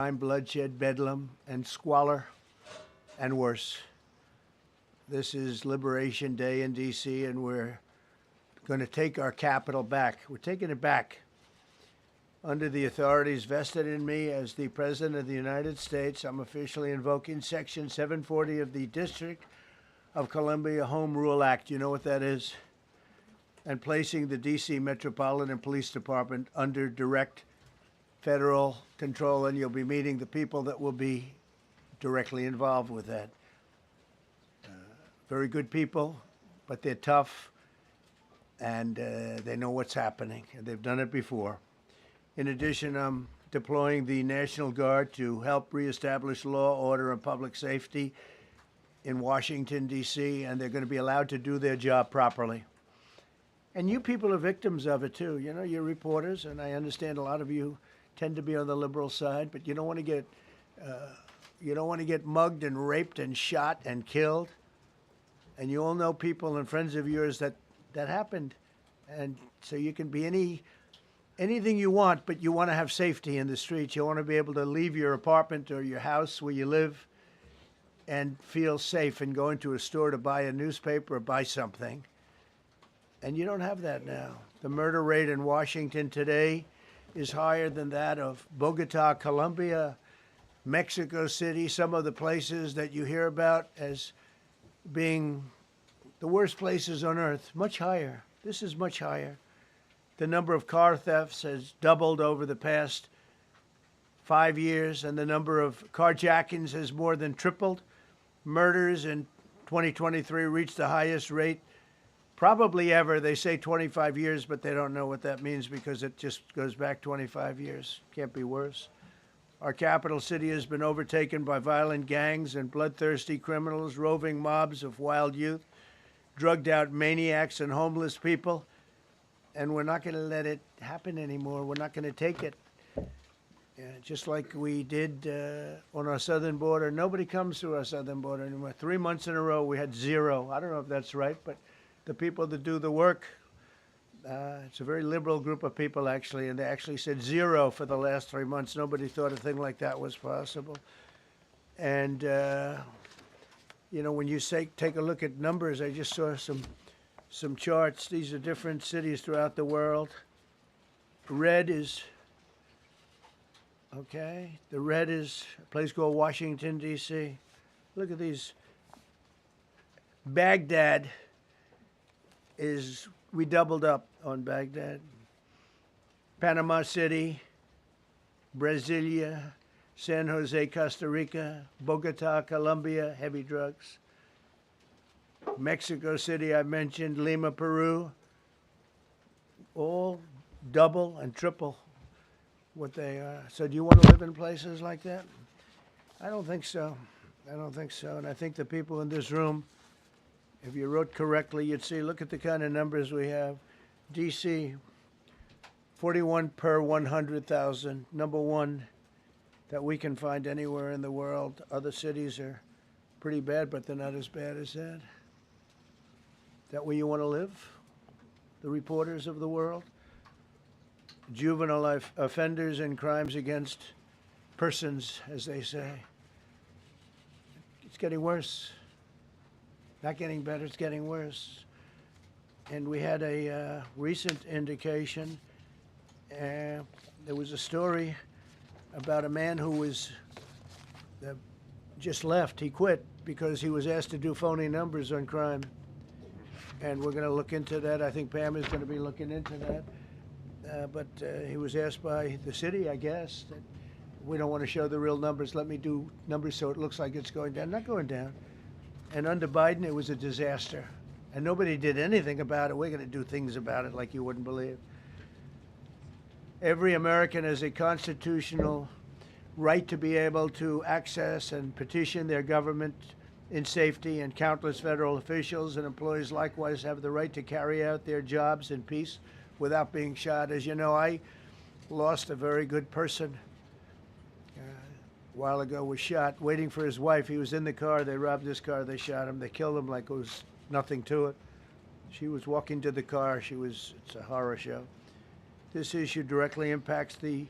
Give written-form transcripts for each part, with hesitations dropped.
crime, bloodshed, bedlam, and squalor, and worse. This is Liberation Day in D.C., and we're going to take our capital back. We're taking it back under the authorities vested in me as the President of the United States. I'm officially invoking Section 740 of the District of Columbia Home Rule Act. You know what that is? And placing the D.C. Metropolitan Police Department under direct federal control, and you'll be meeting the people that will be directly involved with that. Very good people, but they're tough, and they know what's happening, and they've done it before. In addition, I'm deploying the National Guard to help reestablish law, order, and public safety in Washington, D.C., and they're going to be allowed to do their job properly. And you people are victims of it, too. You know, you're reporters, and I understand a lot of you tend to be on the liberal side, but you don't want to get mugged and raped and shot and killed. And you all know people and friends of yours that happened. And so you can be anything you want, but you want to have safety in the streets. You want to be able to leave your apartment or your house where you live and feel safe and go into a store to buy a newspaper or buy something. And you don't have that now. The murder rate in Washington today is higher than that of Bogota, Colombia, Mexico City, some of the places that you hear about as being the worst places on earth. Much higher. This is much higher. The number of car thefts has doubled over the past 5 years, and the number of carjackings has more than tripled. Murders in 2023 reached the highest rate probably ever. They say 25 years, but they don't know what that means because it just goes back 25 years. Can't be worse. Our capital city has been overtaken by violent gangs and bloodthirsty criminals, roving mobs of wild youth, drugged-out maniacs and homeless people. And we're not going to let it happen anymore. We're not going to take it. Just like we did on our southern border. Nobody comes through our southern border anymore. 3 months in a row, we had zero. I don't know if that's right, but the people that do the work, it's a very liberal group of people, actually, and they actually said zero for the last 3 months. Nobody thought a thing like that was possible. And, when you take a look at numbers, I just saw some charts. These are different cities throughout the world. Red is, okay, the red is a place called Washington, D.C. Look at these. Baghdad we doubled up on Baghdad. Panama City, Brasilia, San Jose, Costa Rica, Bogota, Colombia, heavy drugs. Mexico City, I mentioned, Lima, Peru, all double and triple what they are. So do you want to live in places like that? I don't think so. I don't think so. And I think the people in this room, if you wrote correctly, you'd see, look at the kind of numbers we have. D.C., 41 per 100,000, number one that we can find anywhere in the world. Other cities are pretty bad, but they're not as bad as that. Is that where you want to live? The reporters of the world? Juvenile offenders and crimes against persons, as they say. It's getting worse. Not getting better, it's getting worse. And we had a recent indication. There was a story about a man who was just left. He quit because he was asked to do phony numbers on crime. And we're going to look into that. I think Pam is going to be looking into that. But he was asked by the city, I guess, that we don't want to show the real numbers. Let me do numbers so it looks like it's going down. Not going down. And under Biden, it was a disaster. And nobody did anything about it. We're going to do things about it like you wouldn't believe. Every American has a constitutional right to be able to access and petition their government in safety, and countless federal officials and employees likewise have the right to carry out their jobs in peace without being shot. As you know, I lost a very good person a while ago, was shot waiting for his wife. He was in the car. They robbed his car. They shot him. They killed him like it was nothing to it. She was walking to the car. It's a horror show. This issue directly impacts the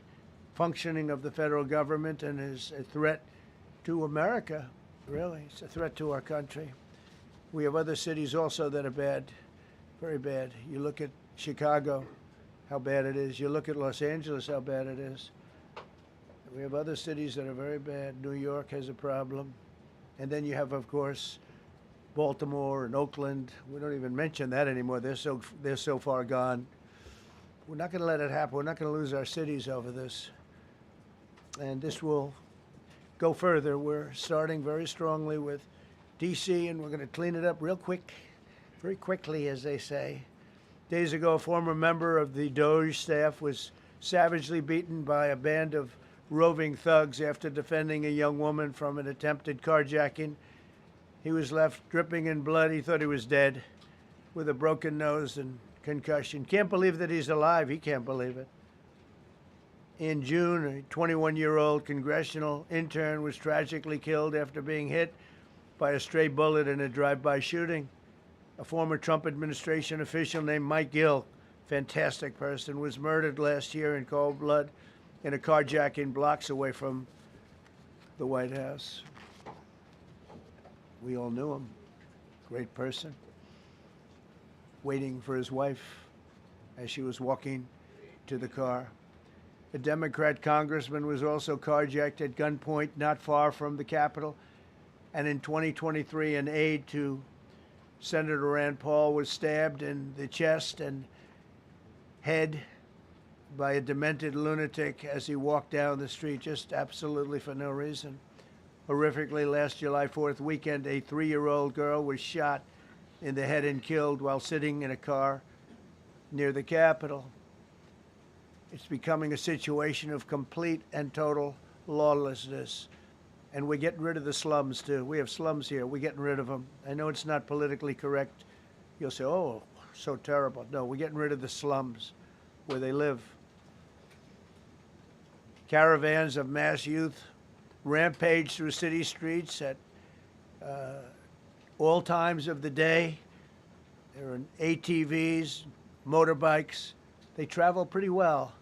functioning of the federal government and is a threat to America, really. It's a threat to our country. We have other cities also that are bad, very bad. You look at Chicago, how bad it is. You look at Los Angeles, how bad it is. We have other cities that are very bad. New York has a problem. And then you have, of course, Baltimore and Oakland. We don't even mention that anymore. They're so far gone. We're not going to let it happen. We're not going to lose our cities over this. And this will go further. We're starting very strongly with D.C., and we're going to clean it up real quick, very quickly, as they say. Days ago, a former member of the DOJ staff was savagely beaten by a band of roving thugs after defending a young woman from an attempted carjacking. He was left dripping in blood. He thought he was dead with a broken nose and concussion. Can't believe that he's alive. He can't believe it. In June, a 21-year-old congressional intern was tragically killed after being hit by a stray bullet in a drive-by shooting. A former Trump administration official named Mike Gill, fantastic person, was murdered last year in cold blood in a carjacking blocks away from the White House. We all knew him. Great person. Waiting for his wife as she was walking to the car. A Democrat congressman was also carjacked at gunpoint not far from the Capitol. And in 2023, an aide to Senator Rand Paul was stabbed in the chest and head by a demented lunatic as he walked down the street, just absolutely for no reason. Horrifically, last July 4th weekend, a 3-year-old girl was shot in the head and killed while sitting in a car near the Capitol. It's becoming a situation of complete and total lawlessness. And we're getting rid of the slums, too. We have slums here. We're getting rid of them. I know it's not politically correct. You'll say, oh, so terrible. No, we're getting rid of the slums where they live. Caravans of mass youth rampage through city streets at all times of the day. There are ATVs, motorbikes. They travel pretty well.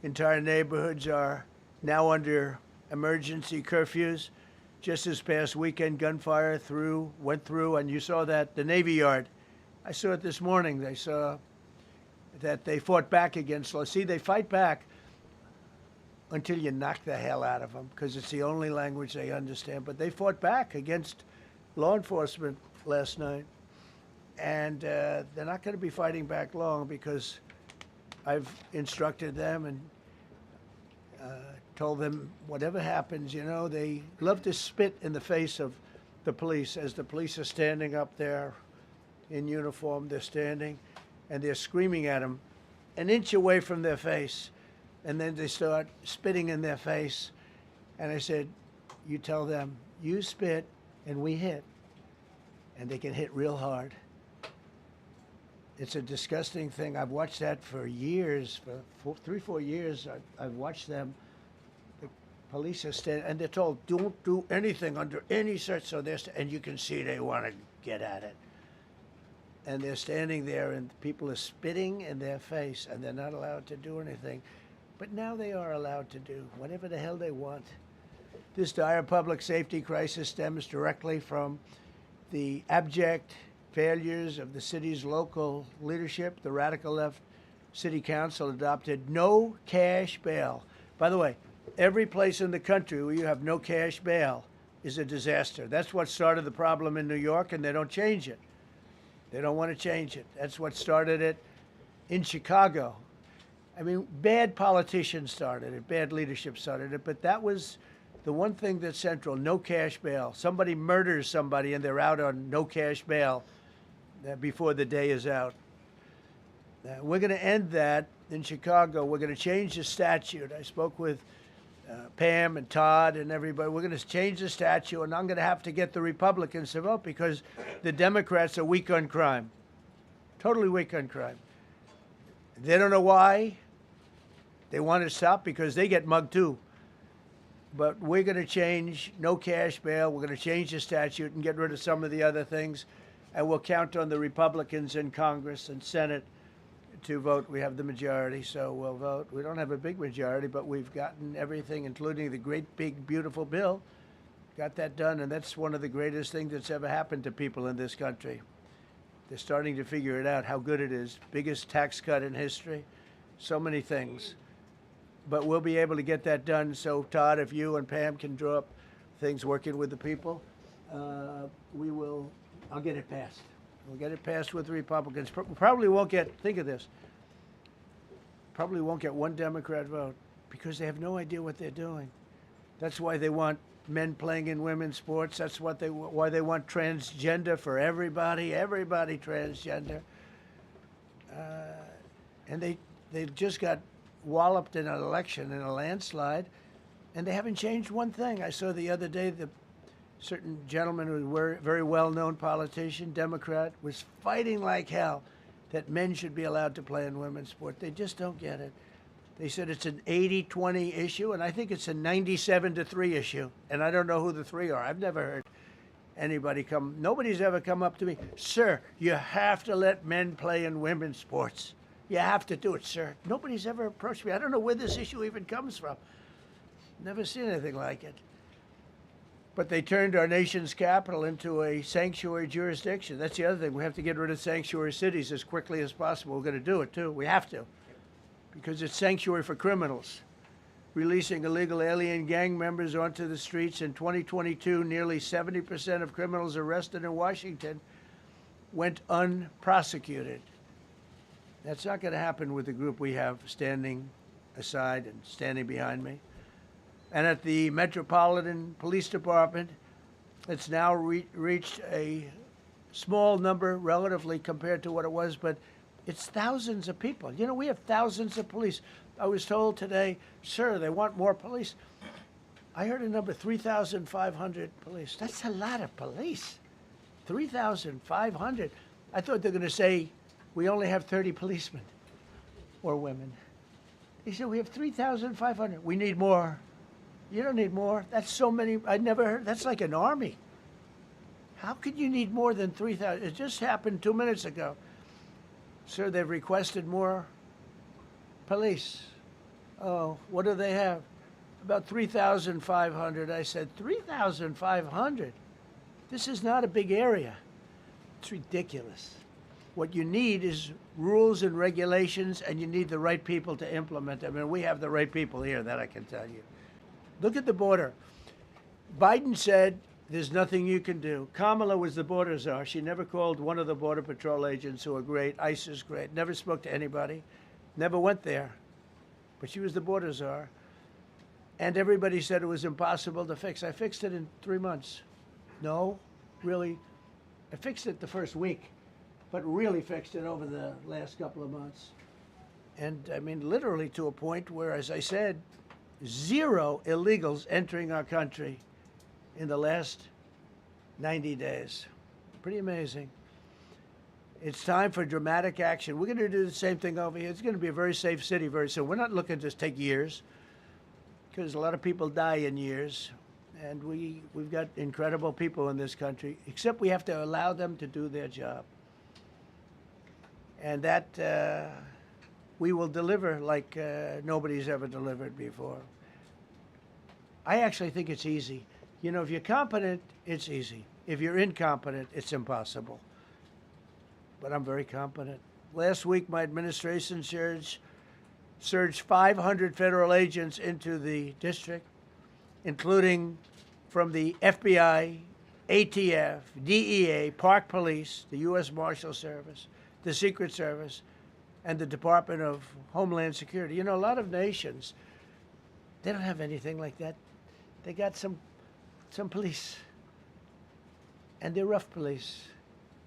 Entire neighborhoods are now under emergency curfews. Just this past weekend, gunfire went through, and you saw that, the Navy Yard. I saw it this morning. They saw that they fought back against law. See, they fight back until you knock the hell out of them, because it's the only language they understand. But they fought back against law enforcement last night. And they're not going to be fighting back long, because I've instructed them and told them whatever happens, you know, they love to spit in the face of the police as the police are standing up there in uniform. They're standing and they're screaming at them an inch away from their face. And then they start spitting in their face. And I said, you tell them, you spit and we hit. And they can hit real hard. It's a disgusting thing. I've watched that for years, for 3-4 years. I've watched them. The police are standing, and they're told, don't do anything under any search. So and you can see they want to get at it. And they're standing there, and people are spitting in their face, and they're not allowed to do anything. But now they are allowed to do whatever the hell they want. This dire public safety crisis stems directly from the abject failures of the city's local leadership. The radical left city council adopted no cash bail. By the way, every place in the country where you have no cash bail is a disaster. That's what started the problem in New York, and they don't change it. They don't want to change it. That's what started it in Chicago. I mean, bad politicians started it, bad leadership started it, but that was the one thing that's central, no cash bail. Somebody murders somebody and they're out on no cash bail before the day is out. We're going to end that in Chicago. We're going to change the statute. I spoke with Pam and Todd and everybody. We're going to change the statute, and I'm going to have to get the Republicans to vote because the Democrats are weak on crime, totally weak on crime. They don't know why. They want to stop because they get mugged too. But we're going to change no cash bail. We're going to change the statute and get rid of some of the other things. And we'll count on the Republicans in Congress and Senate to vote. We have the majority, so we'll vote. We don't have a big majority, but we've gotten everything, including the great, big, beautiful bill. Got that done, and that's one of the greatest things that's ever happened to people in this country. They're starting to figure it out, how good it is. Biggest tax cut in history. So many things. But we'll be able to get that done. So, Todd, if you and Pam can draw up things working with the people, I'll get it passed. We'll get it passed with the Republicans. Probably won't get, think of this, probably won't get one Democrat vote because they have no idea what they're doing. That's why they want men playing in women's sports. That's why they want transgender for everybody transgender. And they just got walloped in an election, in a landslide, and they haven't changed one thing. I saw the other day the certain gentleman who was a very well-known politician, Democrat, was fighting like hell that men should be allowed to play in women's sport. They just don't get it. They said it's an 80-20 issue, and I think it's a 97-3 issue. And I don't know who the three are. I've never heard anybody nobody's ever come up to me, sir, you have to let men play in women's sports. You have to do it, sir. Nobody's ever approached me. I don't know where this issue even comes from. Never seen anything like it. But they turned our nation's capital into a sanctuary jurisdiction. That's the other thing. We have to get rid of sanctuary cities as quickly as possible. We're going to do it, too. We have to. Because it's sanctuary for criminals. Releasing illegal alien gang members onto the streets in 2022, nearly 70% of criminals arrested in Washington went unprosecuted. That's not going to happen with the group we have standing aside and standing behind me. And at the Metropolitan Police Department, it's now reached a small number relatively compared to what it was, but it's thousands of people. You know, we have thousands of police. I was told today, sir, they want more police. I heard a number, 3,500 police. That's a lot of police. 3,500. I thought they were going to say, we only have 30 policemen or women. He said, we have 3,500. We need more. You don't need more. That's so many. I never heard. That's like an army. How could you need more than 3,000? It just happened 2 minutes ago. Sir, they've requested more police. Oh, what do they have? About 3,500. I said, 3,500? This is not a big area. It's ridiculous. What you need is rules and regulations, and you need the right people to implement them. And we have the right people here, that I can tell you. Look at the border. Biden said, there's nothing you can do. Kamala was the border czar. She never called one of the Border Patrol agents who are great. ICE is great. Never spoke to anybody. Never went there. But she was the border czar. And everybody said it was impossible to fix. I fixed it in 3 months. No, really. I fixed it the first week, but really fixed it over the last couple of months. And I mean, literally to a point where, as I said, 0 illegals entering our country in the last 90 days. Pretty amazing. It's time for dramatic action. We're going to do the same thing over here. It's going to be a very safe city very soon. We're not looking to take years, because a lot of people die in years. And we've got incredible people in this country, except we have to allow them to do their job. And that we will deliver like nobody's ever delivered before. I actually think it's easy. You know, if you're competent, it's easy. If you're incompetent, it's impossible. But I'm very competent. Last week, my administration surged 500 federal agents into the district, including from the FBI, ATF, DEA, Park Police, the U.S. Marshal Service, the Secret Service, and the Department of Homeland Security. You know, a lot of nations, they don't have anything like that. They got some police, and they're rough police.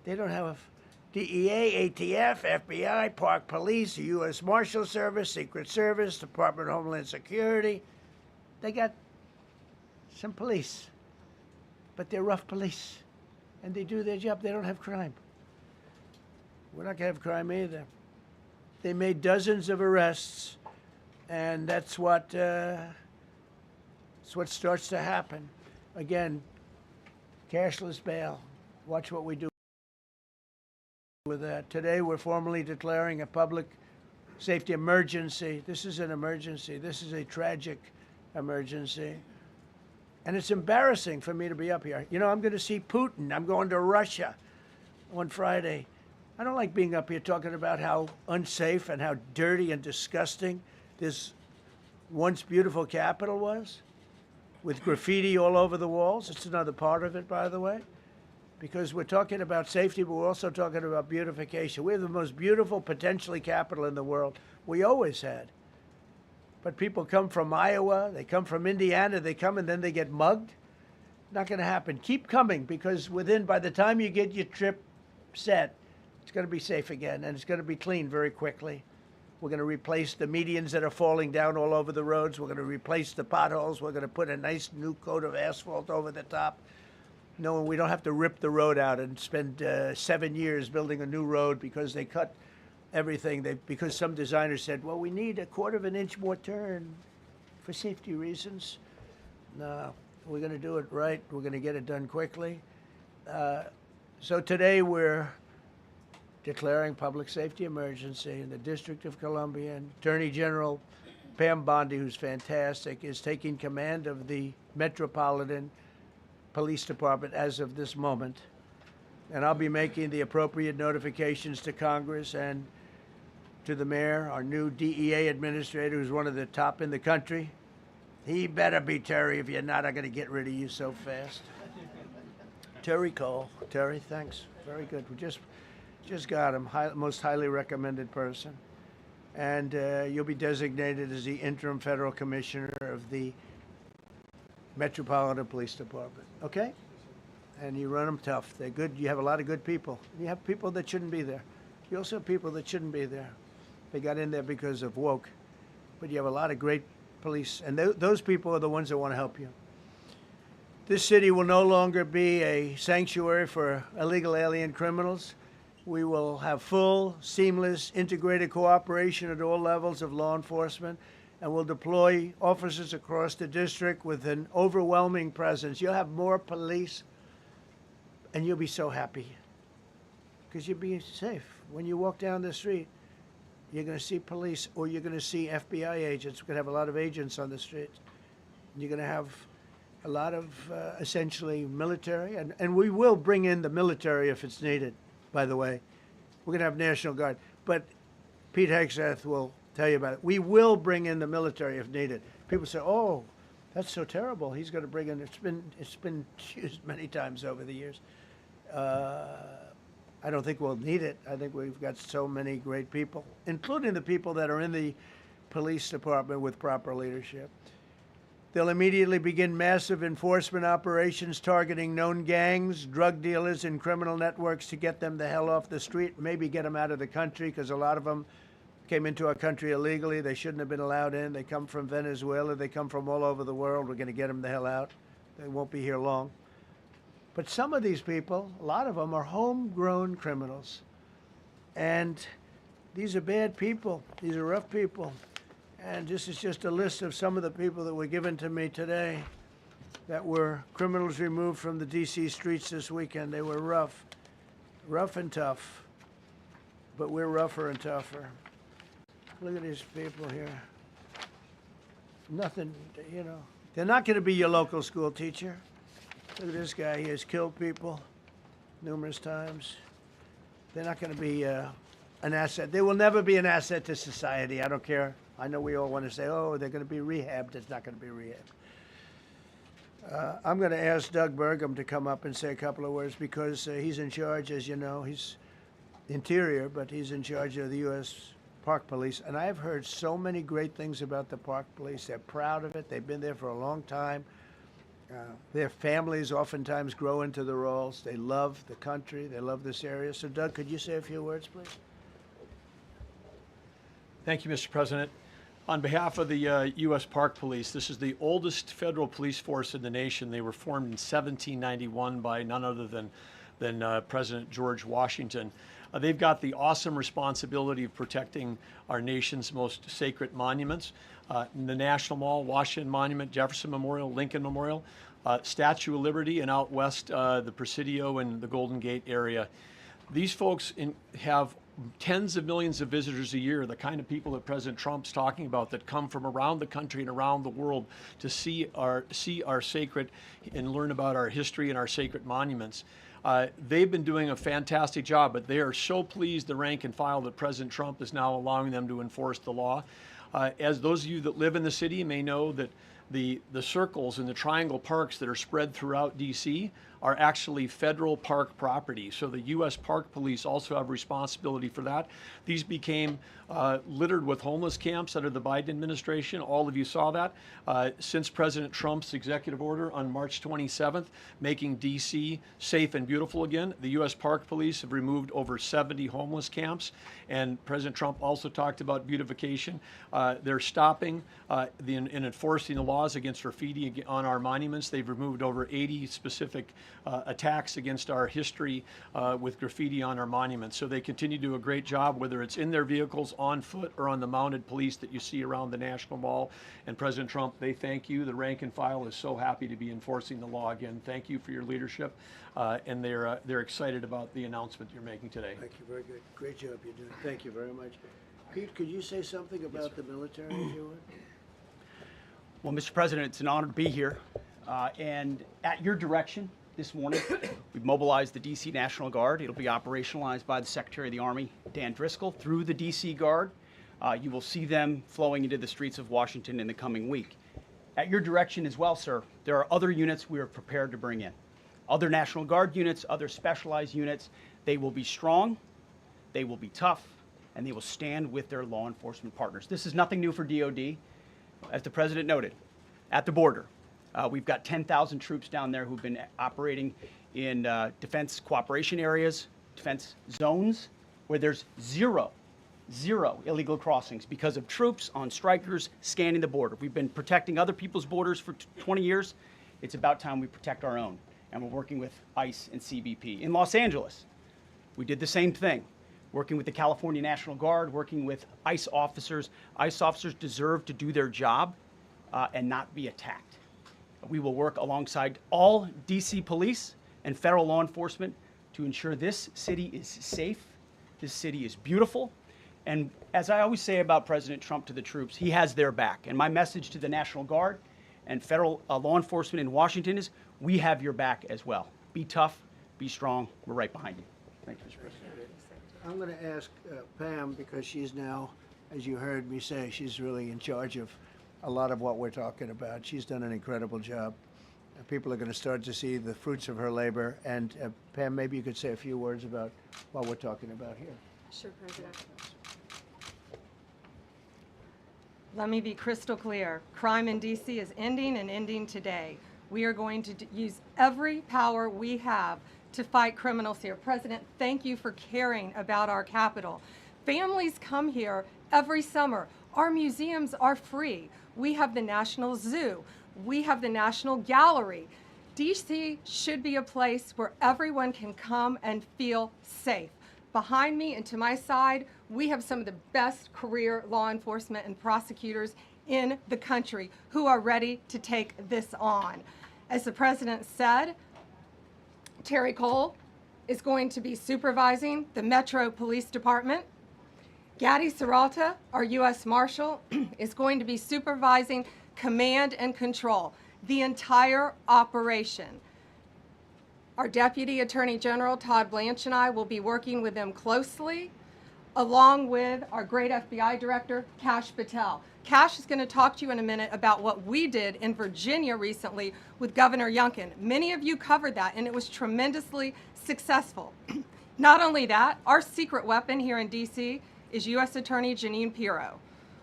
They don't have DEA, ATF, FBI, Park Police, the U.S. Marshal Service, Secret Service, Department of Homeland Security. They got some police, but they're rough police, and they do their job. They don't have crime. We're not going to have crime either. They made dozens of arrests, and that's what starts to happen. Again, cashless bail. Watch what we do with that. Today, we're formally declaring a public safety emergency. This is an emergency. This is a tragic emergency. And it's embarrassing for me to be up here. You know, I'm going to see Putin. I'm going to Russia on Friday. I don't like being up here talking about how unsafe and how dirty and disgusting this once beautiful capital was, with graffiti all over the walls. It's another part of it, by the way, because we're talking about safety, but we're also talking about beautification. We have the most beautiful, potentially, capital in the world. We always had. But people come from Iowa, they come from Indiana, they come and then they get mugged. Not going to happen. Keep coming, because by the time you get your trip set, it's going to be safe again, and it's going to be clean very quickly. We're going to replace the medians that are falling down all over the roads. We're going to replace the potholes. We're going to put a nice new coat of asphalt over the top. No, we don't have to rip the road out and spend 7 years building a new road because they cut everything. Because some designer said, well, we need a 1/4 of an inch more turn for safety reasons. No, we're going to do it right. We're going to get it done quickly. So today we're declaring public safety emergency in the District of Columbia, and Attorney General Pam Bondi, who's fantastic, is taking command of the Metropolitan Police Department as of this moment. And I'll be making the appropriate notifications to Congress and to the mayor, our new DEA administrator, who's one of the top in the country. He better be Terry. If you're not, I'm going to get rid of you so fast. Terry Cole. Terry, thanks. Very good. We just got him, most highly recommended person. And you'll be designated as the interim federal commissioner of the Metropolitan Police Department, okay? And you run them tough. They're good. You have a lot of good people. You have people that shouldn't be there. You also have people that shouldn't be there. They got in there because of woke. But you have a lot of great police, and those people are the ones that want to help you. This city will no longer be a sanctuary for illegal alien criminals. We will have full, seamless, integrated cooperation at all levels of law enforcement, and we'll deploy officers across the district with an overwhelming presence. You'll have more police, and you'll be so happy because you'll be safe. When you walk down the street, you're going to see police, or you're going to see FBI agents. We're going to have a lot of agents on the streets. You're going to have a lot of essentially military, and we will bring in the military if it's needed. By the way, we're going to have National Guard, but Pete Hegseth will tell you about it. We will bring in the military if needed. People say, "Oh, that's so terrible. He's going to bring in." It's been used many times over the years. I don't think we'll need it. I think we've got so many great people, including the people that are in the police department with proper leadership. They'll immediately begin massive enforcement operations targeting known gangs, drug dealers, and criminal networks to get them the hell off the street, maybe get them out of the country, because a lot of them came into our country illegally. They shouldn't have been allowed in. They come from Venezuela. They come from all over the world. We're going to get them the hell out. They won't be here long. But some of these people, a lot of them, are homegrown criminals. And these are bad people. These are rough people. And this is just a list of some of the people that were given to me today that were criminals removed from the D.C. streets this weekend. They were rough and tough. But we're rougher and tougher. Look at these people here. Nothing, you know. They're not going to be your local school teacher. Look at this guy. He has killed people numerous times. They're not going to be an asset. They will never be an asset to society. I don't care. I know we all want to say, oh, they're going to be rehabbed. It's not going to be rehabbed. I'm going to ask Doug Burgum to come up and say a couple of words because he's in charge, as you know. He's Interior, but he's in charge of the U.S. Park Police. And I've heard so many great things about the Park Police. They're proud of it. They've been there for a long time. Their families oftentimes grow into the roles. They love the country. They love this area. So, Doug, could you say a few words, please? Thank you, Mr. President. On behalf of the U.S. Park Police, this is the oldest federal police force in the nation. They were formed in 1791 by none other than President George Washington. They've got the awesome responsibility of protecting our nation's most sacred monuments. The National Mall, Washington Monument, Jefferson Memorial, Lincoln Memorial, Statue of Liberty, and out west, the Presidio and the Golden Gate area. These folks have tens of millions of visitors a year, the kind of people that President Trump's talking about that come from around the country and around the world to see our sacred and learn about our history and our sacred monuments. They've been doing a fantastic job, but they are so pleased, the rank and file, that President Trump is now allowing them to enforce the law. As those of you that live in the city may know, that the circles and the triangle parks that are spread throughout D.C. are actually federal park property. So the U.S. Park Police also have responsibility for that. These became littered with homeless camps under the Biden administration. All of you saw that. Since President Trump's executive order on March 27th, making D.C. safe and beautiful again, the U.S. Park Police have removed over 70 homeless camps. And President Trump also talked about beautification. They're stopping and enforcing the laws against graffiti on our monuments. They've removed over 80 specific attacks against our history with graffiti on our monuments. So they continue to do a great job, whether it's in their vehicles, on foot, or on the mounted police that you see around the National Mall. And President Trump, they thank you. The rank and file is so happy to be enforcing the law again. Thank you for your leadership. And they're excited about the announcement you're making today. Thank you, very good. Great job you're doing. Thank you very much. Pete, could you say something about the military, if you would? Well, Mr. President, it's an honor to be here. And at your direction this morning, we've mobilized the D.C. National Guard. It'll be operationalized by the Secretary of the Army, Dan Driscoll, through the D.C. Guard. You will see them flowing into the streets of Washington in the coming week. At your direction as well, sir, there are other units we are prepared to bring in. Other National Guard units, other specialized units. They will be strong, they will be tough, and they will stand with their law enforcement partners. This is nothing new for DOD. As the President noted, at the border, we've got 10,000 troops down there who've been operating in defense cooperation areas, defense zones, where there's zero illegal crossings because of troops on strikers scanning the border. We've been protecting other people's borders for 20 years. It's about time we protect our own. And we're working with ICE and CBP. In Los Angeles, we did the same thing, working with the California National Guard, working with ICE officers. ICE officers deserve to do their job and not be attacked. We will work alongside all DC police and federal law enforcement to ensure this city is safe, this city is beautiful. And as I always say about President Trump to the troops, he has their back. And my message to the National Guard and federal law enforcement in Washington is, we have your back as well. Be tough, be strong, we're right behind you. Thank you, Mr. President. I'm going to ask Pam, because she's now, as you heard me say, she's really in charge of a lot of what we're talking about. She's done an incredible job. People are going to start to see the fruits of her labor. And Pam, maybe you could say a few words about what we're talking about here. Sure, President. Let me be crystal clear. Crime in D.C. is ending, and ending today. We are going to use every power we have to fight criminals here. President, thank you for caring about our capital. Families come here every summer. Our museums are free. We have the National Zoo. We have the National Gallery. D.C. should be a place where everyone can come and feel safe. Behind me and to my side, we have some of the best career law enforcement and prosecutors in the country who are ready to take this on. As the President said, Terry Cole is going to be supervising the Metro Police Department. Gandhi Saralta, our U.S. Marshal, is going to be supervising command and control, the entire operation. Our Deputy Attorney General, Todd Blanche, and I will be working with them closely, along with our great FBI Director, Kash Patel. Kash is going to talk to you in a minute about what we did in Virginia recently with Governor Youngkin. Many of you covered that, and it was tremendously successful. Not only that, our secret weapon here in D.C. is U.S. Attorney Jeanine Pirro,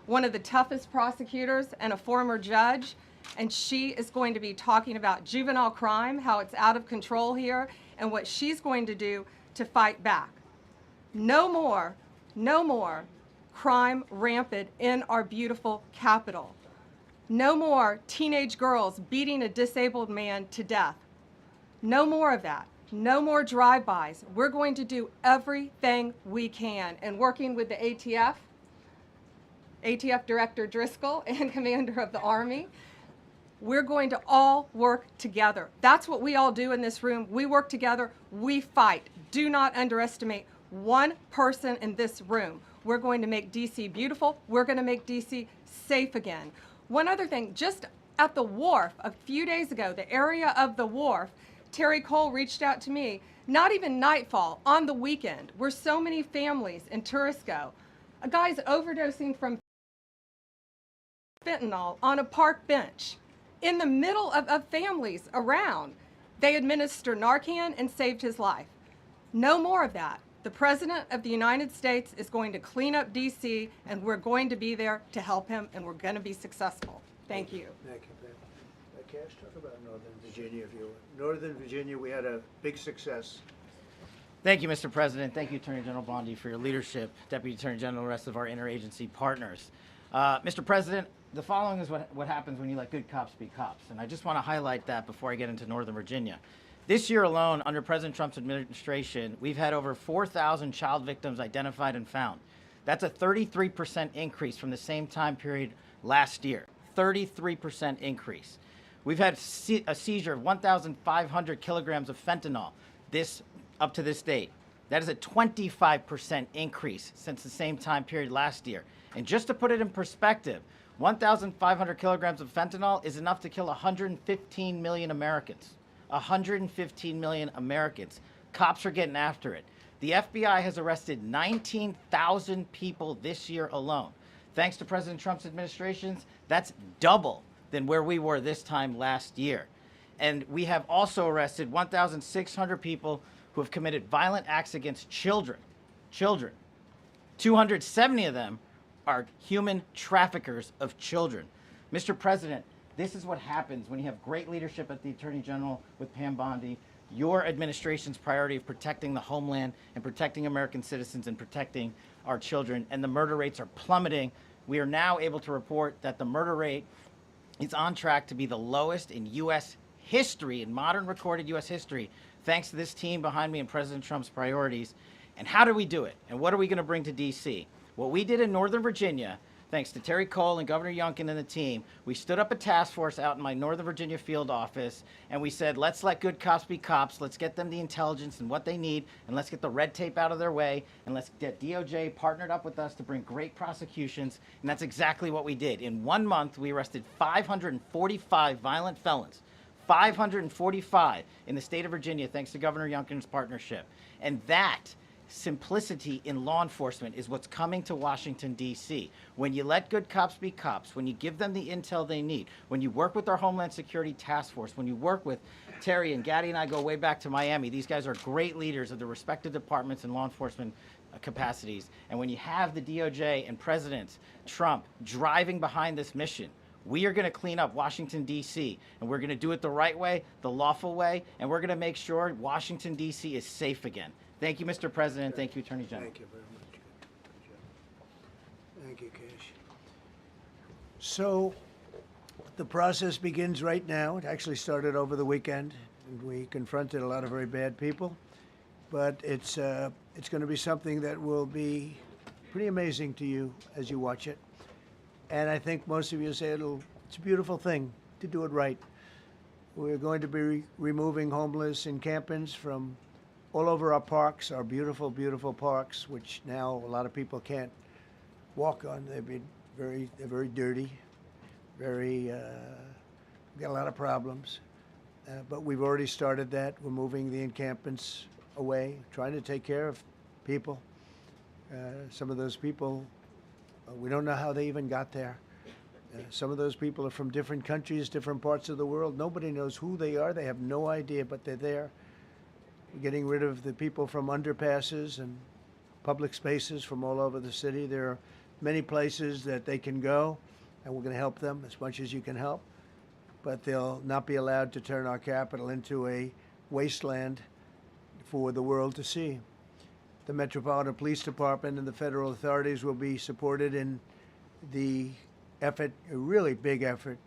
one of the toughest prosecutors and a former judge, and she is going to be talking about juvenile crime, how it's out of control here, and what she's going to do to fight back. No more crime rampant in our beautiful capital. No more teenage girls beating a disabled man to death. No more of that. No more drive-bys. We're going to do everything we can. And working with the ATF Director Driscoll and Commander of the Army, we're going to all work together. That's what we all do in this room. We work together, we fight. Do not underestimate one person in this room. We're going to make DC beautiful. We're going to make DC safe again. One other thing, just at the wharf a few days ago, the area of the wharf, Terry Cole reached out to me, not even nightfall, on the weekend, where so many families and tourists go. A guy's overdosing from fentanyl on a park bench in the middle of families around. They administer Narcan and saved his life. No more of that. The President of the United States is going to clean up DC, and we're going to be there to help him, and we're going to be successful. Thank you. Thank you, Pam. Cash, talk about Northern Virginia, if you would. Northern Virginia, we had a big success. Thank you, Mr. President. Thank you, Attorney General Bondi, for your leadership, Deputy Attorney General, and the rest of our interagency partners. Mr. President, the following is what happens when you let good cops be cops, and I just want to highlight that before I get into Northern Virginia. This year alone, under President Trump's administration, we've had over 4,000 child victims identified and found. That's a 33% increase from the same time period last year. 33% increase. We've had a seizure of 1,500 kilograms of fentanyl up to this date. That is a 25% increase since the same time period last year. And just to put it in perspective, 1,500 kilograms of fentanyl is enough to kill 115 million Americans. 115 million Americans. Cops are getting after it. The FBI has arrested 19,000 people this year alone. Thanks to President Trump's administrations, that's double than where we were this time last year. And we have also arrested 1,600 people who have committed violent acts against children. 270 of them are human traffickers of children. Mr. President, this is what happens when you have great leadership at the Attorney General with Pam Bondi, your administration's priority of protecting the homeland and protecting American citizens and protecting our children, and the murder rates are plummeting. We are now able to report that the murder rate is on track to be the lowest in U.S. history, in modern recorded U.S. history, thanks to this team behind me and President Trump's priorities. And how do we do it? And what are we going to bring to D.C.? What we did in Northern Virginia, thanks to Terry Cole and Governor Youngkin and the team, we stood up a task force out in my Northern Virginia field office, and we said, let's let good cops be cops, let's get them the intelligence and what they need, and let's get the red tape out of their way, and let's get DOJ partnered up with us to bring great prosecutions, and that's exactly what we did. In 1 month, we arrested 545 violent felons, 545 in the state of Virginia, thanks to Governor Youngkin's partnership. And that simplicity in law enforcement is what's coming to Washington, D.C. When you let good cops be cops, when you give them the intel they need, when you work with our Homeland Security Task Force, when you work with Terry and Gandhi and I go way back to Miami, these guys are great leaders of the respective departments and law enforcement capacities. And when you have the DOJ and President Trump driving behind this mission, we are going to clean up Washington, D.C., and we're going to do it the right way, the lawful way, and we're going to make sure Washington, D.C. is safe again. Thank you, Mr. President. Thank you, Attorney General. Thank you very much. Good job. Thank you, Cash. So the process begins right now. It actually started over the weekend, and we confronted a lot of very bad people. But it's going to be something that will be pretty amazing to you as you watch it. And I think most of you say it's a beautiful thing to do it right. We're going to be removing homeless encampments from all over our parks, our beautiful, beautiful parks, which now a lot of people can't walk on. They're very dirty, we've got a lot of problems. But we've already started that. We're moving the encampments away, trying to take care of people. Some of those people, we don't know how they even got there. Some of those people are from different countries, different parts of the world. Nobody knows who they are. They have no idea, but they're there. We're getting rid of the people from underpasses and public spaces from all over the city. There are many places that they can go, and we're going to help them as much as you can help. But they'll not be allowed to turn our capital into a wasteland for the world to see. The Metropolitan Police Department and the federal authorities will be supported in the effort, a really big effort,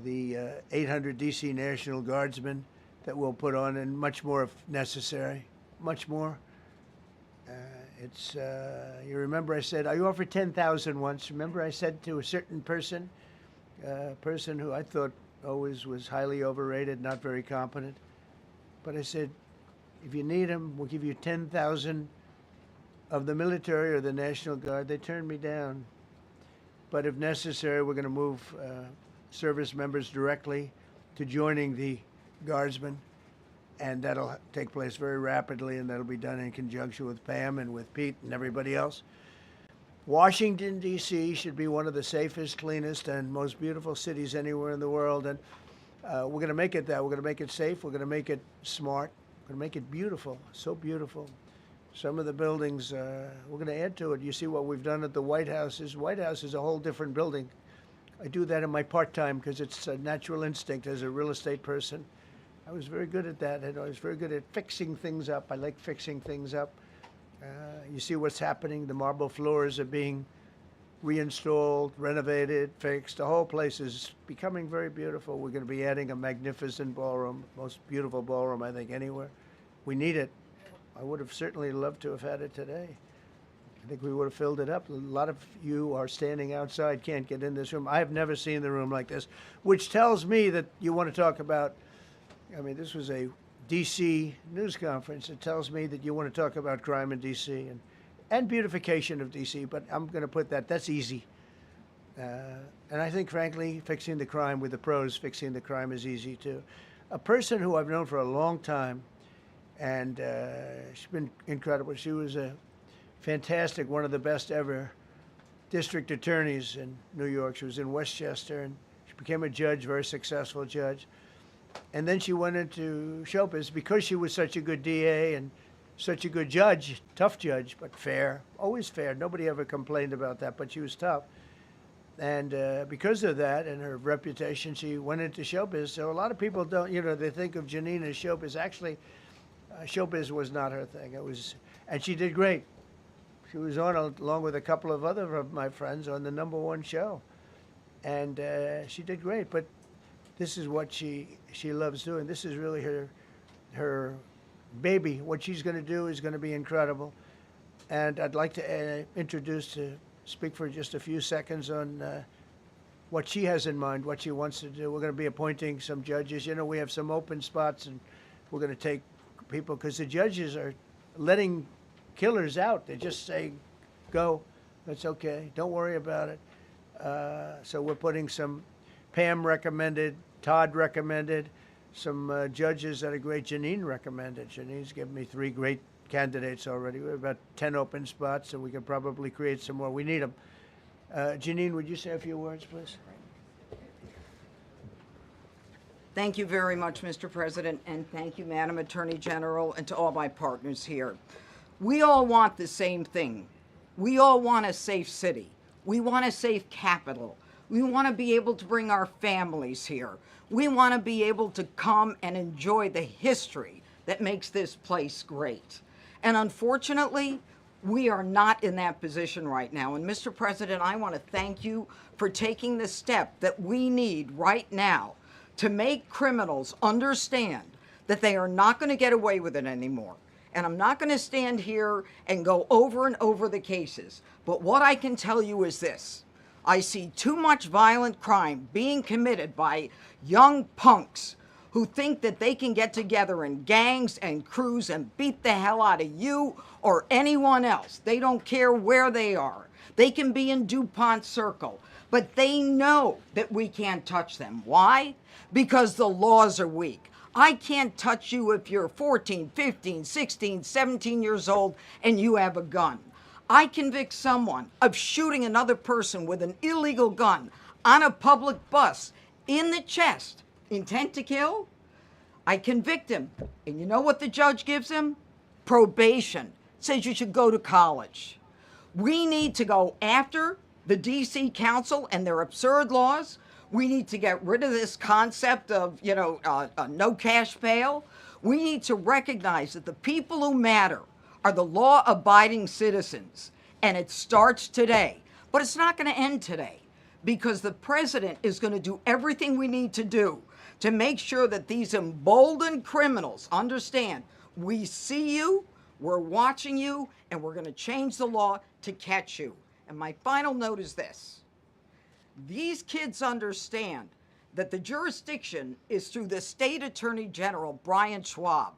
the 800 D.C. National Guardsmen that we'll put on, and much more if necessary, much more. You remember I said, I offered 10,000 once. Remember I said to a certain person, who I thought always was highly overrated, not very competent, but I said, if you need them, we'll give you 10,000 of the military or the National Guard, they turned me down. But if necessary, we're going to move service members directly to joining the Guardsmen, and that'll take place very rapidly, and that'll be done in conjunction with Pam and with Pete and everybody else. Washington, D.C. should be one of the safest, cleanest, and most beautiful cities anywhere in the world, and we're going to make it that. We're going to make it safe. We're going to make it smart. We're going to make it beautiful, so beautiful. Some of the buildings, we're going to add to it. You see what we've done at the White House. White House is a whole different building. I do that in my part-time because it's a natural instinct as a real estate person. I was very good at that, and I was very good at fixing things up. I like fixing things up. You see what's happening. The marble floors are being reinstalled, renovated, fixed. The whole place is becoming very beautiful. We're going to be adding a magnificent ballroom, most beautiful ballroom, I think, anywhere. We need it. I would have certainly loved to have had it today. I think we would have filled it up. A lot of you are standing outside, can't get in this room. I have never seen the room like this, which tells me that you want to talk about, I mean, this was a D.C. news conference. It tells me that you want to talk about crime in D.C. and beautification of D.C., but I'm going to put that's easy. And I think, frankly, fixing the crime with the pros, fixing the crime is easy, too. A person who I've known for a long time, and she's been incredible. She was a fantastic, one of the best ever district attorneys in New York. She was in Westchester, and she became a judge, very successful judge. And then she went into showbiz because she was such a good DA and such a good judge, tough judge, but fair, always fair. Nobody ever complained about that, but she was tough. And because of that and her reputation, she went into showbiz. So a lot of people don't, they think of Janine as showbiz. Actually, showbiz was not her thing. And she did great. She was on, along with a couple of other of my friends, on the #1 show. And she did great, but this is what she loves doing. This is really her baby. What she's going to do is going to be incredible. And I'd like to speak for just a few seconds on what she has in mind, what she wants to do. We're going to be appointing some judges. We have some open spots, and we're going to take people, because the judges are letting killers out. They just say, go, that's okay, don't worry about it. So we're putting some, Pam recommended, Todd recommended, some judges that are great. Janine recommended. Janine's given me 3 great candidates already. We have about 10 open spots, and we can probably create some more. We need them. Janine, would you say a few words, please? Thank you very much, Mr. President, and thank you, Madam Attorney General, and to all my partners here. We all want the same thing. We all want a safe city. We want a safe capital. We want to be able to bring our families here. We want to be able to come and enjoy the history that makes this place great. And unfortunately, we are not in that position right now. And Mr. President, I want to thank you for taking the step that we need right now to make criminals understand that they are not going to get away with it anymore. And I'm not going to stand here and go over and over the cases. But what I can tell you is this. I see too much violent crime being committed by young punks who think that they can get together in gangs and crews and beat the hell out of you or anyone else. They don't care where they are. They can be in DuPont Circle, but they know that we can't touch them. Why? Because the laws are weak. I can't touch you if you're 14, 15, 16, 17 years old and you have a gun. I convict someone of shooting another person with an illegal gun on a public bus in the chest, intent to kill. I convict him. And you know what the judge gives him? Probation. Says you should go to college. We need to go after the D.C. Council and their absurd laws. We need to get rid of this concept of, no cash bail. We need to recognize that the people who matter are the law-abiding citizens, and it starts today. But it's not going to end today, because the president is going to do everything we need to do to make sure that these emboldened criminals understand we see you, we're watching you, and we're going to change the law to catch you. And my final note is this. These kids understand that the jurisdiction is through the State Attorney General, Brian Schwab.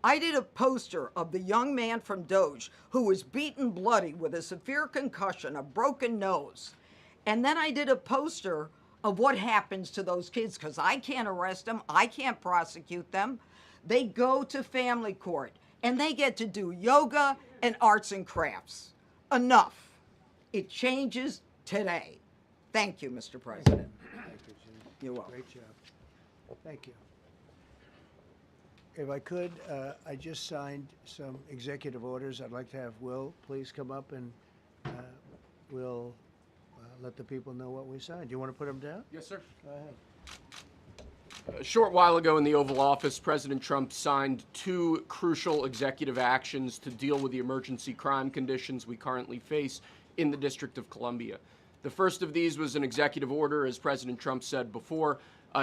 I did a poster of the young man from Doge who was beaten bloody with a severe concussion, a broken nose. And then I did a poster of what happens to those kids, because I can't arrest them, I can't prosecute them. They go to family court and they get to do yoga and arts and crafts. Enough. It changes today. Thank you, Mr. President. Thank you, Jim. You're welcome. Great job. Thank you. If I could, I just signed some executive orders. I'd like to have Will please come up and we'll let the people know what we signed. Do you want to put them down? Yes, sir. Go ahead. A short while ago in the Oval Office, President Trump signed 2 crucial executive actions to deal with the emergency crime conditions we currently face in the District of Columbia. The first of these was an executive order, as President Trump said before,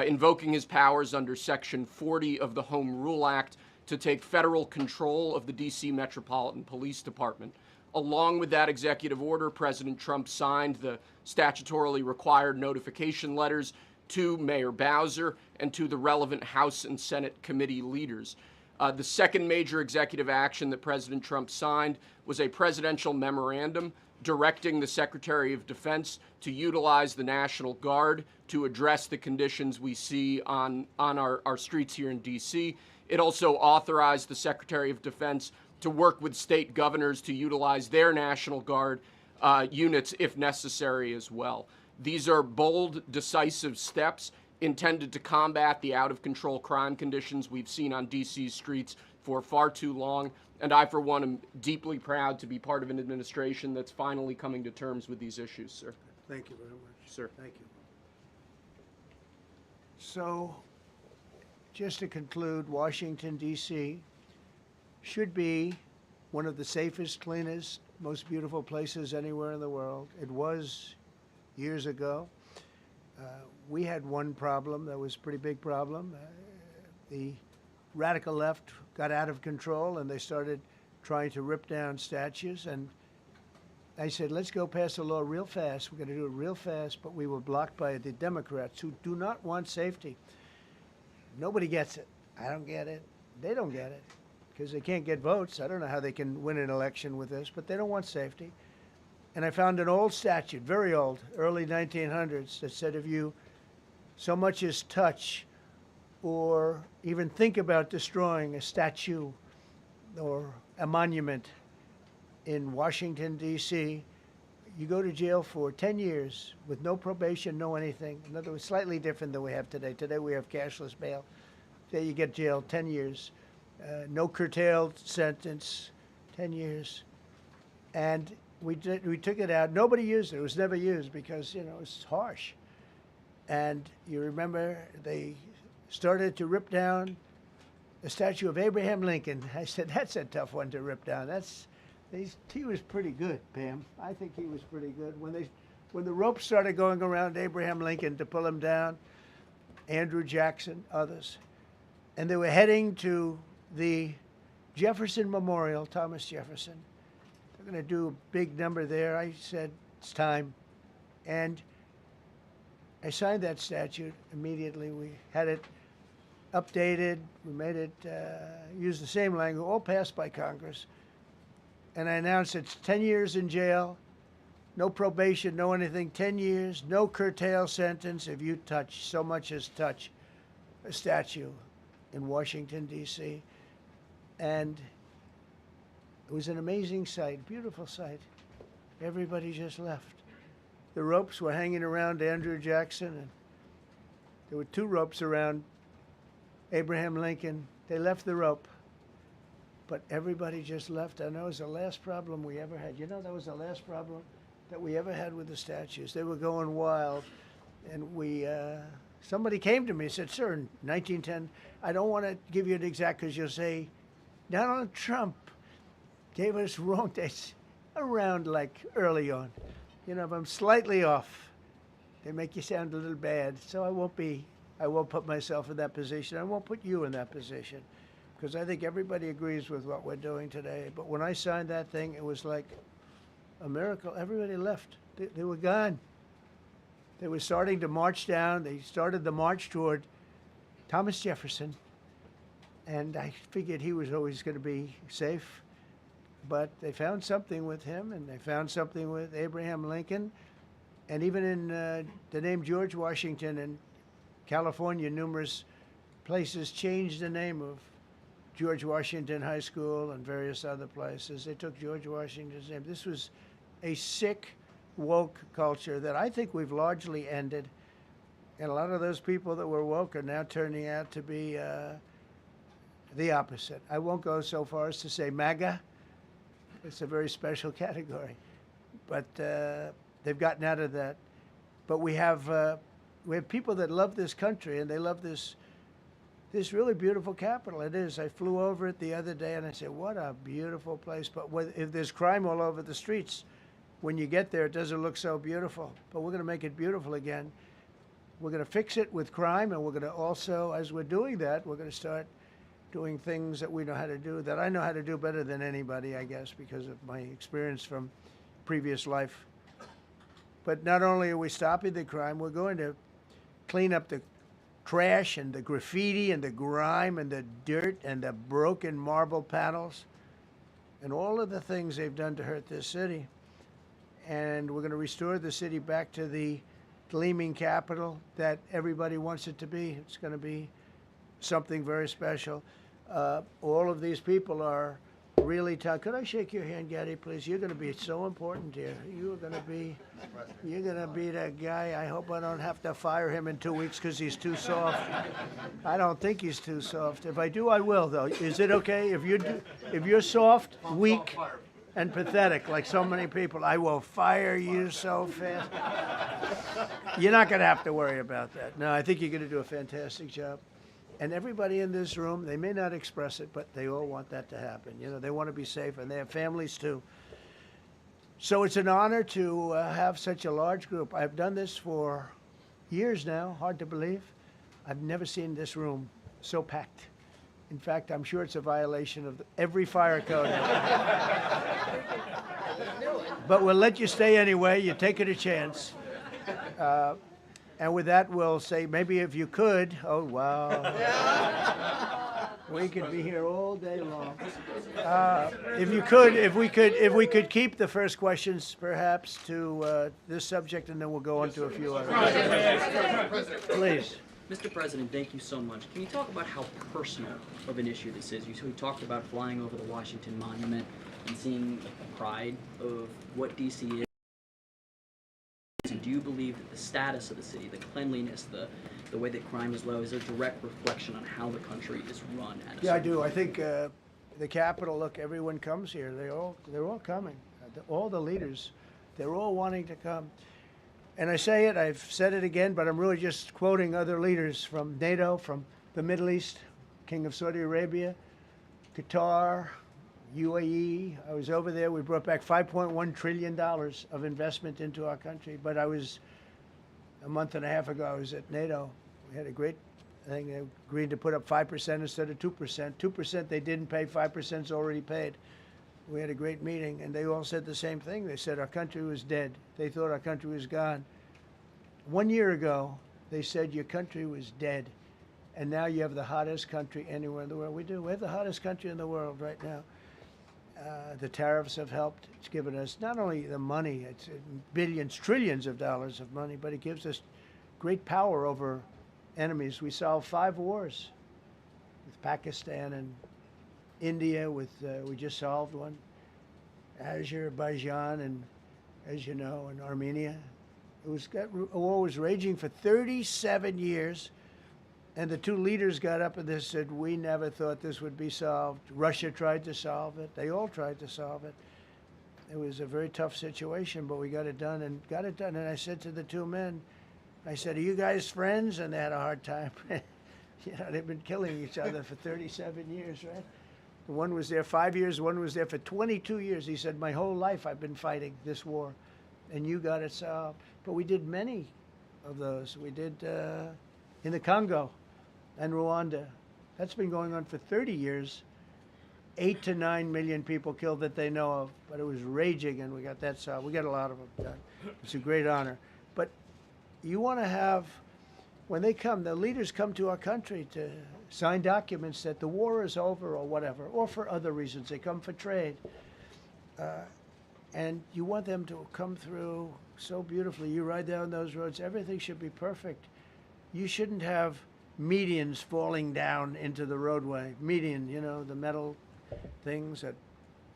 invoking his powers under Section 40 of the Home Rule Act to take federal control of the D.C. Metropolitan Police Department. Along with that executive order, President Trump signed the statutorily required notification letters to Mayor Bowser and to the relevant House and Senate committee leaders. The second major executive action that President Trump signed was a presidential memorandum directing the Secretary of Defense to utilize the National Guard to address the conditions we see on our streets here in D.C. It also authorized the Secretary of Defense to work with state governors to utilize their National Guard units if necessary as well. These are bold, decisive steps intended to combat the out-of-control crime conditions we've seen on D.C.'s streets for far too long. And I, for one, am deeply proud to be part of an administration that's finally coming to terms with these issues, sir. Thank you very much. Sir. Thank you. So, just to conclude, Washington, D.C. should be one of the safest, cleanest, most beautiful places anywhere in the world. It was years ago. We had one problem that was a pretty big problem. The radical left got out of control and they started trying to rip down statues. And I said, let's go pass a law real fast. We're going to do it real fast. But we were blocked by the Democrats who do not want safety. Nobody gets it. I don't get it. They don't get it because they can't get votes. I don't know how they can win an election with this, but they don't want safety. And I found an old statute, very old, early 1900s, that said if you so much as touch or even think about destroying a statue or a monument in Washington, D.C., you go to jail for 10 years with no probation, no anything. In other words, slightly different than we have today. Today we have cashless bail. There you get jailed 10 years. No curtailed sentence, 10 years. And we took it out. Nobody used it. It was never used because, you know, it's harsh. And you remember they started to rip down the statue of Abraham Lincoln. I said, that's a tough one to rip down. He was pretty good, Pam. I think he was pretty good. When the ropes started going around Abraham Lincoln to pull him down, Andrew Jackson, others, and they were heading to the Jefferson Memorial, Thomas Jefferson. They're going to do a big number there. I said, it's time. And I signed that statute immediately. We had it updated. We made it use the same language, all passed by Congress. And I announced it's 10 years in jail, no probation, no anything, 10 years, no curtail sentence if you touch, so much as touch a statue in Washington, D.C. And it was an amazing sight, beautiful sight. Everybody just left. The ropes were hanging around Andrew Jackson, and there were 2 ropes around Abraham Lincoln. They left the rope, but everybody just left. And that was the last problem we ever had. You know, that was the last problem that we ever had with the statues. They were going wild, and somebody came to me and said, sir, in 1910, I don't want to give you an exact because you'll say, Donald Trump gave us wrong dates around like early on. You know, if I'm slightly off, they make you sound a little bad. So I won't put myself in that position. I won't put you in that position because I think everybody agrees with what we're doing today. But when I signed that thing, it was like a miracle. Everybody left. They were gone. They were starting to march down. They started the march toward Thomas Jefferson. and I figured he was always going to be safe. But they found something with him, and they found something with Abraham Lincoln, and even in the name George Washington in California, numerous places changed the name of George Washington High School and various other places. They took George Washington's name. This was a sick, woke culture that I think we've largely ended. And a lot of those people that were woke are now turning out to be the opposite. I won't go so far as to say MAGA. It's a very special category. But they've gotten out of that. But we have people that love this country, and they love this really beautiful capital. It is. I flew over it the other day, and I said, what a beautiful place. But if there's crime all over the streets, when you get there, it doesn't look so beautiful. But we're going to make it beautiful again. We're going to fix it with crime, and we're going to also, as we're doing that, we're going to start doing things that we know how to do, that I know how to do better than anybody, I guess, because of my experience from previous life. But not only are we stopping the crime, we're going to clean up the trash and the graffiti and the grime and the dirt and the broken marble panels and all of the things they've done to hurt this city. And we're going to restore the city back to the gleaming capital that everybody wants it to be. It's going to be something very special. All of these people are really tough. Could I shake your hand, Gandhi, please? You're going to be so important here. You're going to be that guy. I hope I don't have to fire him in 2 weeks because he's too soft. I don't think he's too soft. If I do, I will, though. Is it okay? If you're soft, weak, and pathetic, like so many people, I will fire you so fast. You're not going to have to worry about that. No, I think you're going to do a fantastic job. And everybody in this room, they may not express it, but they all want that to happen. You know, they want to be safe, and they have families too. So it's an honor to have such a large group. I've done this for years now, hard to believe. I've never seen this room so packed. In fact, I'm sure it's a violation of every fire code. But we'll let you stay anyway. You're taking a chance. And with that, we'll say, maybe if you could, oh, wow. We could be here all day long. If we could keep the first questions, perhaps, to this subject, and then we'll go on to a few others. Please. Mr. President, thank you so much. Can you talk about how personal of an issue this is? We talked about flying over the Washington Monument and seeing the pride of what D.C. is. And do you believe that the status of the city, the cleanliness, the way that crime is low, is a direct reflection on how the country is run? Yeah, I do. I think the Capitol, look, everyone comes here. They're all coming. All the leaders, they're all wanting to come. And I say it, I've said it again, but I'm really just quoting other leaders from NATO, from the Middle East, King of Saudi Arabia, Qatar, UAE. I was over there. We brought back $5.1 trillion of investment into our country. But I was, a month and a half ago, I was at NATO. We had a great thing. They agreed to put up 5% instead of 2%. 2% they didn't pay, 5% is already paid. We had a great meeting, and they all said the same thing. They said our country was dead. They thought our country was gone. 1 year ago, they said your country was dead. And now you have the hottest country anywhere in the world. We do. We have the hottest country in the world right now. The tariffs have helped. It's given us not only the money, it's billions, trillions of dollars of money, but it gives us great power over enemies. We solved 5 wars with Pakistan and India. We just solved one. Azerbaijan and, as you know, and Armenia. A war was raging for 37 years. And the 2 leaders got up and they said, we never thought this would be solved. Russia tried to solve it. They all tried to solve it. It was a very tough situation, but we got it done and got it done. And I said to the 2 men, I said, are you guys friends? And they had a hard time. You know, they've been killing each other for 37 years, right? One was there 5 years, one was there for 22 years. He said, my whole life I've been fighting this war, and you got it solved. But we did many of those. We did in the Congo and Rwanda. That's been going on for 30 years. 8 to 9 million people killed that they know of, but it was raging, and we got that solved. We got a lot of them done. It's a great honor. But you want to have, when they come, the leaders come to our country to sign documents that the war is over or whatever, or for other reasons. They come for trade. And you want them to come through so beautifully. You ride down those roads, everything should be perfect. You shouldn't have medians falling down into the roadway. Median, you know, the metal things that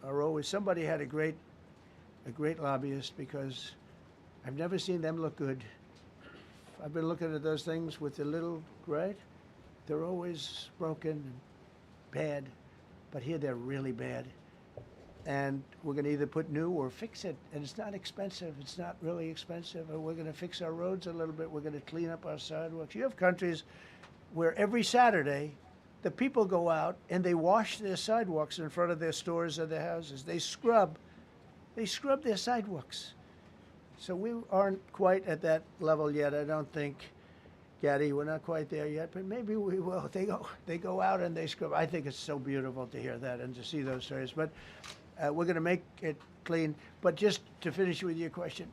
are always, somebody had a great lobbyist, because I've never seen them look good. I've been looking at those things with the little, right? They're always broken and bad, but here they're really bad. And we're going to either put new or fix it. And it's not expensive. It's not really expensive. And we're going to fix our roads a little bit. We're going to clean up our sidewalks. You have countries where every Saturday, the people go out and they wash their sidewalks in front of their stores or their houses. They scrub their sidewalks. So we aren't quite at that level yet. I don't think, Gandhi, we're not quite there yet, but maybe we will. They go out and they scrub. I think it's so beautiful to hear that and to see those stories. But we're going to make it clean. But just to finish with your question,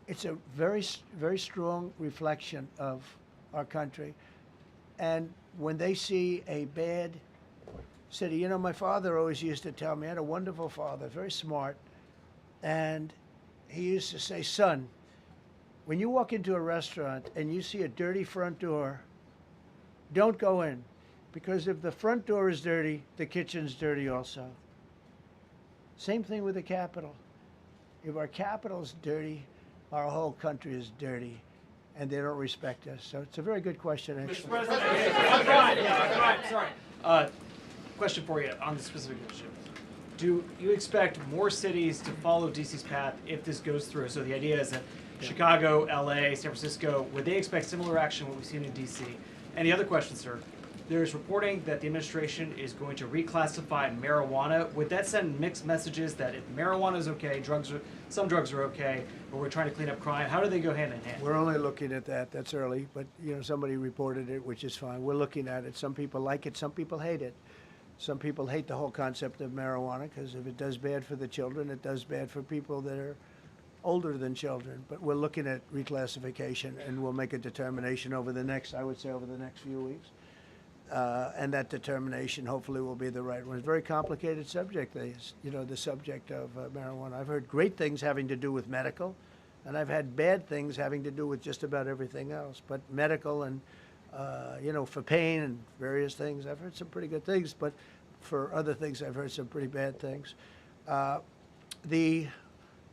it's a very, very strong reflection of our country. And when they see a bad city, you know, my father always used to tell me, I had a wonderful father, very smart, and he used to say, son, when you walk into a restaurant and you see a dirty front door, don't go in, because if the front door is dirty, the kitchen's dirty also. Same thing with the Capitol. If our Capitol's dirty, our whole country is dirty, and they don't respect us. So it's a very good question, actually. Mr. President, sorry. Question for you on the specific issue. Do you expect more cities to follow DC's path if this goes through? So the idea is that Chicago, LA, San Francisco, would they expect similar action what we've seen in DC? And the other question, sir, there's reporting that the administration is going to reclassify marijuana. Would that send mixed messages that if marijuana is okay, some drugs are okay, but we're trying to clean up crime? How do they go hand in hand? We're only looking at that. That's early, but you know, somebody reported it, which is fine. We're looking at it. Some people like it. Some people hate it. Some people hate the whole concept of marijuana, because if it does bad for the children, it does bad for people that are older than children. But we're looking at reclassification, and we'll make a determination over the next, I would say, over the next few weeks. And that determination hopefully will be the right one. It's a very complicated subject, the subject of marijuana. I've heard great things having to do with medical, and I've had bad things having to do with just about everything else. But medical and, for pain and various things, I've heard some pretty good things, but for other things, I've heard some pretty bad things. The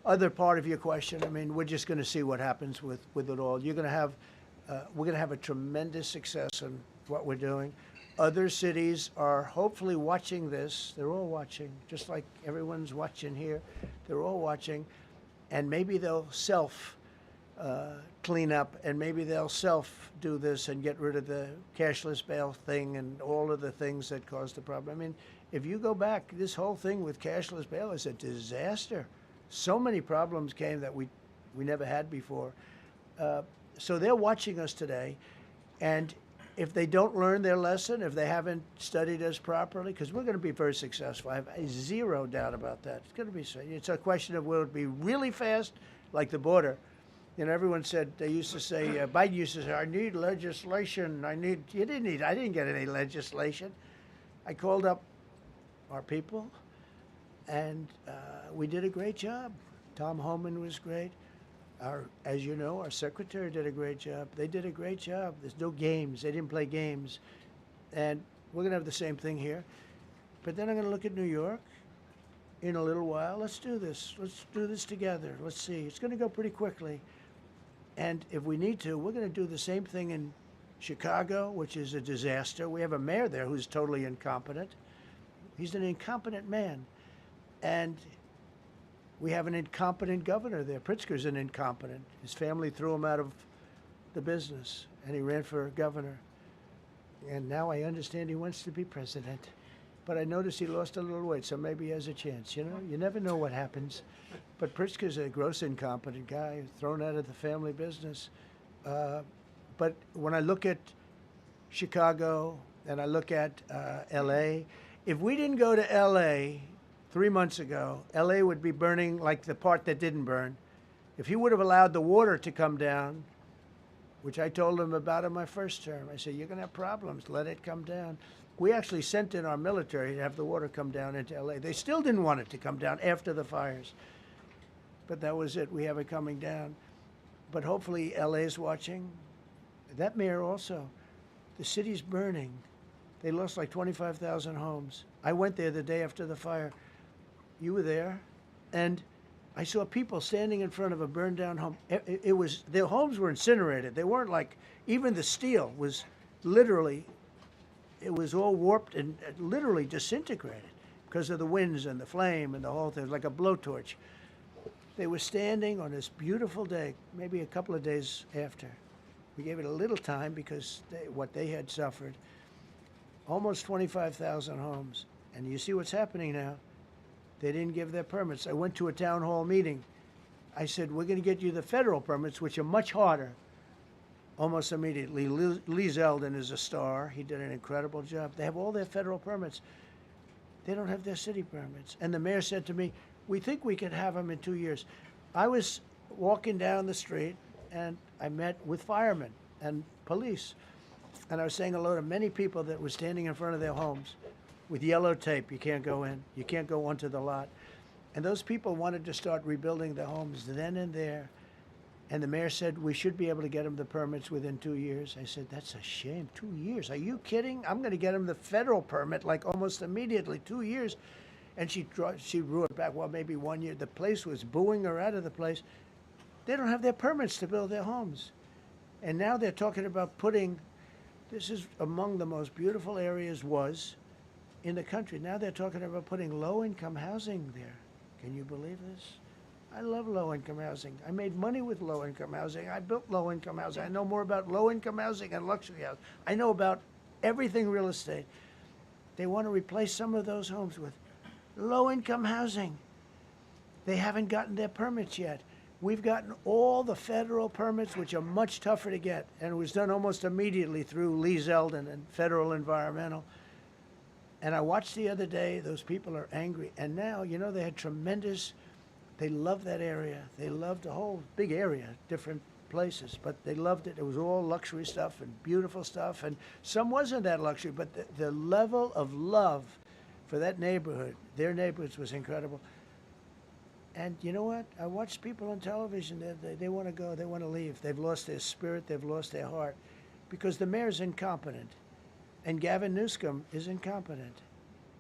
other part of your question, I mean, we're just going to see what happens with it all. We're going to have a tremendous success in what we're doing. Other cities are hopefully watching this. They're all watching, just like everyone's watching here. They're all watching, and maybe they'll clean up, and maybe they'll do this and get rid of the cashless bail thing and all of the things that caused the problem. I mean, if you go back, this whole thing with cashless bail is a disaster. So many problems came that we never had before. So they're watching us today, and if they don't learn their lesson, if they haven't studied us properly, because we're going to be very successful. I have zero doubt about that. It's going to be. It's a question of will it be really fast, like the border. You know, everyone said, they used to say, Biden used to say, I need legislation. I didn't get any legislation. I called up our people, and we did a great job. Tom Homan was great. As you know, our secretary did a great job. They did a great job. There's no games. They didn't play games. And we're going to have the same thing here. But then I'm going to look at New York in a little while. Let's do this. Let's do this together. Let's see. It's going to go pretty quickly. And if we need to, we're going to do the same thing in Chicago, which is a disaster. We have a mayor there who's totally incompetent. He's an incompetent man. And we have an incompetent governor there. Pritzker's an incompetent. His family threw him out of the business, and he ran for governor. And now I understand he wants to be president. But I noticed he lost a little weight, so maybe he has a chance. You know, you never know what happens. But Pritzker's a gross incompetent guy, thrown out of the family business. But when I look at Chicago and I look at L.A., if we didn't go to L.A. 3 months ago, L.A. would be burning like the part that didn't burn. If he would have allowed the water to come down, which I told them about in my first term. I said, you're going to have problems. Let it come down. We actually sent in our military to have the water come down into L.A. They still didn't want it to come down after the fires. But that was it. We have it coming down. But hopefully L.A. is watching. That mayor also. The city's burning. They lost like 25,000 homes. I went there the day after the fire. You were there. And I saw people standing in front of a burned down home. It was, their homes were incinerated. They weren't like, even the steel was literally, it was all warped and literally disintegrated because of the winds and the flame and the whole thing. It was like a blowtorch. They were standing on this beautiful day, maybe a couple of days after. We gave it a little time because what they had suffered. Almost 25,000 homes. And you see what's happening now. They didn't give their permits. I went to a town hall meeting. I said, we're going to get you the federal permits, which are much harder. Almost immediately. Lee Zeldin is a star. He did an incredible job. They have all their federal permits. They don't have their city permits. And the mayor said to me, we think we could have them in 2 years. I was walking down the street, and I met with firemen and police. And I was saying hello to many people that were standing in front of their homes with yellow tape. You can't go in. You can't go onto the lot. And those people wanted to start rebuilding their homes then and there. And the mayor said, we should be able to get them the permits within 2 years. I said, that's a shame. 2 years? Are you kidding? I'm going to get them the federal permit like almost immediately. 2 years. And she drew it back. Well, maybe 1 year. The place was booing her out of the place. They don't have their permits to build their homes. And now they're talking about putting, this is among the most beautiful areas was in the country. Now they're talking about putting low-income housing there. Can you believe this? I love low-income housing. I made money with low-income housing. I built low-income housing. I know more about low-income housing and luxury housing. I know about everything real estate. They want to replace some of those homes with low-income housing. They haven't gotten their permits yet. We've gotten all the federal permits, which are much tougher to get, and it was done almost immediately through Lee Zeldin and Federal Environmental. And I watched the other day, those people are angry. And now, you know, they had tremendous, they loved that area. They loved the whole big area, different places, but they loved it. It was all luxury stuff and beautiful stuff, and some wasn't that luxury, but the level of love for that neighborhood, their neighborhoods, was incredible. And you know what? I watch people on television, they want to go, they want to leave. They've lost their spirit, they've lost their heart, because the mayor's incompetent. And Gavin Newsom is incompetent.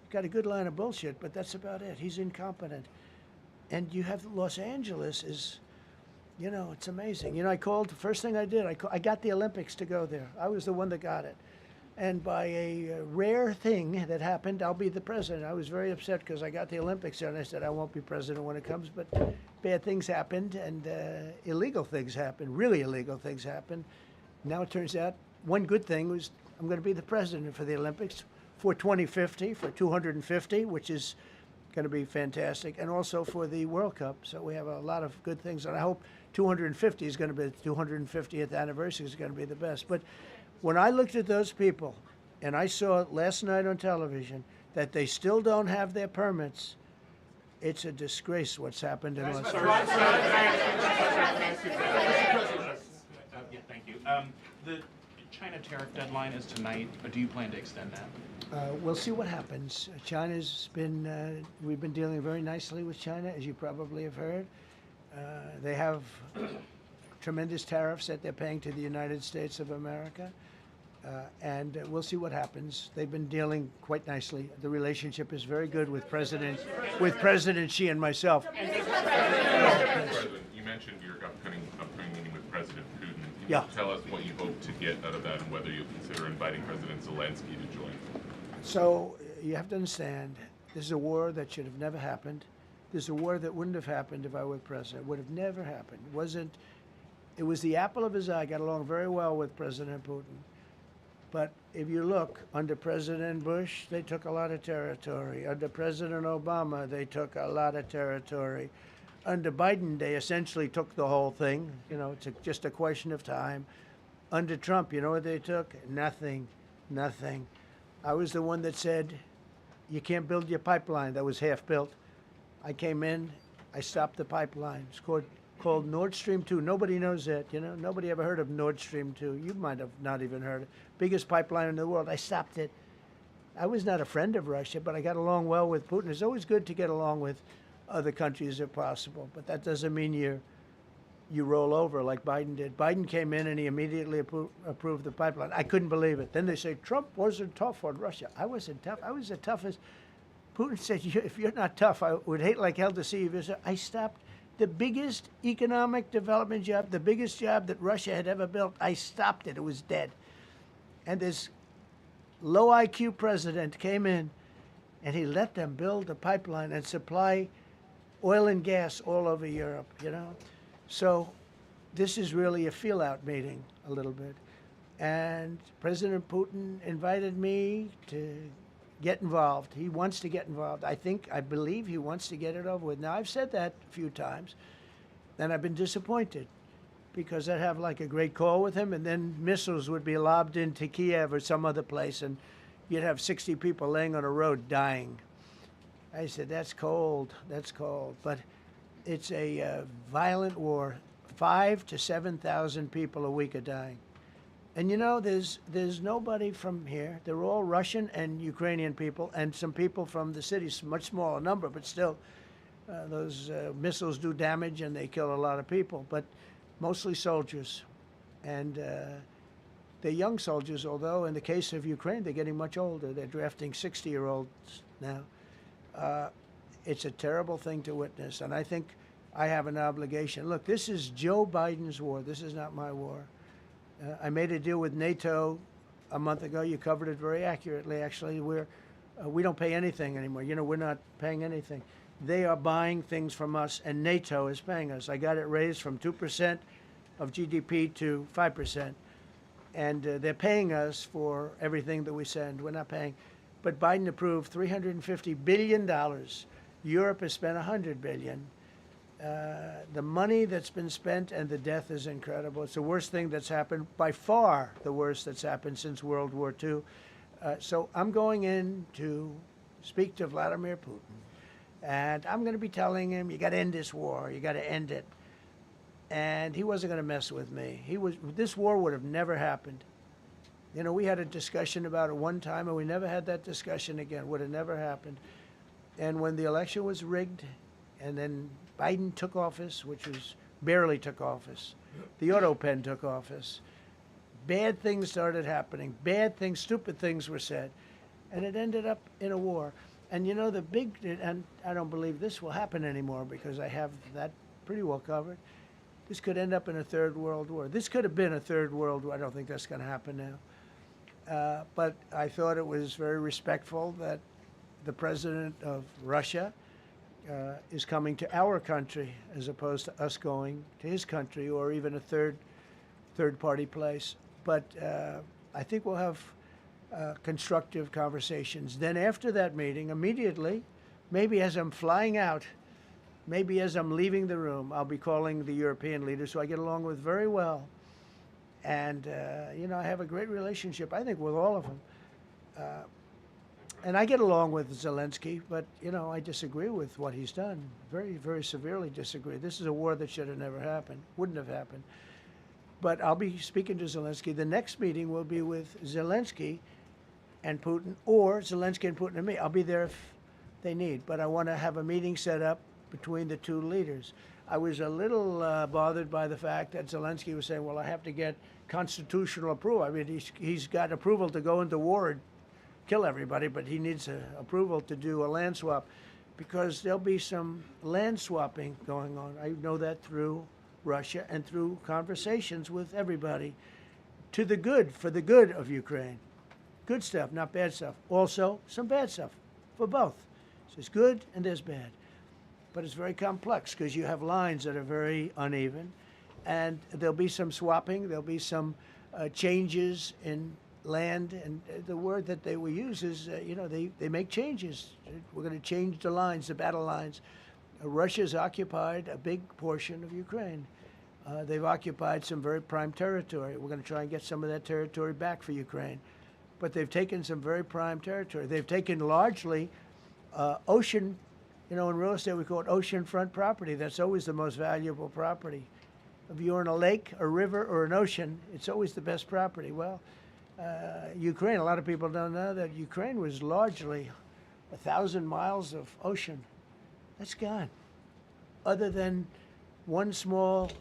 Got a good line of bullshit, but that's about it. He's incompetent. And you have Los Angeles is, you know, it's amazing. You know, I called, the first thing I did, I got the Olympics to go there. I was the one that got it. And by a rare thing that happened, I'll be the president. I was very upset because I got the Olympics there, and I said, I won't be president when it comes. But bad things happened, and illegal things happened, really illegal things happened. Now it turns out one good thing was I'm going to be the president for the Olympics for 2050, for 250, which is going to be fantastic, and also for the World Cup. So we have a lot of good things, and I hope 250 is going to be, the 250th anniversary is going to be the best. But when I looked at those people, and I saw last night on television that they still don't have their permits, it's a disgrace what's happened in Los Angeles. Yeah, thank you. The China tariff deadline is tonight. Do you plan to extend that? We'll see what happens. China's been, we've been dealing very nicely with China, as you probably have heard. They have tremendous tariffs that they're paying to the United States of America. And we'll see what happens. They've been dealing quite nicely. The relationship is very good with President Xi and myself. President, you mentioned your upcoming meeting with President Putin. Can Yeah. you tell us what you hope to get out of that and whether you'll consider inviting President Zelensky to join? So you have to understand, this is a war that should have never happened. This is a war that wouldn't have happened if I were president. It would have never happened. It was the apple of his eye. I got along very well with President Putin. But if you look, under President Bush, they took a lot of territory. Under President Obama, they took a lot of territory. Under Biden, they essentially took the whole thing. You know, it's just a question of time. Under Trump, you know what they took? Nothing, nothing. I was the one that said, you can't build your pipeline. That was half built. I came in, I stopped the pipeline. It's called called Nord Stream 2. Nobody knows that, you know. Nobody ever heard of Nord Stream 2. You might have not even heard it. Biggest pipeline in the world. I stopped it. I was not a friend of Russia, but I got along well with Putin. It's always good to get along with other countries if possible, but that doesn't mean you roll over like Biden did. Biden came in and he immediately approved the pipeline. I couldn't believe it. Then they say Trump wasn't tough on Russia. I wasn't tough. I was the toughest. Putin said, if you're not tough, I would hate like hell to see you visit. I stopped the biggest economic development job, the biggest job that Russia had ever built. I stopped it. It was dead. And this low IQ president came in and he let them build a pipeline and supply oil and gas all over Europe, you know. So this is really a feel-out meeting a little bit. And President Putin invited me to get involved. He wants to get involved. I believe he wants to get it over with. Now, I've said that a few times, and I've been disappointed because I'd have like a great call with him, and then missiles would be lobbed into Kiev or some other place, and you'd have 60 people laying on a road dying. I said, that's cold, that's cold. But it's a violent war. 5,000 to 7,000 people a week are dying. And you know, there's nobody from here. They're all Russian and Ukrainian people, and some people from the cities, much smaller number, but still, those missiles do damage and they kill a lot of people, but mostly soldiers. And they're young soldiers, although in the case of Ukraine, they're getting much older. They're drafting 60-year-olds now. It's a terrible thing to witness, and I think I have an obligation. Look, this is Joe Biden's war. This is not my war. I made a deal with NATO a month ago. You covered it very accurately, actually. We don't pay anything anymore. You know, we're not paying anything. They are buying things from us, and NATO is paying us. I got it raised from 2% of GDP to 5%. And they're paying us for everything that we send. We're not paying. But Biden approved $350 billion. Europe has spent $100 billion. The money that's been spent and the death is incredible. It's the worst thing that's happened, by far the worst that's happened since World War II. So I'm going in to speak to Vladimir Putin. And I'm going to be telling him, you got to end this war. You got to end it. And he wasn't going to mess with me. This war would have never happened. You know, we had a discussion about it one time, and we never had that discussion again. Would have never happened. And when the election was rigged, and then Biden took office, which was barely took office, the auto pen took office, bad things started happening. Bad things, stupid things were said. And it ended up in a war. And you know, and I don't believe this will happen anymore because I have that pretty well covered. This could end up in a third world war. This could have been a third world war. I don't think that's going to happen now. But I thought it was very respectful that the president of Russia is coming to our country as opposed to us going to his country or even a third-party place. But I think we'll have constructive conversations. Then after that meeting, immediately, maybe as I'm flying out, maybe as I'm leaving the room, I'll be calling the European leaders who I get along with very well. And, you know, I have a great relationship, I think, with all of them. And I get along with Zelensky, but, you know, I disagree with what he's done. Very, very severely disagree. This is a war that should have never happened, wouldn't have happened. But I'll be speaking to Zelensky. The next meeting will be with Zelensky and Putin, or Zelensky and Putin and me. I'll be there if they need, but I want to have a meeting set up between the two leaders. I was a little bothered by the fact that Zelensky was saying, well, I have to get constitutional approval. I mean, he's got approval to go into war and kill everybody, but he needs approval to do a land swap because there'll be some land swapping going on. I know that through Russia and through conversations with everybody to the good, for the good of Ukraine. Good stuff, not bad stuff. Also, some bad stuff for both. So there's good and there's bad. But it's very complex because you have lines that are very uneven. And there'll be some swapping. There'll be some changes in land. And the word that they will use is, you know, they make changes. We're going to change the lines, the battle lines. Russia's occupied a big portion of Ukraine. They've occupied some very prime territory. We're going to try and get some of that territory back for Ukraine. But they've taken some very prime territory. They've taken largely ocean You know, in real estate, we call it oceanfront property. That's always the most valuable property. If you're in a lake, a river, or an ocean, it's always the best property. Well, Ukraine, a lot of people don't know that Ukraine was largely 1,000 miles of ocean. That's gone. Other than one small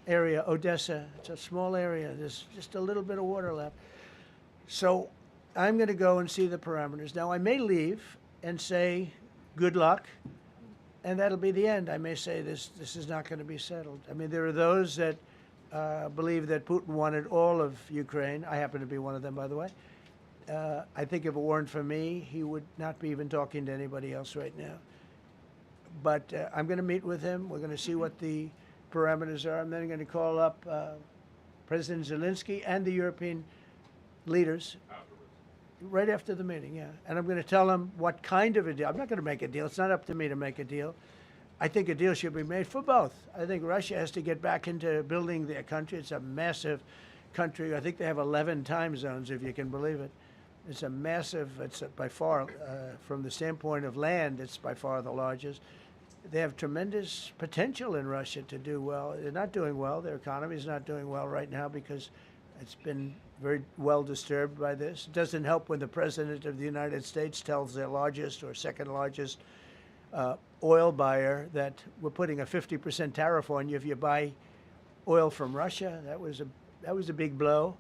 area, Odessa, it's a small area. There's just a little bit of water left. So I'm going to go and see the parameters. Now, I may leave and say, good luck, and that'll be the end. I may say this is not going to be settled. I mean, there are those that believe that Putin wanted all of Ukraine. I happen to be one of them, by the way. I think if it weren't for me, he would not be even talking to anybody else right now. But I'm going to meet with him. We're going to see what the parameters are. I'm then going to call up President Zelensky and the European leaders right after the meeting, yeah. And I'm going to tell them what kind of a deal. I'm not going to make a deal. It's not up to me to make a deal. I think a deal should be made for both. I think Russia has to get back into building their country. It's a massive country. I think they have 11 time zones, if you can believe it. It's a massive, it's by far, from the standpoint of land, it's by far the largest. They have tremendous potential in Russia to do well. They're not doing well. Their economy is not doing well right now because it's been very well disturbed by this. It doesn't help when the President of the United States tells their largest or second largest oil buyer that we're putting a 50% tariff on you if you buy oil from Russia. That was a big blow.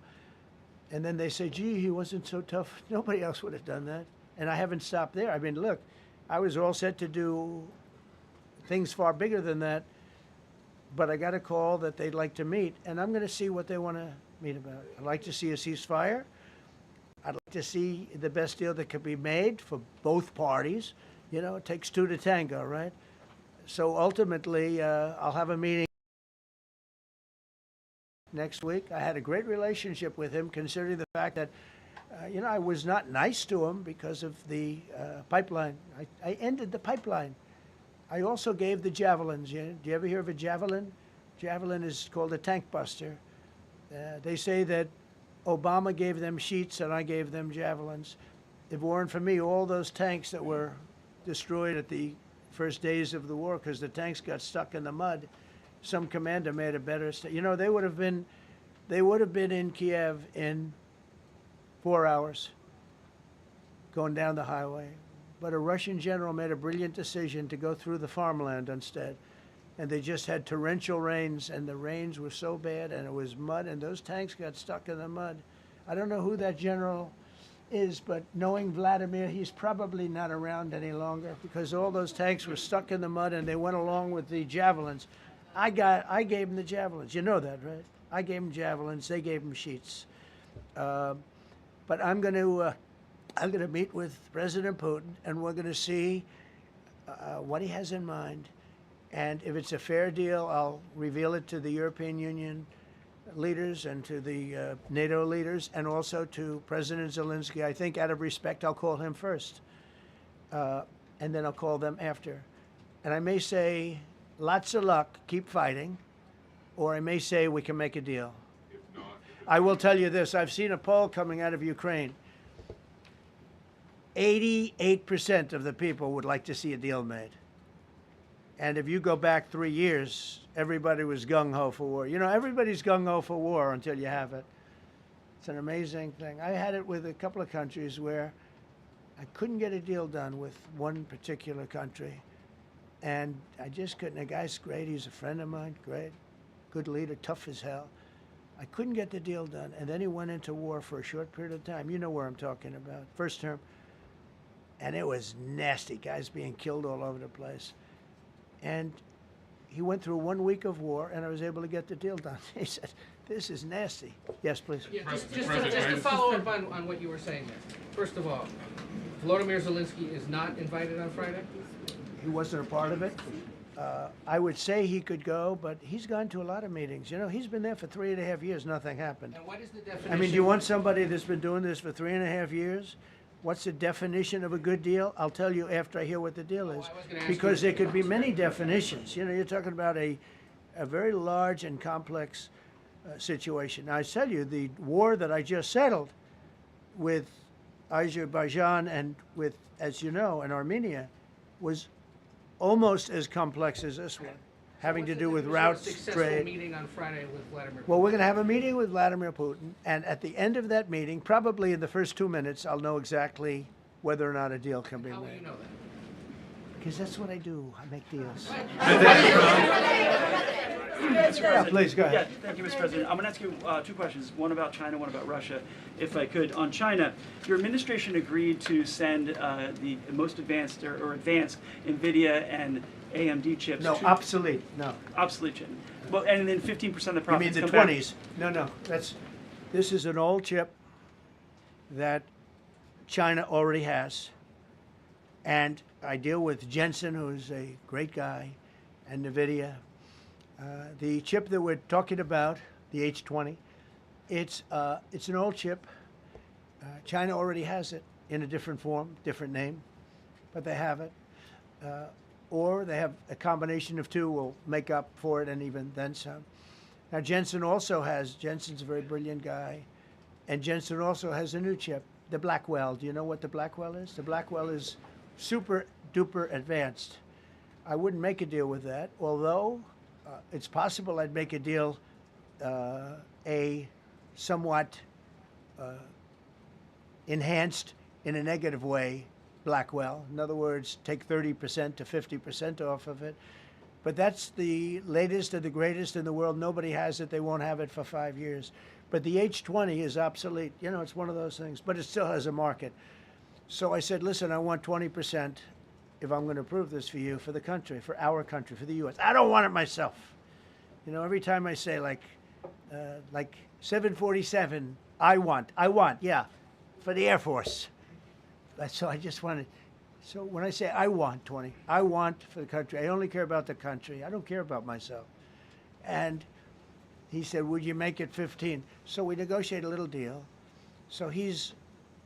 And then they say, gee, he wasn't so tough. Nobody else would have done that. And I haven't stopped there. I mean, look, I was all set to do things far bigger than that, but I got a call that they'd like to meet, and I'm going to see what they want to meet about. I'd like to see a ceasefire. I'd like to see the best deal that could be made for both parties. You know, it takes two to tango, right? So ultimately, I'll have a meeting next week. I had a great relationship with him, considering the fact that, you know, I was not nice to him because of the pipeline. I ended the pipeline. I also gave the javelins. Do you ever hear of a javelin? Javelin is called a tank buster. They say that Obama gave them sheets and I gave them javelins. If it weren't for me, all those tanks that were destroyed at the first days of the war because the tanks got stuck in the mud, some commander made a better. You know, they would have been in Kiev in 4 hours, going down the highway. But a Russian general made a brilliant decision to go through the farmland instead. And they just had torrential rains, and the rains were so bad, and it was mud, and those tanks got stuck in the mud. I don't know who that general is, but knowing Vladimir, he's probably not around any longer because all those tanks were stuck in the mud, and they went along with the javelins. I gave them the javelins. You know that, right? I gave them javelins. They gave them sheets. But I'm going to meet with President Putin, and we're going to see what he has in mind. And if it's a fair deal, I'll reveal it to the European Union leaders and to the NATO leaders, and also to President Zelensky. I think out of respect, I'll call him first, and then I'll call them after. And I may say, lots of luck, keep fighting, or I may say we can make a deal. If not, I will tell you this. I've seen a poll coming out of Ukraine. 88% of the people would like to see a deal made. And if you go back 3 years, everybody was gung-ho for war. You know, everybody's gung-ho for war until you have it. It's an amazing thing. I had it with a couple of countries where I couldn't get a deal done with one particular country. And I just couldn't. The guy's great. He's a friend of mine. Great. Good leader. Tough as hell. I couldn't get the deal done. And then he went into war for a short period of time. You know where I'm talking about. First term. And it was nasty. Guys being killed all over the place. And he went through 1 week of war, and I was able to get the deal done. He said, this is nasty. Yes, please. Yeah, just to follow up on what you were saying there. First of all, Volodymyr Zelensky is not invited on Friday? He wasn't a part of it. I would say he could go, but he's gone to a lot of meetings. You know, he's been there for 3.5 years. Nothing happened. And what is the definition? I mean, do you want somebody that's been doing this for 3.5 years? What's the definition of a good deal? I'll tell you after I hear what the deal is. Because there could be many definitions. You know, you're talking about a very large and complex situation. Now, I tell you, the war that I just settled with Azerbaijan and with, as you know, and Armenia was almost as complex as this one, having to do with routes, Successful trade. meeting on Friday with Vladimir. Well, we're going to have a meeting with Vladimir Putin, and at the end of that meeting, probably in the first 2 minutes, I'll know exactly whether or not a deal can be How will you made. know that? Because that's what I do. I make deals. Mr. President. please, go ahead. Yeah, thank you, Mr. President. I'm going to ask you two questions, one about China, one about Russia, if I could. On China, your administration agreed to send the most advanced or advanced NVIDIA and AMD chips. No, obsolete. No. Obsolete chip. Well, and then 15% of the You profits mean the come back. 20s? No. This is an old chip that China already has. And I deal with Jensen, who's a great guy, and NVIDIA. The chip that we're talking about, the H20, it's an old chip. China already has it in a different form, different name, but they have it. Or they have a combination of two will make up for it and even then some. Now Jensen's a very brilliant guy, and Jensen also has a new chip, the Blackwell. Do you know what the Blackwell is? The Blackwell is super duper advanced. I wouldn't make a deal with that, although it's possible I'd make a deal, a somewhat enhanced in a negative way Blackwell. In other words, take 30% to 50% off of it. But that's the latest and the greatest in the world. Nobody has it. They won't have it for 5 years. But the H20 is obsolete. You know, it's one of those things, but it still has a market. So I said, listen, I want 20% if I'm going to approve this for you, for the country, for our country, for the U.S. I don't want it myself. You know, every time I say like 747, I want, yeah, for the Air Force. So I just wanted, so when I say I want 20, I want for the country. I only care about the country. I don't care about myself. And he said, would you make it 15? So we negotiate a little deal. So he's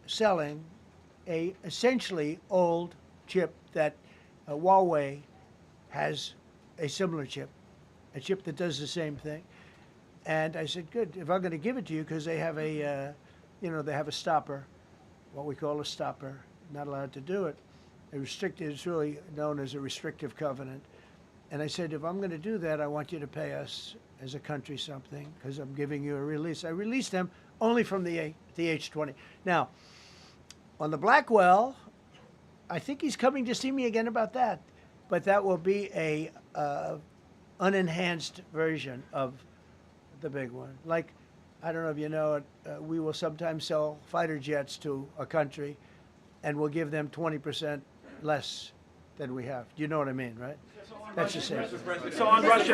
selling a essentially old chip that Huawei has a similar chip, a chip that does the same thing. And I said, good, if I'm going to give it to you, because they have a, they have a stopper, what we call a stopper, not allowed to do it. It's really known as a restrictive covenant. And I said, if I'm going to do that, I want you to pay us as a country something, because I'm giving you a release. I released them only from the H20. Now, on the Blackwell, I think he's coming to see me again about that, but that will be a unenhanced version of the big one. Like, I don't know if you know it, we will sometimes sell fighter jets to a country, and we'll give them 20% less than we have. Do you know what I mean, right? That's the same. So on Russia,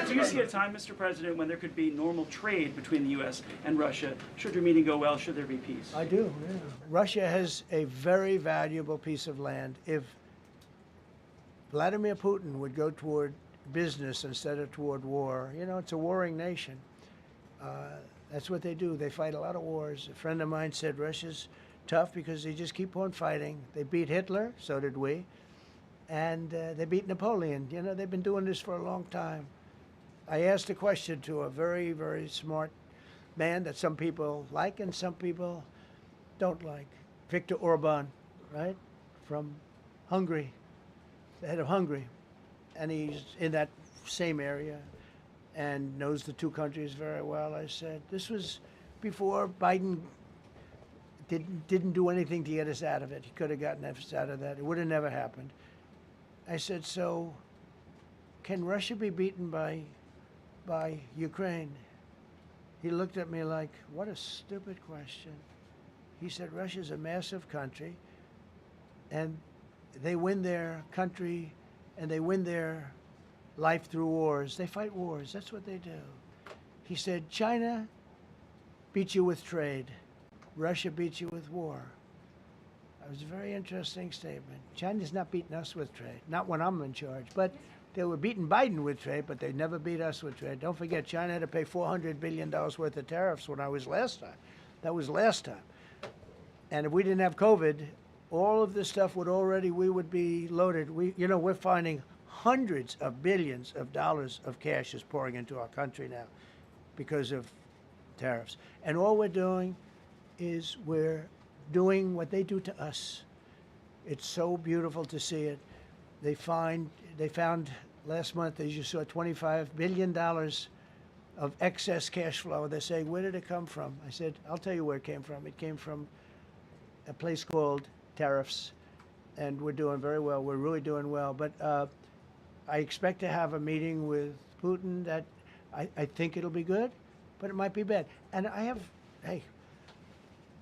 do you see a time, Mr. President, when there could be normal trade between the U.S. and Russia? Should your meeting go well, should there be peace? I do, yeah. Russia has a very valuable piece of land. If Vladimir Putin would go toward business instead of toward war, it's a warring nation. That's what they do. They fight a lot of wars. A friend of mine said Russia's tough because they just keep on fighting. They beat Hitler, so did we. And they beat Napoleon. They've been doing this for a long time. I asked a question to a very, very smart man that some people like and some people don't like. Viktor Orban, right? From Hungary, the head of Hungary. And he's in that same area and knows the two countries very well. I said, this was before Biden didn't do anything to get us out of it. He could have gotten us out of that. It would have never happened. I said, so can Russia be beaten by Ukraine? He looked at me like, what a stupid question. He said, Russia's a massive country, and they win their country and they win their life through wars. They fight wars. That's what they do. He said, China beats you with trade. Russia beats you with war. It was a very interesting statement. China's not beating us with trade, not when I'm in charge. But they were beating Biden with trade, but they never beat us with trade. Don't forget, China had to pay $400 billion worth of tariffs when I was last time. That was last time. And if we didn't have COVID, all of this stuff we would be loaded. We're finding hundreds of billions of dollars of cash is pouring into our country now because of tariffs. And all we're doing is we're doing what they do to us. It's so beautiful to see it. They found last month, as you saw, $25 billion of excess cash flow. They're saying, where did it come from? I said, I'll tell you where it came from. It came from a place called tariffs, and we're doing very well. We're really doing well. But I expect to have a meeting with Putin that I think it'll be good, but it might be bad. And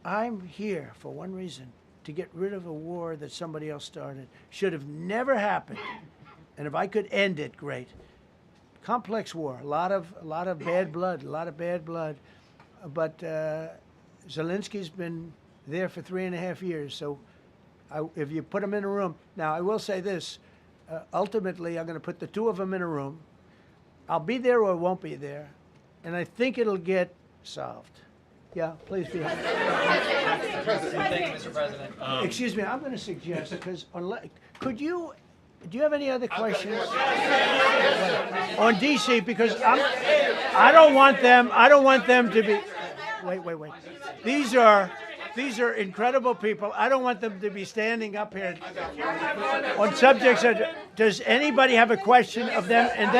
I'm here for one reason, to get rid of a war that somebody else started. Should have never happened. And if I could end it, great. Complex war, a lot of bad blood, But Zelensky's been there for 3.5 years. So if you put him in a room, now I will say this, ultimately I'm going to put the two of them in a room. I'll be there or won't be there, and I think it'll get solved. Yeah, please be. Thank you, Mr. President. Excuse me, I'm going to suggest, because do you have any other questions on DC? Because I don't want them to be. Wait. These are incredible people. I don't want them to be standing up here on subjects. Does anybody have a question of them? And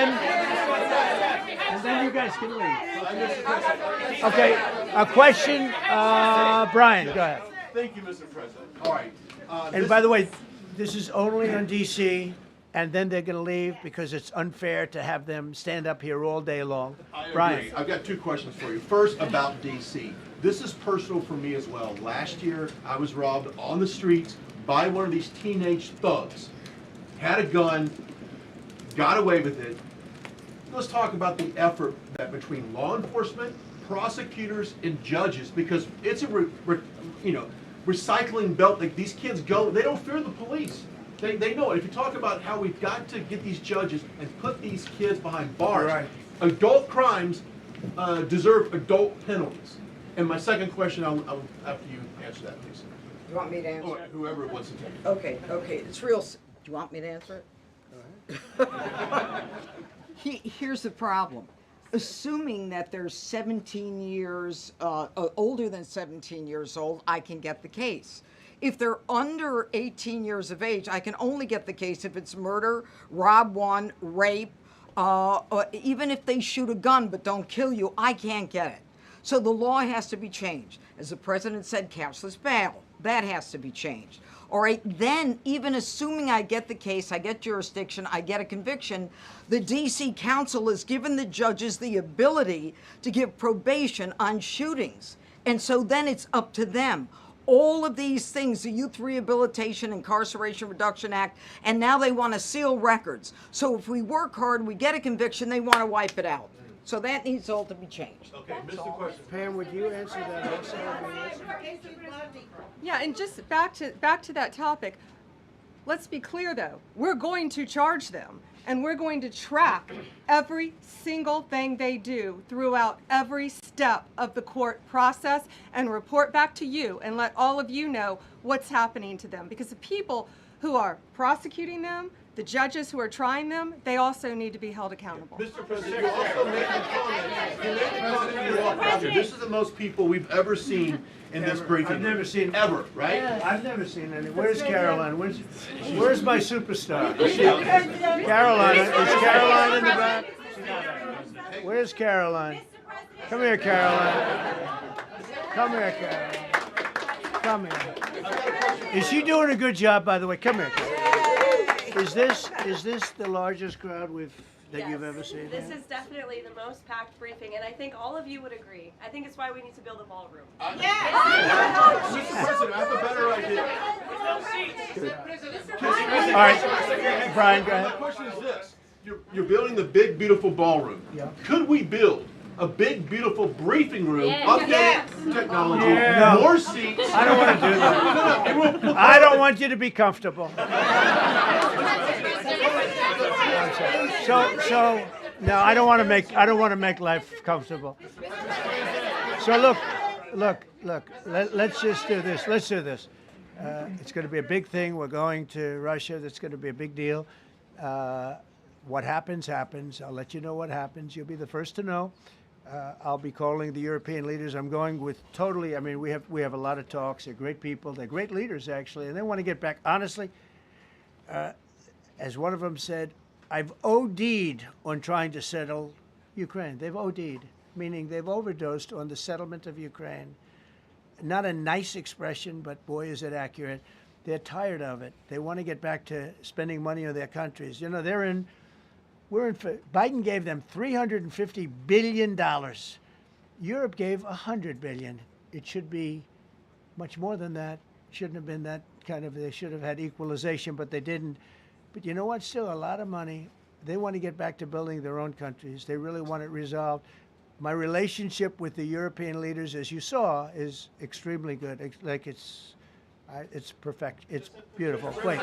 then you guys can leave. Okay, a question, Brian, go ahead. Thank you, Mr. President. All right. And by the way, this is only on DC, and then they're going to leave because it's unfair to have them stand up here all day long. Brian. I've got two questions for you. First, about DC. This is personal for me as well. Last year, I was robbed on the streets by one of these teenage thugs. Had a gun, got away with it. Let's talk about the effort that between law enforcement, prosecutors, and judges, because it's a recycling belt. Like, these kids go, they don't fear the police. They know it. If you talk about how we've got to get these judges and put these kids behind bars, right. Adult crimes deserve adult penalties. And my second question, I'll after you answer that, please. You want me to answer? Or whoever wants to take it. Okay. It's real. Do you want me to answer it? Go ahead. Here's the problem. Assuming that they're 17 years, older than 17 years old, I can get the case. If they're under 18 years of age, I can only get the case if it's murder, rob one, rape, even if they shoot a gun but don't kill you, I can't get it. So the law has to be changed. As the president said, cashless bail. That has to be changed. All right, then even assuming I get the case, I get jurisdiction, I get a conviction, the DC Council has given the judges the ability to give probation on shootings. And so then it's up to them. All of these things, the Youth Rehabilitation Incarceration Reduction Act, and now they want to seal records. So if we work hard, we get a conviction, they want to wipe it out. So that needs all to be changed. Okay, Mr. Question. Pam, would you answer that also? Yeah, and just back to that topic. Let's be clear, though. We're going to charge them, and we're going to track every single thing they do throughout every step of the court process and report back to you and let all of you know what's happening to them. Because the people who are prosecuting them, the judges who are trying them, they also need to be held accountable. Mr. President, you also made the comment. You walked out here. This is the most people we've ever seen in this briefing. I've never seen ever, right? I've never seen any. Where's Caroline? Where's my superstar? Caroline. Is Caroline in the back? Where's Caroline? Come here, Caroline. Come here, Caroline. Come here. Is she doing a good job, by the way? Come here, Caroline. Is this the largest crowd that you've ever seen? This is definitely the most packed briefing, and I think all of you would agree. I think it's why we need to build a ballroom. Mr. President, I have a better idea. All right, Brian, go ahead. My question is this. You're building the big, beautiful ballroom. Yeah. Could we build a big, beautiful briefing room, updated technology, No. more seats? I don't want to do that. I don't want you to be comfortable. So no, I don't want to make life comfortable. So look. Let's just do this. Let's do this. It's going to be a big thing. We're going to Russia. That's going to be a big deal. What happens, happens. I'll let you know what happens. You'll be the first to know. I'll be calling the European leaders. I'm going with totally, I mean, we have a lot of talks. They're great people. They're great leaders, actually, and they want to get back. Honestly, as one of them said, I've OD'd on trying to settle Ukraine. They've OD'd, meaning they've overdosed on the settlement of Ukraine. Not a nice expression, but boy, is it accurate. They're tired of it. They want to get back to spending money on their countries. You know, Biden gave them $350 billion. Europe gave $100 billion. It should be much more than that. Shouldn't have been that kind of, they should have had equalization, but they didn't. But you know what? Still a lot of money. They want to get back to building their own countries. They really want it resolved. My relationship with the European leaders, as you saw, is extremely good. It's perfect. It's beautiful. Wait.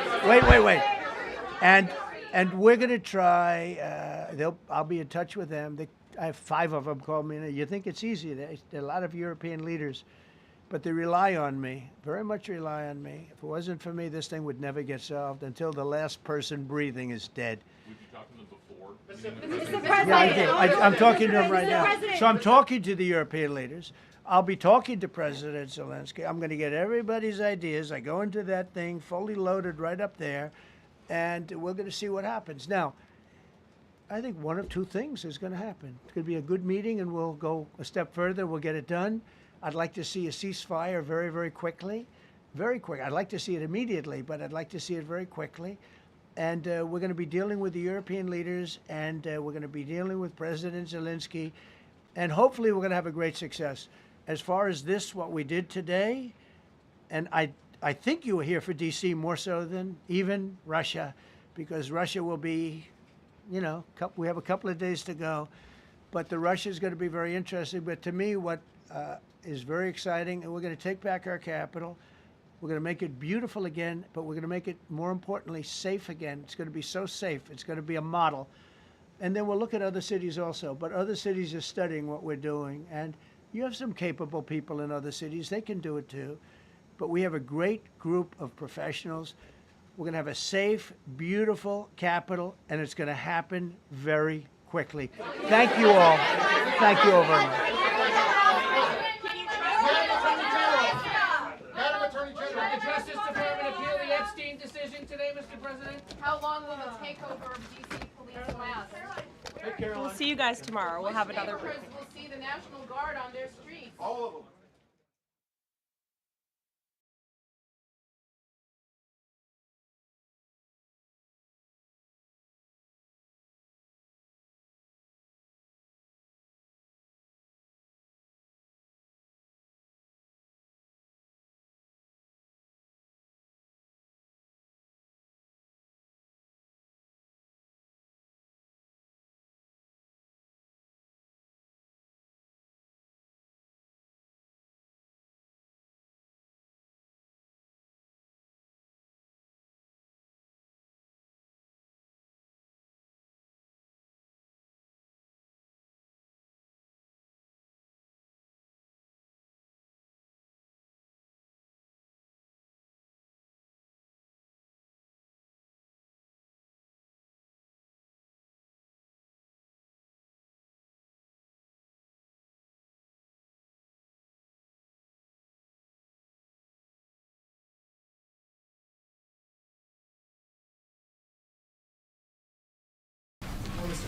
And we're going to try. I'll be in touch with them. I have 5 of them call me. You think it's easy? There are a lot of European leaders, but they rely on me. Very much rely on me. If it wasn't for me, this thing would never get solved until the last person breathing is dead. Would you talk to them before? Mr. President. Yeah, I did. I'm talking to them right now. So I'm talking to the European leaders. I'll be talking to President Zelensky. I'm going to get everybody's ideas. I go into that thing fully loaded right up there, and we're going to see what happens. Now, I think one of 2 things is going to happen. It's going to be a good meeting, and we'll go a step further. We'll get it done. I'd like to see a ceasefire very, very quickly. Very quick. I'd like to see it immediately, but I'd like to see it very quickly. And we're going to be dealing with the European leaders, and we're going to be dealing with President Zelensky, and hopefully we're going to have a great success. As far as this, what we did today, and I think you were here for D.C. more so than even Russia, because Russia will be, you know, we have a couple of days to go, but the Russia is going to be very interesting. But to me, what is very exciting, and we're going to take back our capital. We're going to make it beautiful again, but we're going to make it, more importantly, safe again. It's going to be so safe. It's going to be a model. And then we'll look at other cities also. But other cities are studying what we're doing. And you have some capable people in other cities. They can do it too. But we have a great group of professionals. We're going to have a safe, beautiful capital, and it's going to happen very quickly. Thank you all. Thank you all very much. The Justice Department appeal the Epstein decision today, Mr. President? How long will the takeover of DC police last? We'll see you guys tomorrow. We'll have another briefing. We'll see the National Guard on their streets. All of them.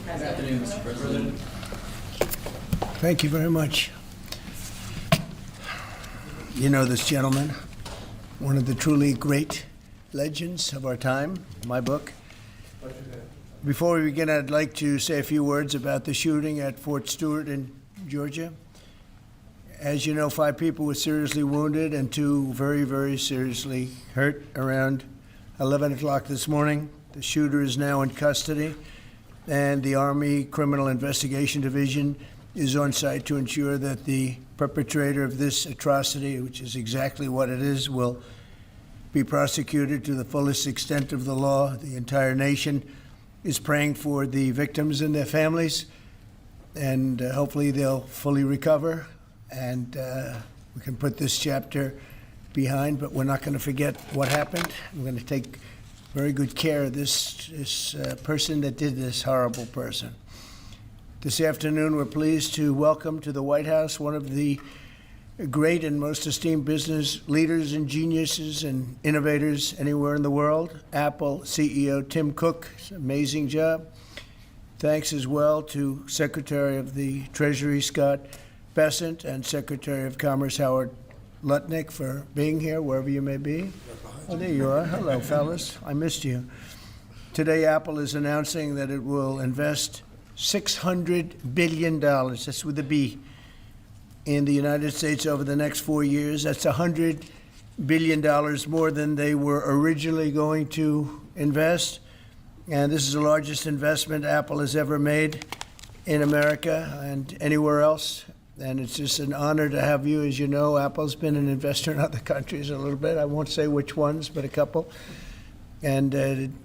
Good afternoon, Mr. President. Thank you very much. You know this gentleman, one of the truly great legends of our time, my book. Before we begin, I'd like to say a few words about the shooting at Fort Stewart in Georgia. As you know, 5 people were seriously wounded and 2 very, very seriously hurt around 11 o'clock this morning. The shooter is now in custody, and the Army Criminal Investigation Division is on site to ensure that the perpetrator of this atrocity, which is exactly what it is, will be prosecuted to the fullest extent of the law. The entire nation is praying for the victims and their families, and hopefully they'll fully recover, and we can put this chapter behind, but we're not going to forget what happened. We're going to take very good care of this person that did this, horrible person. This afternoon, we're pleased to welcome to the White House one of the great and most esteemed business leaders and geniuses and innovators anywhere in the world, Apple CEO Tim Cook. It's an amazing job. Thanks as well to Secretary of the Treasury Scott Bessent and Secretary of Commerce Howard Lutnick for being here, wherever you may be. Oh, there you are. Hello, fellas. I missed you. Today, Apple is announcing that it will invest $600 billion, that's with a B, in the United States over the next 4 years. That's $100 billion more than they were originally going to invest. And this is the largest investment Apple has ever made in America and anywhere else. And it's just an honor to have you. As you know, Apple's been an investor in other countries a little bit. I won't say which ones, but a couple. And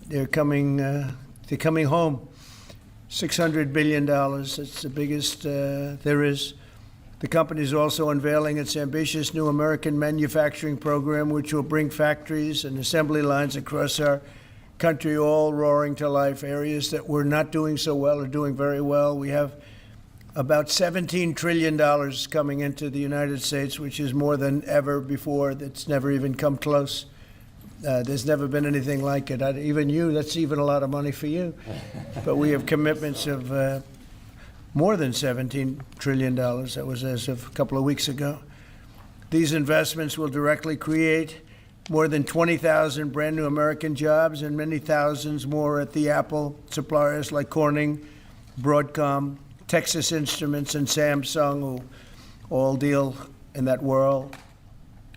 they're coming home. $600 billion. It's the biggest there is. The company is also unveiling its ambitious new American manufacturing program, which will bring factories and assembly lines across our country, all roaring to life. Areas that were not doing so well are doing very well. We have about $17 trillion coming into the United States, which is more than ever before. That's never even come close. There's never been anything like it. Even you, that's even a lot of money for you. But we have commitments of more than $17 trillion. That was as of a couple of weeks ago. These investments will directly create more than 20,000 brand new American jobs and many thousands more at the Apple suppliers like Corning, Broadcom, Texas Instruments, and Samsung, who all deal in that world.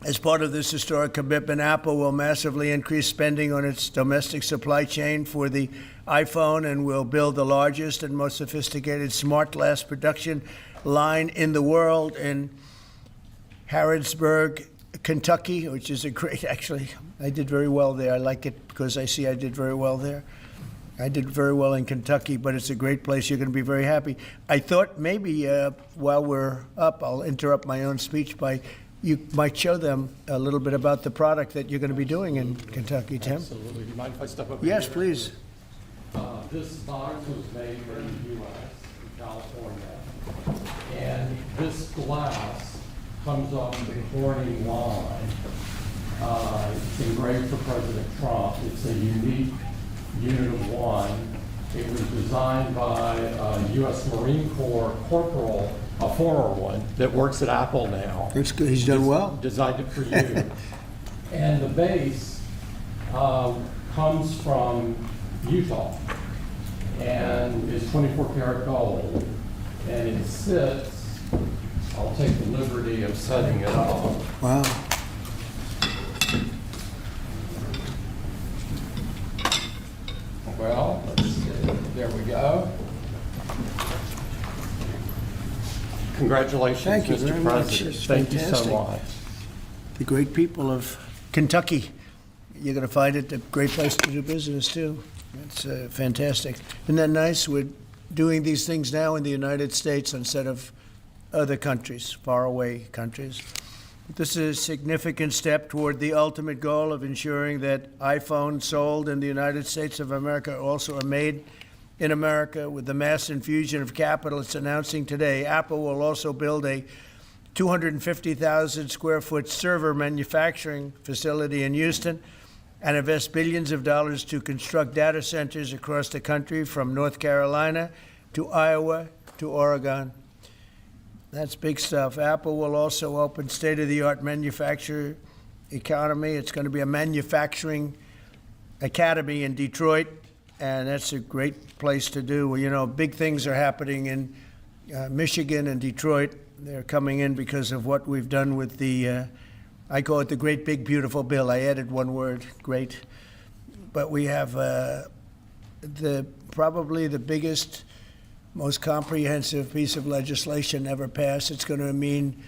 As part of this historic commitment, Apple will massively increase spending on its domestic supply chain for the iPhone and will build the largest and most sophisticated smart glass production line in the world in Harrodsburg, Kentucky, which is a great, actually, I did very well there. I like it because I see I did very well there. I did very well in Kentucky, but it's a great place. You're going to be very happy. I thought maybe while we're up, I'll interrupt my own speech by you might show them a little bit about the product that you're going to be doing in Kentucky, Tim. Absolutely. Do you mind if I step over Yes, here? please. This box was made in the U.S., in California. And this glass comes off the Corning line. It's engraved for President Trump. It's a unique unit of one. It was designed by a U.S. Marine Corps corporal, a former one, that works at Apple now. That's good. He's done well. Designed it for you. And the base comes from Utah and is 24 karat gold. And it sits, I'll take the liberty of setting it up. Wow. Well, let's see. There we go. Congratulations, Thank you Mr. very much. President. It's Thank you so fantastic. much. The great people of Kentucky. You're going to find it a great place to do business, too. It's fantastic. Isn't that nice? We're doing these things now in the United States instead of other countries, faraway countries. This is a significant step toward the ultimate goal of ensuring that iPhones sold in the United States of America also are made in America. With the mass infusion of capital it's announcing today, Apple will also build a 250,000 square foot server manufacturing facility in Houston and invest billions of dollars to construct data centers across the country from North Carolina to Iowa to Oregon. That's big stuff. Apple will also open state-of-the-art manufacturing economy. It's going to be a manufacturing academy in Detroit, and that's a great place to do. Well, you know, big things are happening in Michigan and Detroit. They're coming in because of what we've done with the, I call it the Great Big Beautiful Bill. I added one word, great. But we have probably the biggest, most comprehensive piece of legislation ever passed. It's going to mean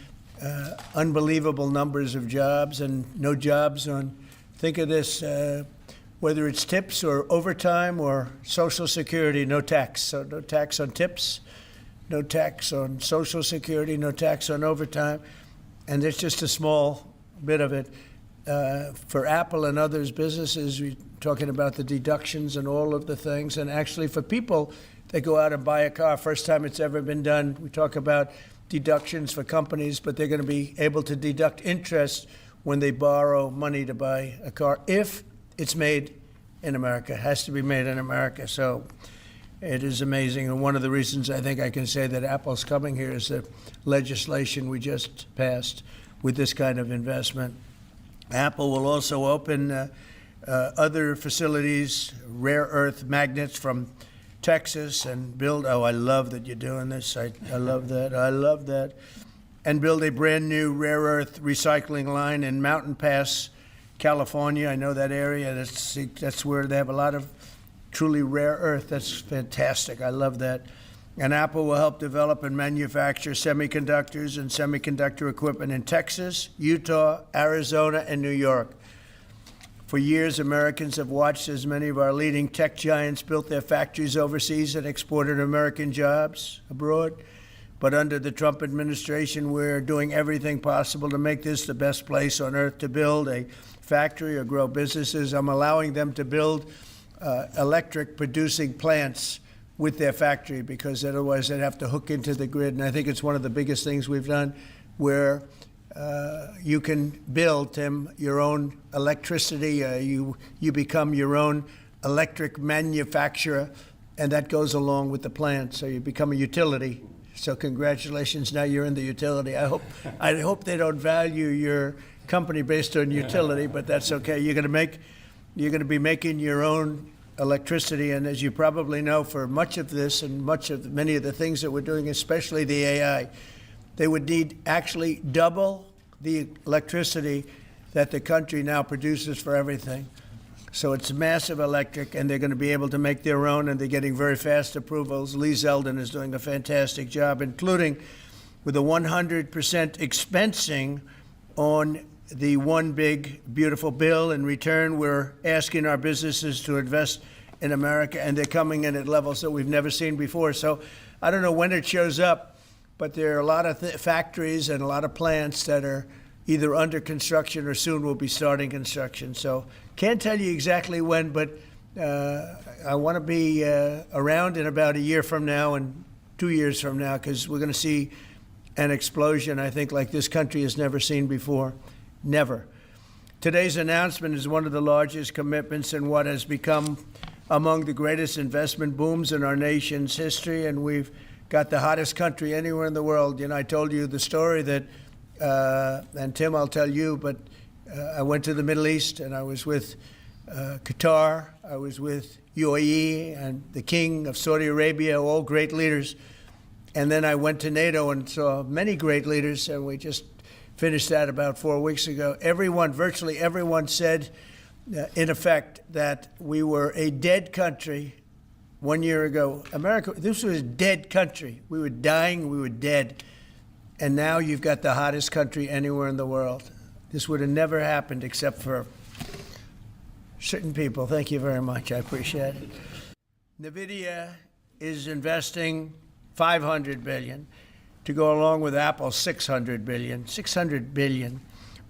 unbelievable numbers of jobs and no jobs on, think of this, whether it's tips or overtime or Social Security, no tax. So no tax on tips, no tax on Social Security, no tax on overtime. And there's just a small bit of it. for Apple and others businesses, we're talking about the deductions and all of the things. And actually for people that go out and buy a car, first time it's ever been done, we talk about deductions for companies, but they're going to be able to deduct interest when they borrow money to buy a car if it's made in America. It has to be made in America. So it is amazing. And one of the reasons I think I can say that Apple's coming here is the legislation we just passed with this kind of investment. Apple will also open other facilities, rare earth magnets from Texas, and build, oh, I love that you're doing this. I love that. I love that. And build a brand new rare earth recycling line in Mountain Pass, California. I know that area. That's where they have a lot of truly rare earth. That's fantastic. I love that. And Apple will help develop and manufacture semiconductors and semiconductor equipment in Texas, Utah, Arizona, and New York. For years, Americans have watched as many of our leading tech giants built their factories overseas and exported American jobs abroad. But under the Trump administration, we're doing everything possible to make this the best place on earth to build a factory or grow businesses. I'm allowing them to build electric producing plants with their factory, because otherwise they'd have to hook into the grid. And I think it's one of the biggest things we've done, where you can build, Tim, your own electricity. You become your own electric manufacturer, and that goes along with the plant. So you become a utility. So congratulations, now you're in the utility. I hope they don't value your company based on utility, but that's okay. You're going to be making your own electricity, and as you probably know, for much of this and many of the things that we're doing, especially the AI, they would need actually double the electricity that the country now produces for everything. So it's massive electric, and they're going to be able to make their own, and they're getting very fast approvals. Lee Zeldin is doing a fantastic job, including with a 100% expensing on the one big beautiful bill. In return, we're asking our businesses to invest in America, and they're coming in at levels that we've never seen before. So I don't know when it shows up, but there are a lot of factories and a lot of plants that are either under construction or soon will be starting construction. So can't tell you exactly when, but I want to be around in about a year from now and 2 years from now, because we're going to see an explosion, I think, like this country has never seen before. Never. Today's announcement is one of the largest commitments in what has become among the greatest investment booms in our nation's history, and we've got the hottest country anywhere in the world. You know, I told you the story that, and Tim, I'll tell you, but I went to the Middle East, and I was with Qatar, I was with UAE, and the King of Saudi Arabia, all great leaders. And then I went to NATO and saw many great leaders, and we just finished that about 4 weeks ago. Everyone, virtually everyone, said, in effect, that we were a dead country 1 year ago. America, this was a dead country. We were dying, we were dead. And now you've got the hottest country anywhere in the world. This would have never happened except for certain people. Thank you very much. I appreciate it. NVIDIA is investing $500 billion to go along with Apple, $600 billion. $600 billion.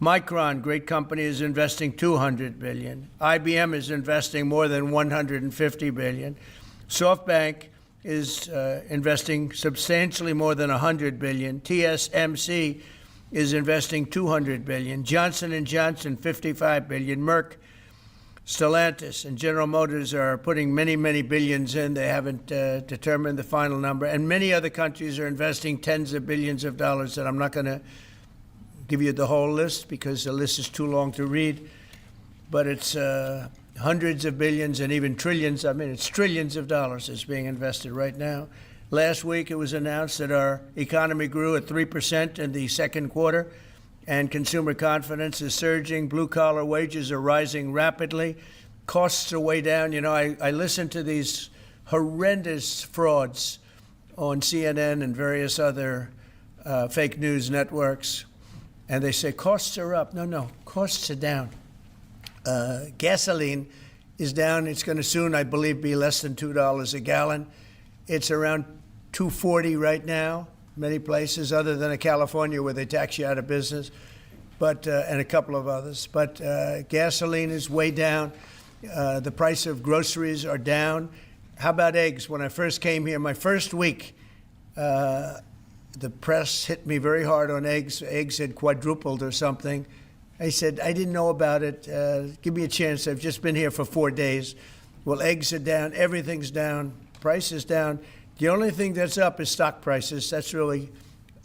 Micron, great company, is investing $200 billion. IBM is investing more than $150 billion. SoftBank is investing substantially more than $100 billion. TSMC is investing $200 billion. Johnson & Johnson, $55 billion. Merck, Stellantis, and General Motors are putting many, many billions in. They haven't determined the final number. And many other countries are investing tens of billions of dollars, and I'm not going to give you the whole list because the list is too long to read. But it's hundreds of billions and even trillions. I mean, it's trillions of dollars that's being invested right now. Last week, it was announced that our economy grew at 3% in the second quarter, and consumer confidence is surging. Blue-collar wages are rising rapidly. Costs are way down. You know, I listen to these horrendous frauds on CNN and various other fake news networks, and they say costs are up. No, costs are down. Gasoline is down. It's going to soon, I believe, be less than $2 a gallon. It's around $2.40 right now, many places other than California where they tax you out of business. but and a couple of others. But gasoline is way down. The price of groceries are down. How about eggs? When I first came here, my first week, the press hit me very hard on eggs. Eggs had quadrupled or something. I said, I didn't know about it. Give me a chance. I've just been here for 4 days. Well, eggs are down. Everything's down. Price is down. The only thing that's up is stock prices. That's really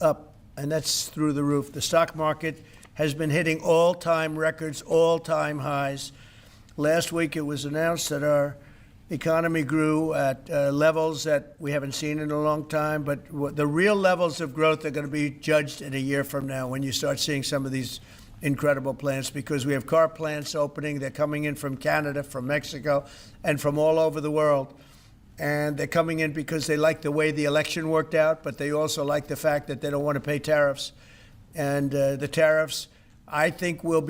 up, and that's through the roof. The stock market has been hitting all-time records, all-time highs. Last week it was announced that our economy grew at levels that we haven't seen in a long time, but the real levels of growth are going to be judged in a year from now when you start seeing some of these incredible plants, because we have car plants opening. They're coming in from Canada, from Mexico, and from all over the world. And they're coming in because they like the way the election worked out, but they also like the fact that they don't want to pay tariffs. And the tariffs, I think, we're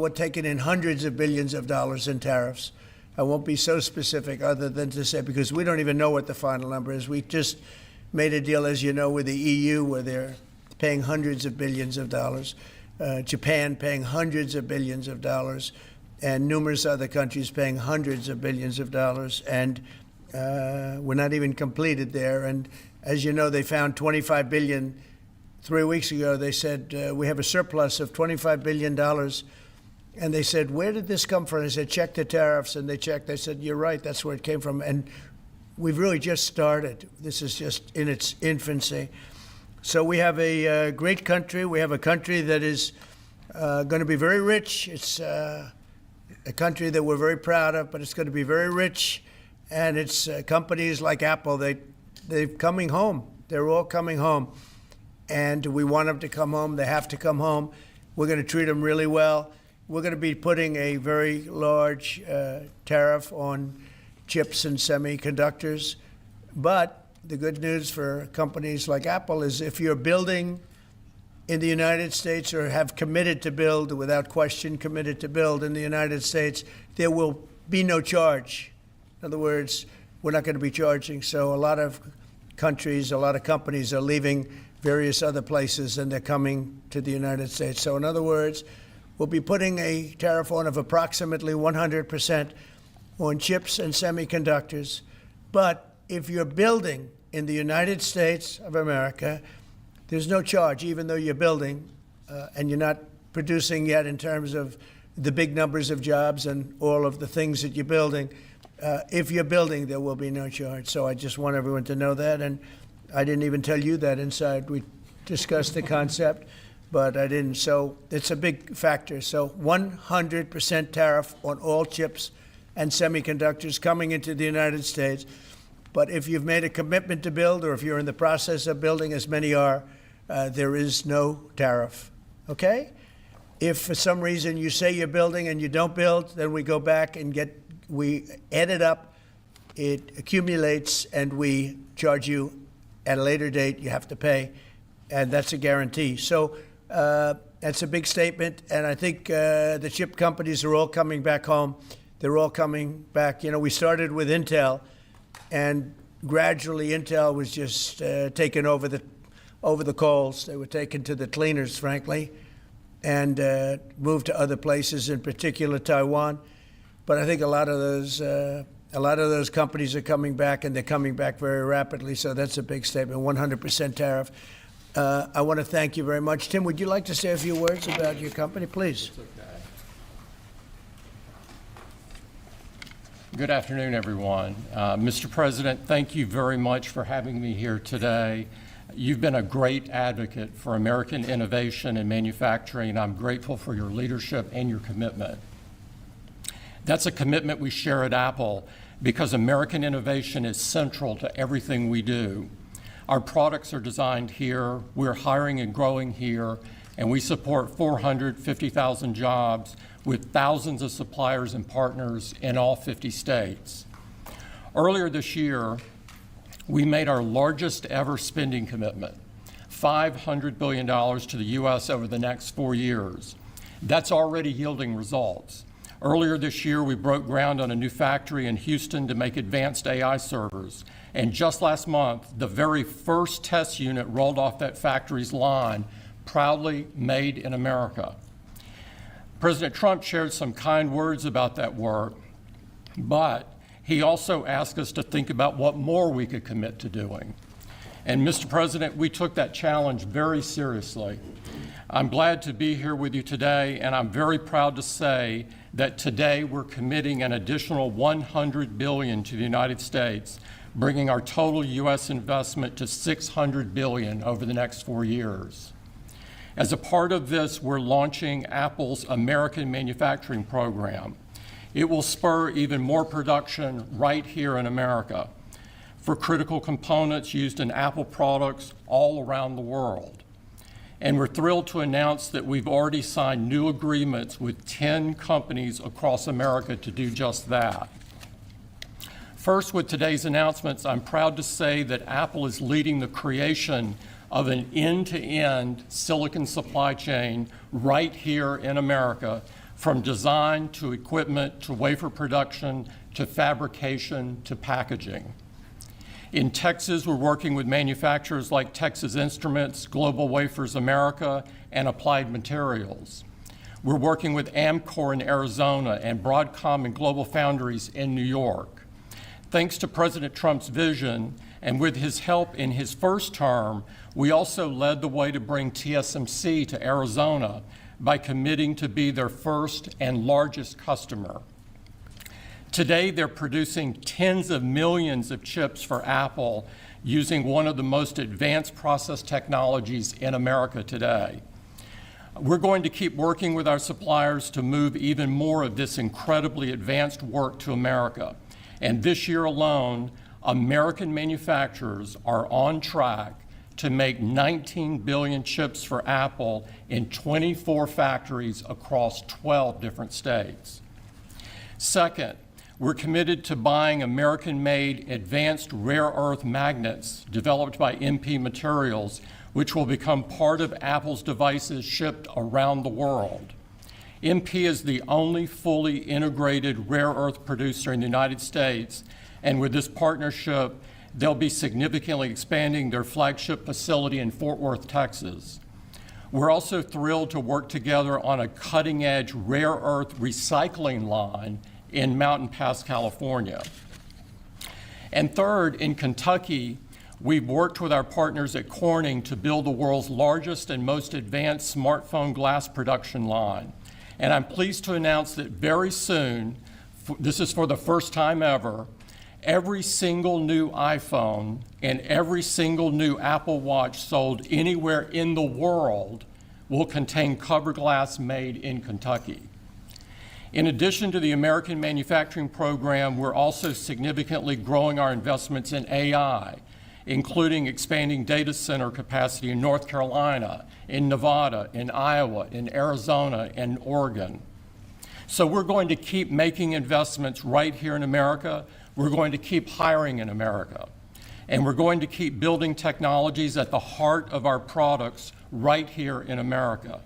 taking in hundreds of billions of dollars in tariffs. I won't be so specific other than to say, because we don't even know what the final number is. We just made a deal, as you know, with the EU where they're paying hundreds of billions of dollars. Japan paying hundreds of billions of dollars, and numerous other countries paying hundreds of billions of dollars. And we're not even completed there. And as you know, they found $25 billion 3 weeks ago. They said, we have a surplus of $25 billion. And they said, where did this come from? I said, check the tariffs. And they checked. They said, you're right, that's where it came from. And we've really just started. This is just in its infancy. So we have a great country. We have a country that is going to be very rich. It's a country that we're very proud of, but it's going to be very rich. And it's companies like Apple, they're coming home. They're all coming home. And we want them to come home. They have to come home. We're going to treat them really well. We're going to be putting a very large tariff on chips and semiconductors. But the good news for companies like Apple is if you're building in the United States or have committed to build, without question committed to build in the United States, there will be no charge. In other words, we're not going to be charging. So a lot of countries, a lot of companies are leaving various other places and they're coming to the United States. So in other words, we'll be putting a tariff on of approximately 100% on chips and semiconductors. But if you're building in the United States of America, there's no charge, even though you're building and you're not producing yet in terms of the big numbers of jobs and all of the things that you're building. If you're building, there will be no charge. So I just want everyone to know that. And I didn't even tell you that inside. We discussed the concept, but I didn't. So it's a big factor. So 100% tariff on all chips and semiconductors coming into the United States. But if you've made a commitment to build, or if you're in the process of building, as many are, there is no tariff. Okay? If for some reason you say you're building and you don't build, then we go back and we add it up, it accumulates, and we charge you at a later date. You have to pay, and that's a guarantee. So that's a big statement, and I think the chip companies are all coming back home. They're all coming back. You know, we started with Intel, and gradually Intel was just taken over the coals. They were taken to the cleaners, frankly, and moved to other places, in particular Taiwan. But I think a lot of those companies are coming back, and they're coming back very rapidly. So that's a big statement. 100% tariff. I want to thank you very much. Tim, would you like to say a few words about your company, please? Good afternoon, everyone. Mr. President, thank you very much for having me here today. You've been a great advocate for American innovation and manufacturing, and I'm grateful for your leadership and your commitment. That's a commitment we share at Apple because American innovation is central to everything we do. Our products are designed here, we're hiring and growing here, and we support 450,000 jobs with thousands of suppliers and partners in all 50 states. Earlier this year, we made our largest ever spending commitment, $500 billion to the U.S. over the next 4 years. That's already yielding results. Earlier this year, we broke ground on a new factory in Houston to make advanced AI servers. And just last month, the very first test unit rolled off that factory's line, proudly made in America. President Trump shared some kind words about that work, but he also asked us to think about what more we could commit to doing. And Mr. President, we took that challenge very seriously. I'm glad to be here with you today, and I'm very proud to say that today we're committing an additional $100 billion to the United States, bringing our total U.S. investment to $600 billion over the next 4 years. As a part of this, we're launching Apple's American Manufacturing Program. It will spur even more production right here in America for critical components used in Apple products all around the world. And we're thrilled to announce that we've already signed new agreements with 10 companies across America to do just that. First, with today's announcements, I'm proud to say that Apple is leading the creation of an end-to-end silicon supply chain right here in America, from design to equipment to wafer production to fabrication to packaging. In Texas, we're working with manufacturers like Texas Instruments, Global Wafers America, and Applied Materials. We're working with Amcor in Arizona and Broadcom and Global Foundries in New York. Thanks to President Trump's vision, and with his help in his first term, we also led the way to bring TSMC to Arizona by committing to be their first and largest customer. Today, they're producing tens of millions of chips for Apple using one of the most advanced process technologies in America today. We're going to keep working with our suppliers to move even more of this incredibly advanced work to America. And this year alone, American manufacturers are on track to make 19 billion chips for Apple in 24 factories across 12 different states. Second, we're committed to buying American-made advanced rare earth magnets developed by MP Materials, which will become part of Apple's devices shipped around the world. MP is the only fully integrated rare earth producer in the United States, and with this partnership, they'll be significantly expanding their flagship facility in Fort Worth, Texas. We're also thrilled to work together on a cutting-edge rare earth recycling line in Mountain Pass, California. And third, in Kentucky, we've worked with our partners at Corning to build the world's largest and most advanced smartphone glass production line. And I'm pleased to announce that very soon, this is for the first time ever, every single new iPhone and every single new Apple Watch sold anywhere in the world will contain cover glass made in Kentucky. In addition to the American Manufacturing Program, we're also significantly growing our investments in AI, including expanding data center capacity in North Carolina, in Nevada, in Iowa, in Arizona, and Oregon. So we're going to keep making investments right here in America. We're going to keep hiring in America. And we're going to keep building technologies at the heart of our products right here in America,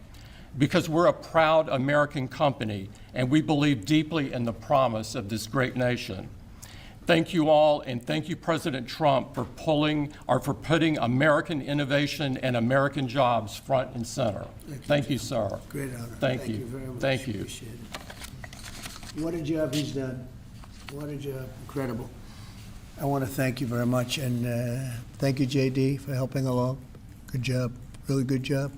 because we're a proud American company and we believe deeply in the promise of this great nation. Thank you all, and thank you, President Trump, for putting American innovation and American jobs front and center. Thank you, sir. Great honor. Thank you. Very much. Thank you. Appreciate it. What a job he's done. What a job. Incredible. I want to thank you very much, and thank you, JD, for helping along. Good job. Really good job.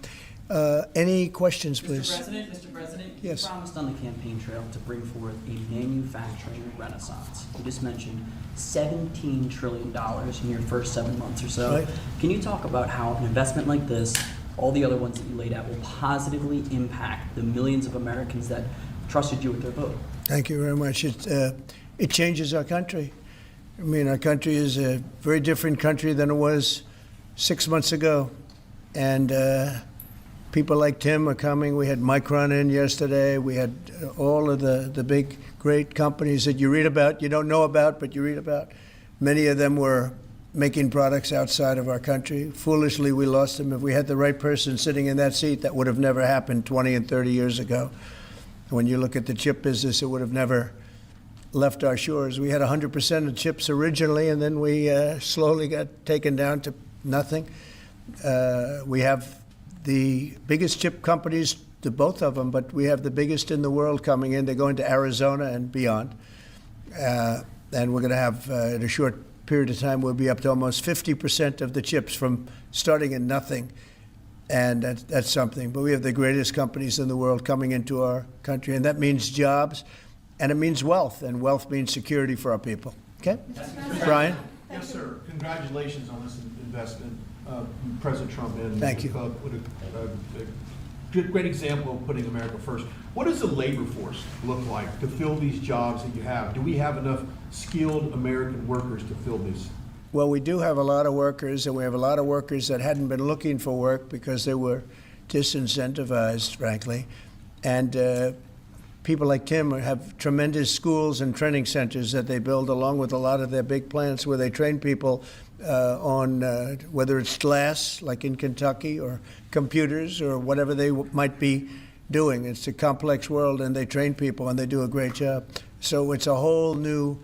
Any questions, please? Mr. President, Yes. you promised on the campaign trail to bring forth a manufacturing renaissance. You just mentioned $17 trillion in your first 7 months or so. Right. Can you talk about how an investment like this, all the other ones that you laid out, will positively impact the millions of Americans that trusted you with their vote? Thank you very much. It changes our country. I mean, our country is a very different country than it was 6 months ago. And people like Tim are coming. We had Micron in yesterday. We had all of the big, great companies that you read about, you don't know about, but you read about. Many of them were making products outside of our country. Foolishly, we lost them. If we had the right person sitting in that seat, that would have never happened 20 and 30 years ago. When you look at the chip business, it would have never left our shores. We had 100% of chips originally, and then we slowly got taken down to nothing. We have the biggest chip companies the both of them, but we have the biggest in the world coming in. They're going to Arizona and beyond. And we're going to have, in a short period of time, we'll be up to almost 50% of the chips from starting in nothing. And that's something. But we have the greatest companies in the world coming into our country, and that means jobs, and it means wealth, and wealth means security for our people. Okay? Brian? Yes, sir. Congratulations on this investment, President Trump. And Thank you. What a great example of putting America first. What does the labor force look like to fill these jobs that you have? Do we have enough skilled American workers to fill these? Well, we do have a lot of workers, and we have a lot of workers that hadn't been looking for work because they were disincentivized, frankly. And people like Tim have tremendous schools and training centers that they build along with a lot of their big plants where they train people on whether it's glass, like in Kentucky, or computers, or whatever they might be doing. It's a complex world, and they train people, and they do a great job. So it's a whole new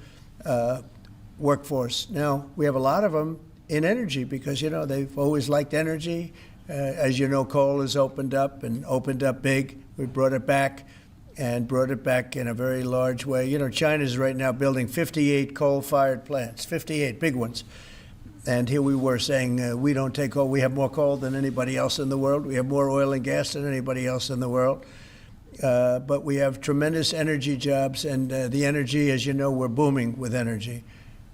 workforce. Now, we have a lot of them in energy because, you know, they've always liked energy. As you know, coal has opened up and opened up big. We brought it back and brought it back in a very large way. You know, China's right now building 58 coal-fired plants, 58 big ones. And here we were saying we don't take coal. We have more coal than anybody else in the world. We have more oil and gas than anybody else in the world. But we have tremendous energy jobs, and the energy, as you know, we're booming with energy.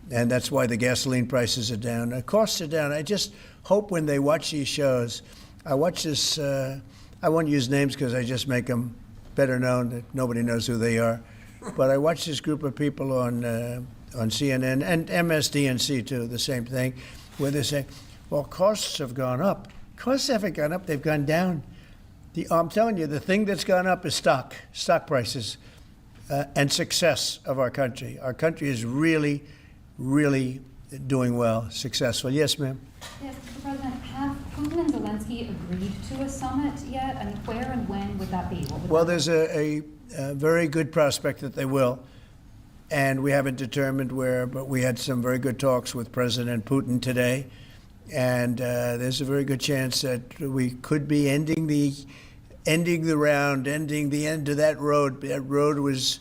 And that's why the gasoline prices are down. The costs are down. I just hope when they watch these shows, I watch this, I won't use names because I just make them better known, that nobody knows who they are. But I watch this group of people on CNN and MSDNC too, the same thing, where they say, well, costs have gone up. Costs haven't gone up, they've gone down. I'm telling you, the thing that's gone up is stock prices, and success of our country. Our country is really, really doing well, successful. Yes, ma'am? Yes, Mr. President, have Putin and Zelensky agreed to a summit yet? And where and when would that be? Well, there's a very good prospect that they will. And we haven't determined where, but we had some very good talks with President Putin today. And there's a very good chance that we could be ending the round, ending the end of that road. That road was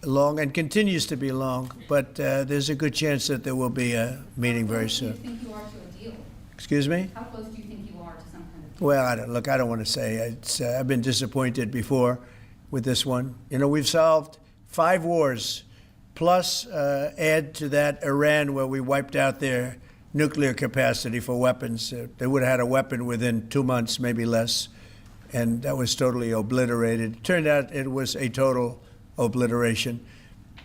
long and continues to be long, but there's a good chance that there will be a meeting very soon. How close do you think you are to a deal? Excuse me? How close do you think you are to some kind of deal? Well, I don't want to say. I've been disappointed before with this one. You know, we've solved 5 wars, plus add to that Iran, where we wiped out their nuclear capacity for weapons. They would have had a weapon within 2 months, maybe less, and that was totally obliterated. It turned out it was a total obliteration.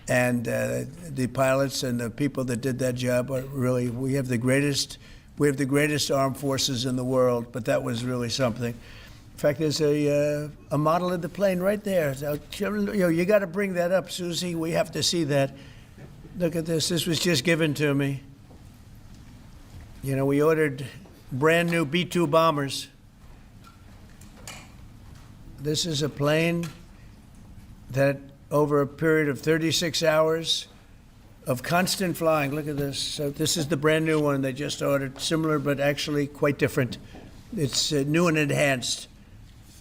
And the pilots and the people that did that job are really, we have the greatest armed forces in the world, but that was really something. In fact, there's a model of the plane right there. So, you got to bring that up, Susie. We have to see that. Look at this. This was just given to me. You know, we ordered brand new B-2 bombers. This is a plane that over a period of 36 hours of constant flying. Look at this. So this is the brand new one they just ordered. Similar, but actually quite different. It's new and enhanced.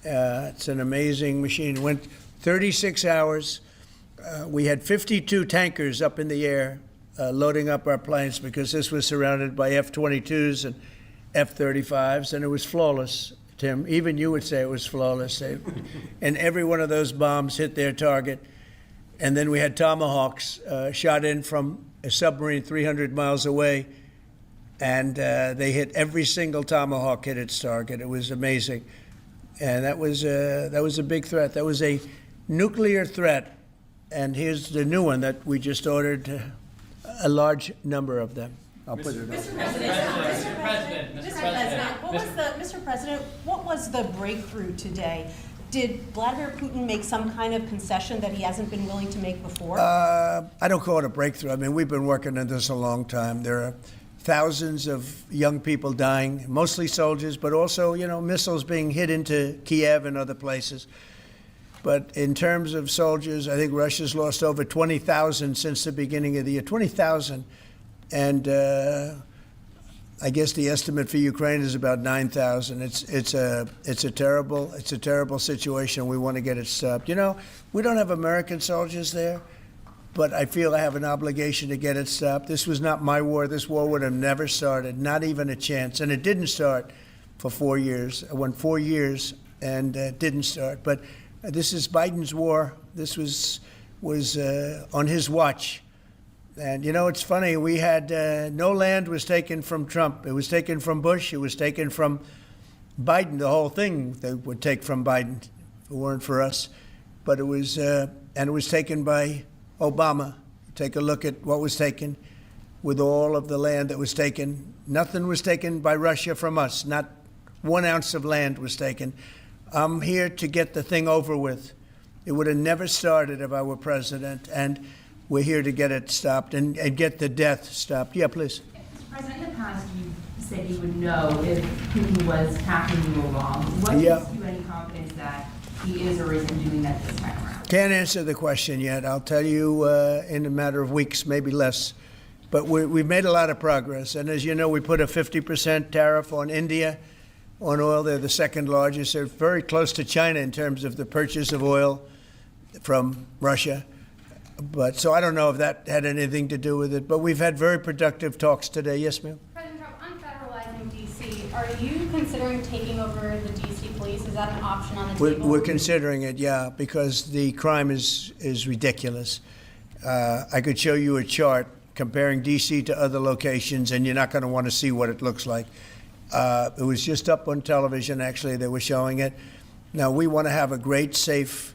It's an amazing machine. It went 36 hours. We had 52 tankers up in the air loading up our planes because this was surrounded by F-22s and F-35s, and it was flawless, Tim. Even you would say it was flawless. And every one of those bombs hit their target. And then we had Tomahawks shot in from a submarine 300 miles away, and they hit every single Tomahawk hit its target. It was amazing. And that was a big threat. That was a nuclear threat. And here's the new one that we just ordered, a large number of them. I'll put it up. Mr. President, what was the breakthrough today? Did Vladimir Putin make some kind of concession that he hasn't been willing to make before? I don't call it a breakthrough. I mean, we've been working on this a long time. There are thousands of young people dying, mostly soldiers, but also, you know, missiles being hit into Kiev and other places. But in terms of soldiers, I think Russia's lost over 20,000 since the beginning of the year, 20,000. And I guess the estimate for Ukraine is about 9,000. It's a terrible situation. We want to get it stopped. You know, we don't have American soldiers there, but I feel I have an obligation to get it stopped. This was not my war. This war would have never started, not even a chance. And it didn't start for 4 years. It went 4 years and didn't start. But this is Biden's war. This was on his watch. And, you know, it's funny. We had no land was taken from Trump. It was taken from Bush. It was taken from Biden. The whole thing they would take from Biden if it weren't for us. But it was taken by Obama. Take a look at what was taken with all of the land that was taken. Nothing was taken by Russia from us. Not 1 ounce of land was taken. I'm here to get the thing over with. It would have never started if I were president, and we're here to get it stopped and get the death stopped. Yeah, please. Mr. President, in the past, you said you would know if Putin was tackling you wrong. What Yeah. gives you any confidence that he is or isn't doing that this time around? Can't answer the question yet. I'll tell you in a matter of weeks, maybe less. But we've made a lot of progress. And as you know, we put a 50% tariff on India on oil. They're the second largest. They're very close to China in terms of the purchase of oil from Russia. But so I don't know if that had anything to do with it. But we've had very productive talks today. Yes, ma'am? President Trump, on federalizing D.C., are you considering taking over the D.C. police? Is that an option on the table? We're considering it, yeah, because the crime is ridiculous. I could show you a chart comparing D.C. to other locations, and you're not going to want to see what it looks like. It was just up on television, actually. They were showing it. Now, we want to have a great, safe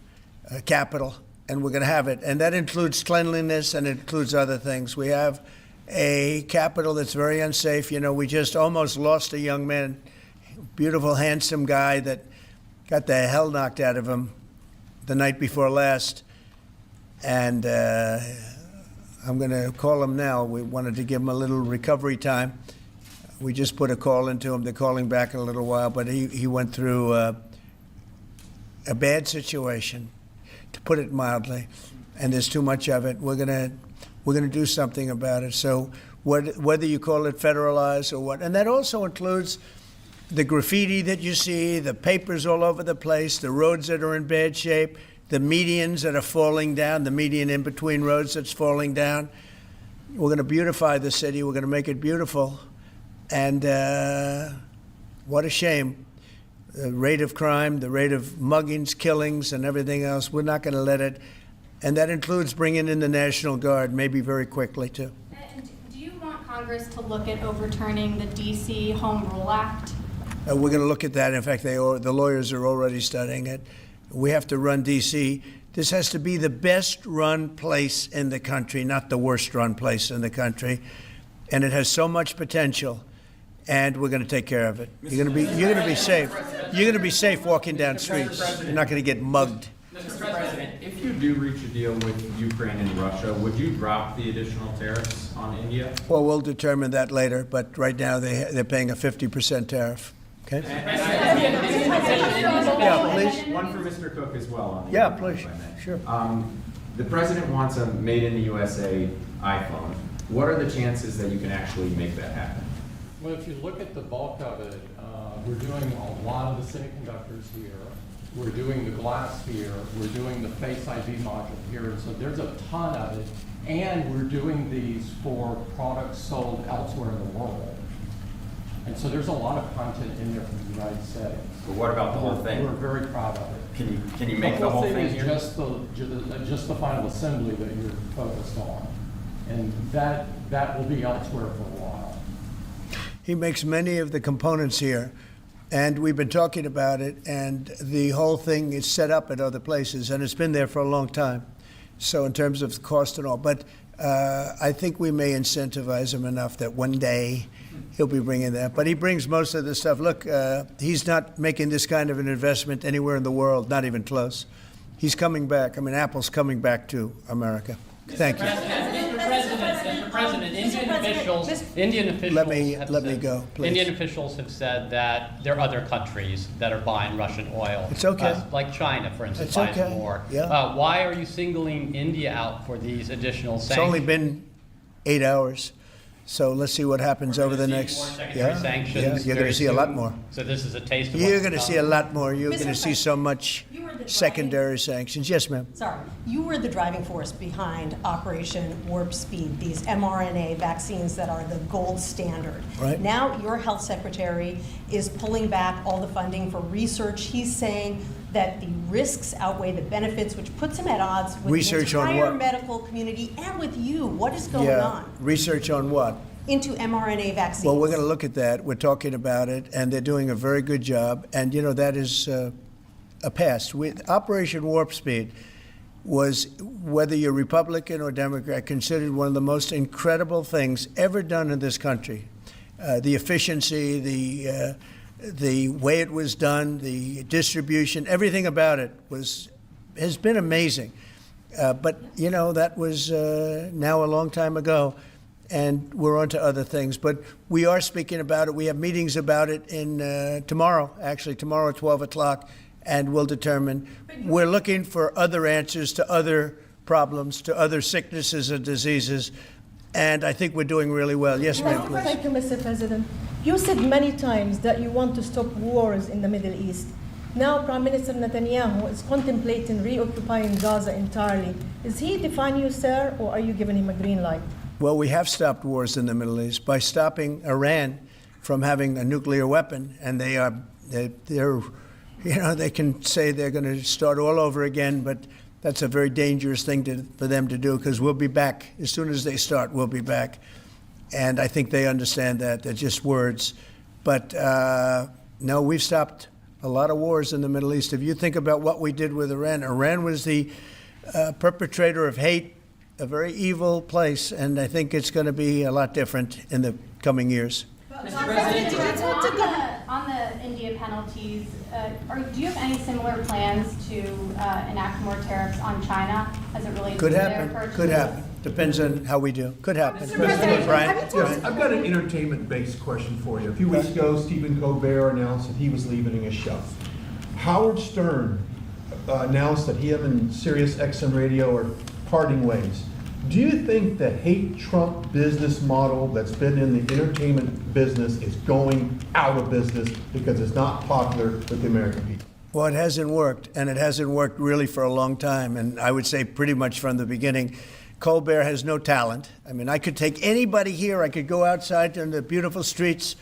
capital, and we're going to have it. And that includes cleanliness and it includes other things. We have a capital that's very unsafe. You know, we just almost lost a young man, beautiful, handsome guy that got the hell knocked out of him the night before last. And I'm going to call him now. We wanted to give him a little recovery time. We just put a call into him. They're calling back in a little while, but he went through a bad situation, to put it mildly, and there's too much of it. We're gonna do something about it. So whether you call it federalized or what, and that also includes the graffiti that you see, the papers all over the place, the roads that are in bad shape, the medians that are falling down, the median in between roads that's falling down. We're going to beautify the city. We're going to make it beautiful. And what a shame. The rate of crime, the rate of muggings, killings, and everything else, we're not going to let it. And that includes bringing in the National Guard, maybe very quickly, too. And do you want Congress to look at overturning the D.C. Home Rule Act? We're going to look at that. In fact, the lawyers are already studying it. We have to run D.C. This has to be the best-run place in the country, not the worst-run place in the country. And it has so much potential. And we're going to take care of it. You're going to be safe. You're going to be safe walking down streets. You're not going to get mugged. Mr. President, if you do reach a deal with Ukraine and Russia, would you drop the additional tariffs on India? Well, we'll determine that later. But right now they're paying a 50% tariff. Okay. Yeah, please. One for Mr. Cook as well. On the yeah, please. Sure. The president wants a made-in-the-USA iPhone. What are the chances that you can actually make that happen? Well, if you look at the bulk of it, we're doing a lot of the semiconductors here. We're doing the glass here. We're doing the Face ID module here. So there's a ton of it. And we're doing these for products sold elsewhere in the world. And so there's a lot of content in there from the United States. But what about the whole thing? We're very proud of it. Can you make the whole thing is here? just the final assembly that you're focused on. And that will be elsewhere for a while. He makes many of the components here, and we've been talking about it, and the whole thing is set up at other places, and it's been there for a long time. So in terms of cost and all, but I think we may incentivize him enough that one day he'll be bringing that. But he brings most of the stuff. Look, he's not making this kind of an investment anywhere in the world, not even close. He's coming back. I mean, Apple's coming back to America. Thank you. Mr. President, Indian officials Let me go, please. Indian officials have said that there are other countries that are buying Russian oil. It's okay. Like China, for instance, It's buys okay. more. Yeah. Why are you singling India out for these additional sanctions? It's only been 8 hours. So let's see what happens over the next. More secondary sanctions you're going very to see a lot soon. more. So this is a taste of You're what's going to to see a come. lot more. You're Mr. going to see so much You were the secondary sanctions. Yes, ma'am. Sorry, you were the driving force behind Operation Warp Speed, these mRNA vaccines that are the gold standard. Right. Now your health secretary is pulling back all the funding for research. He's saying that the risks outweigh the benefits, which puts him at odds with Research the on entire what? medical community and with you. What is going on Research on what? into mRNA vaccines? Well, we're going to look at that. We're talking about it, and they're doing a very good job. And, you know, that is a pass. Operation Warp Speed was, whether you're Republican or Democrat, considered one of the most incredible things ever done in this country. The efficiency, the way it was done, the distribution, everything about it has been amazing. But, you know, that was now a long time ago, and we're on to other things. But we are speaking about it. We have meetings about it tomorrow at 12 o'clock, and we'll determine. We're looking for other answers to other problems, to other sicknesses and diseases, and I think we're doing really well. Yes, ma'am, please. Thank you, Mr. President. You said many times that you want to stop wars in the Middle East. Now, Prime Minister Netanyahu is contemplating reoccupying Gaza entirely. Is he defying you, sir, or are you giving him a green light? Well, we have stopped wars in the Middle East by stopping Iran from having a nuclear weapon, and they're you know, they can say they're going to start all over again, but that's a very dangerous thing for them to do, because we'll be back. As soon as they start, we'll be back. And I think they understand that. They're just words. But no, we've stopped a lot of wars in the Middle East. If you think about what we did with Iran, Iran was the perpetrator of hate, a very evil place, and I think it's going to be a lot different in the coming years. Mr. President, on the India penalties, do you have any similar plans to enact more tariffs on China as it relates Could to happen. their purchases? Could happen. Depends on how we do. Could happen. Brian? Brian? I've got an entertainment-based question for you. A few weeks ago, Stephen Colbert announced that he was leaving his show. Howard Stern announced that he and Sirius XM Radio are parting ways. Do you think the hate Trump business model that's been in the entertainment business is going out of business because it's not popular with the American people? Well, it hasn't worked, and it hasn't worked really for a long time, and I would say pretty much from the beginning. Colbert has no talent. I mean, I could take anybody here, I could go outside in the beautiful streets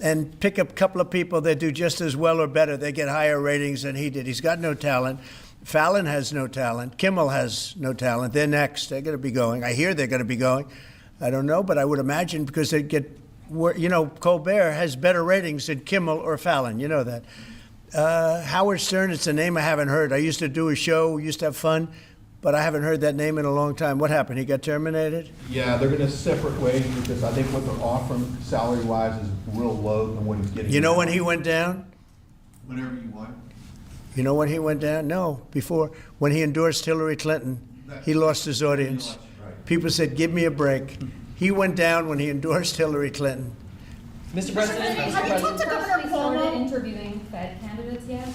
and pick up a couple of people that do just as well or better. They get higher ratings than he did. He's got no talent. Fallon has no talent. Kimmel has no talent. They're next. They're going to be going. I hear they're going to be going. I don't know, but I would imagine because they get, you know, Colbert has better ratings than Kimmel or Fallon. You know that. Howard Stern, it's a name I haven't heard. I used to do a show, we used to have fun, but I haven't heard that name in a long time. What happened? He got terminated? Yeah, they're going to separate ways because I think what they're offering salary-wise is real low than what he's getting. You know when he went down? Whenever you want. You know when he went down? No, before. When he endorsed Hillary Clinton, he lost his audience. People said, give me a break. He went down when he endorsed Hillary Clinton. Mr. President, Have you talked to Governor Started Cuomo? interviewing Fed candidates yet?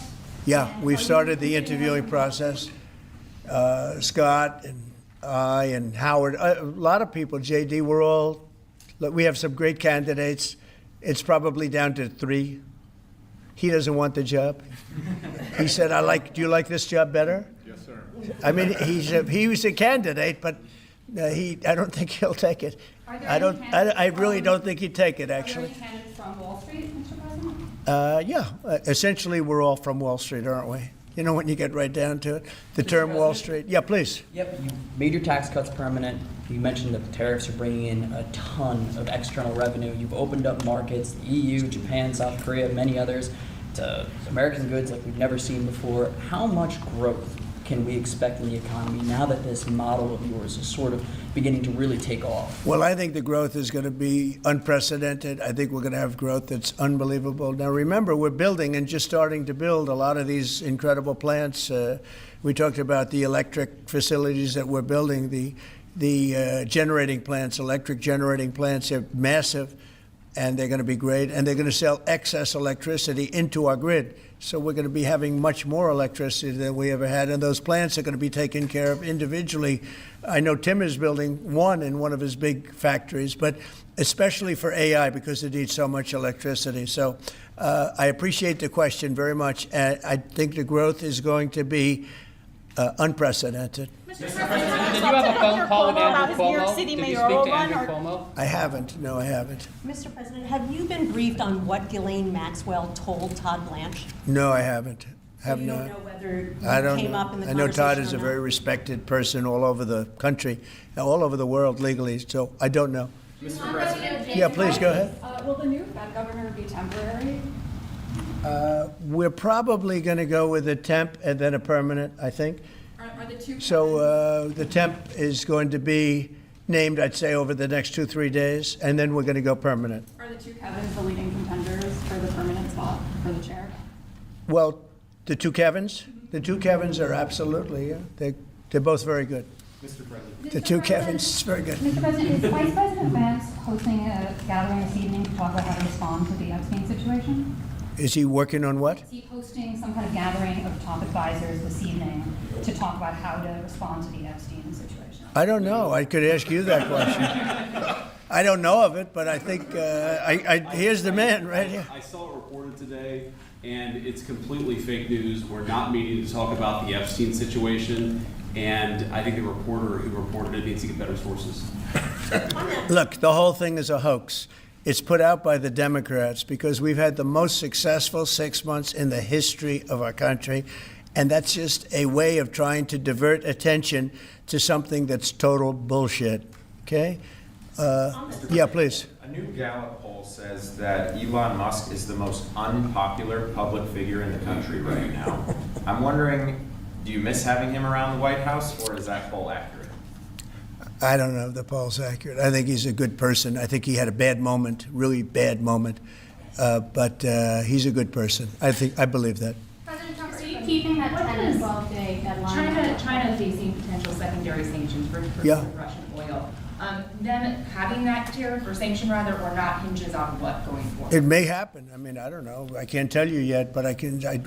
Yeah, we've started the interviewing process. Scott and I and Howard, a lot of people, JD, we have some great candidates. It's probably down to 3. He doesn't want the job. He said, do you like this job better? Yes, sir. I mean, he was a candidate, but I don't think he'll take it. I really don't think he'd take it, actually. Are there any candidates from Wall Street, Mr. President? Yeah, essentially we're all from Wall Street, aren't we? You know, when you get right down to it, the term Wall Street. Yeah, please. Yep, you made your tax cuts permanent. You mentioned that the tariffs are bringing in a ton of external revenue. You've opened up markets, the EU, Japan, South Korea, many others, to American goods like we've never seen before. How much growth can we expect in the economy now that this model of yours is sort of beginning to really take off? Well, I think the growth is going to be unprecedented. I think we're going to have growth that's unbelievable. Now, remember, we're building and just starting to build a lot of these incredible plants. We talked about the electric facilities that we're building, the generating plants, electric generating plants are massive. and they're going to be great, and they're going to sell excess electricity into our grid. So we're going to be having much more electricity than we ever had, and those plants are going to be taken care of individually. I know Tim is building one in one of his big factories, but especially for AI because it needs so much electricity. So I appreciate the question very much. I think the growth is going to be unprecedented. Did you have a phone call with Andrew Cuomo? Did you speak to Andrew Cuomo? I haven't. No, I haven't. Mr. President, have you been briefed on what Ghislaine Maxwell told Todd Blanche? No, I haven't. Have you not. don't know whether I don't came know. up in the I know Todd conversation is or a not? very respected person all over the country, all over the world legally, so I don't know. Mr. President. Yeah, please, go ahead. Will the new Fed governor be temporary? We're probably going to go with a temp and then a permanent, I think. Are the two So the temp is going to be named, I'd say, over the next 2-3 days, and then we're going to go permanent. Are the two Kevins the leading contenders for the permanent spot for the chair? Well, the two Kevins? The two Kevins are absolutely, yeah. They're both very good. Mr. President. The two Kevins, very good. Mr. President, is Vice President Vance hosting a gathering this evening to talk about how to respond to the Epstein situation? Is he working on what? Is he hosting some kind of gathering of top advisors this evening to talk about how to respond to the Epstein situation? I don't know. I could ask you that question. I don't know of it, but I think here's the man right here. I saw it reported today, and it's completely fake news. We're not meeting to talk about the Epstein situation, and I think the reporter who reported it needs to get better sources. Look, the whole thing is a hoax. It's put out by the Democrats because we've had the most successful 6 months in the history of our country, and that's just a way of trying to divert attention to something that's total bullshit. Okay? Yeah, please. A new Gallup poll says that Elon Musk is the most unpopular public figure in the country right now. I'm wondering, do you miss having him around the White House, or is that poll accurate? I don't know if the poll's accurate. I think he's a good person. I think he had a bad moment, really bad moment, but he's a good person. I believe that. President Trump, are you keeping that 10 to 12 day deadline? China is facing potential secondary sanctions for Yeah. Russian oil. Them having that tariff or sanction rather or not hinges on what going forward? It may happen. I mean, I don't know. I can't tell you yet, but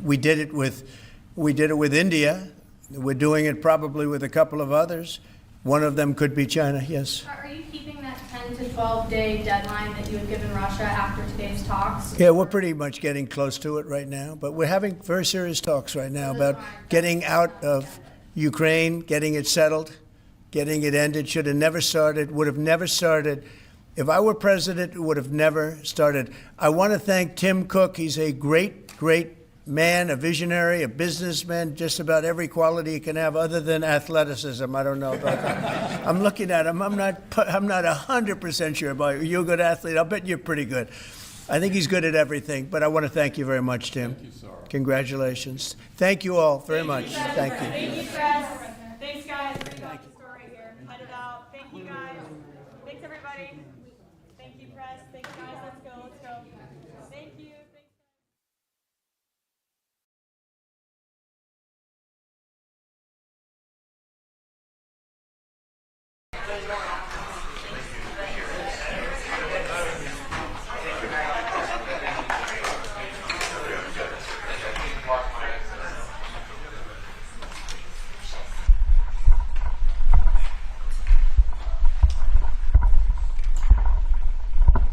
we did it with India. We're doing it probably with a couple of others. One of them could be China, yes. Are you keeping that 10 to 12 day deadline that you had given Russia after today's talks? Yeah, we're pretty much getting close to it right now, but we're having very serious talks right now about getting out of Ukraine, getting it settled, getting it ended. Should have never started, would have never started. If I were president, it would have never started. I want to thank Tim Cook. He's a great, great man, a visionary, a businessman, just about every quality he can have other than athleticism. I don't know about that. I'm looking at him. I'm not 100% sure about you. You're a good athlete. I'll bet you're pretty good. I think he's good at everything, but I want to thank you very much, Tim. Thank you, sir. Congratulations. Thank you all very much. Thank you. Thank you, Chris. Thanks, guys. Thank you. Story here. Cut it out. Thank you, guys. Thanks, everybody. Thank you, press. Thanks, guys. Let's go. Let's go. Thank you.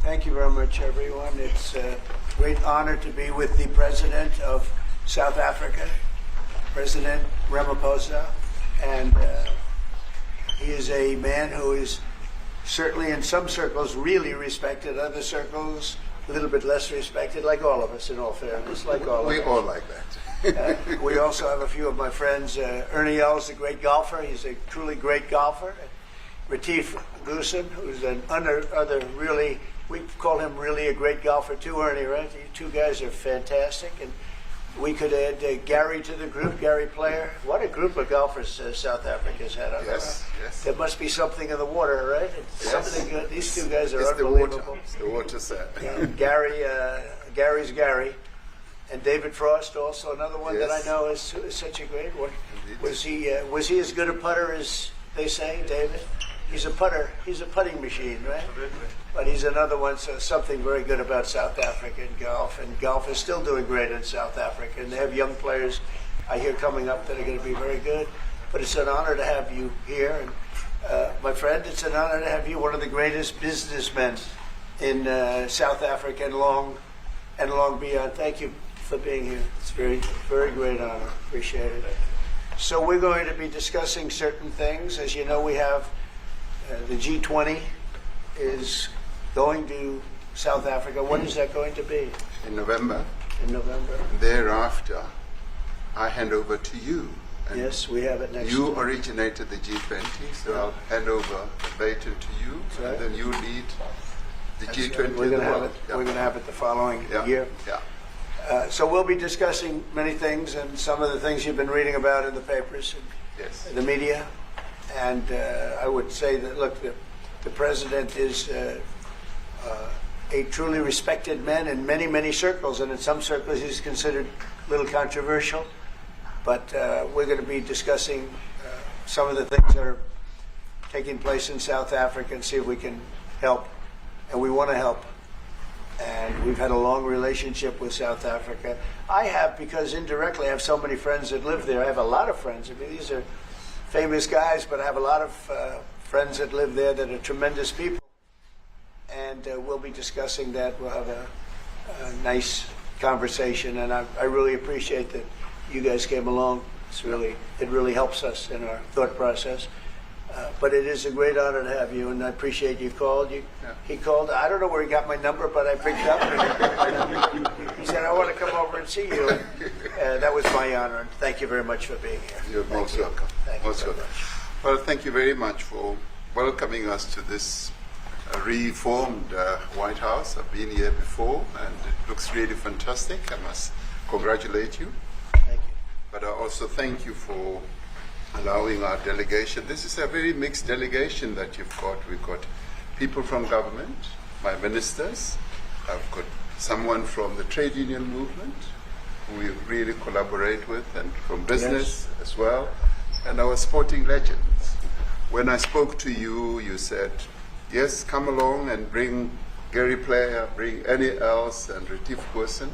Thank you very much, everyone. It's a great honor to be with the President of South Africa, President Ramaphosa, and he is a man who is certainly in some circles really respected, other circles a little bit less respected, like all of us, in all fairness, like all of us. We all like that. We also have a few of my friends. Ernie Els, a great golfer. He's a truly great golfer. Retief Goosen, who's an other really, we call him really a great golfer too, Ernie, right? You two guys are fantastic. And we could add Gary to the group, Gary Player. What a group of golfers South Africa's had on Yes, there. yes. There must be something in the water, right? It's Yes. something good. These two guys are It's unbelievable. the water set. And Gary's Gary. And David Frost, also another one that I Yes. know is such a great one. Was he as good a putter as they say, David? He's a putter. He's a putting machine, right? But he's another one. So something very good about South Africa and golf is still doing great in South Africa. And they have young players, I hear, coming up that are going to be very good. But it's an honor to have you here, and my friend, it's an honor to have you, one of the greatest businessmen in South Africa and long beyond. Thank you for being here. It's very, very great honor. Appreciate it. So we're going to be discussing certain things. As you know, we have the G20 is going to South Africa. When is that going to be? In November. In November. Thereafter, I hand over to you. And yes, we have it next You time. originated the G20, so I'll hand over the baton to you, right. and then you lead the That's G20. right. We're going to have world. it. Yeah. We're going to have it the following Yeah. year. Yeah. So we'll be discussing many things, and some of the things you've been reading about in the papers, and the media. And I would say that, look, the president is a truly respected man in many, many circles, and in some circles he's considered a little controversial. But we're going to be discussing some of the things that are taking place in South Africa and see if we can help. And we want to help. And we've had a long relationship with South Africa. I have, because indirectly I have so many friends that live there. I have a lot of friends. I mean, these are famous guys, but I have a lot of friends that live there that are tremendous people. And we'll be discussing that. We'll have a nice conversation. And I really appreciate that you guys came along. It really helps us in our thought process. But it is a great honor to have you, and I appreciate you called. He called. I don't know where he got my number, but I picked up. And he said, "I want to come over and see you." And that was my honor. And thank you very much for being here. You're most welcome. Most welcome. Well, thank you very much for welcoming us to this reformed White House. I've been here before, and it looks really fantastic. I must congratulate you. Thank you. But I also thank you for allowing our delegation. This is a very mixed delegation that you've got. We've got people from government, my ministers. I've got someone from the trade union movement who we really collaborate with, and from business as well, and our sporting legends. When I spoke to you, you said, yes, come along and bring Gary Player, bring any else, and Retief Goosen.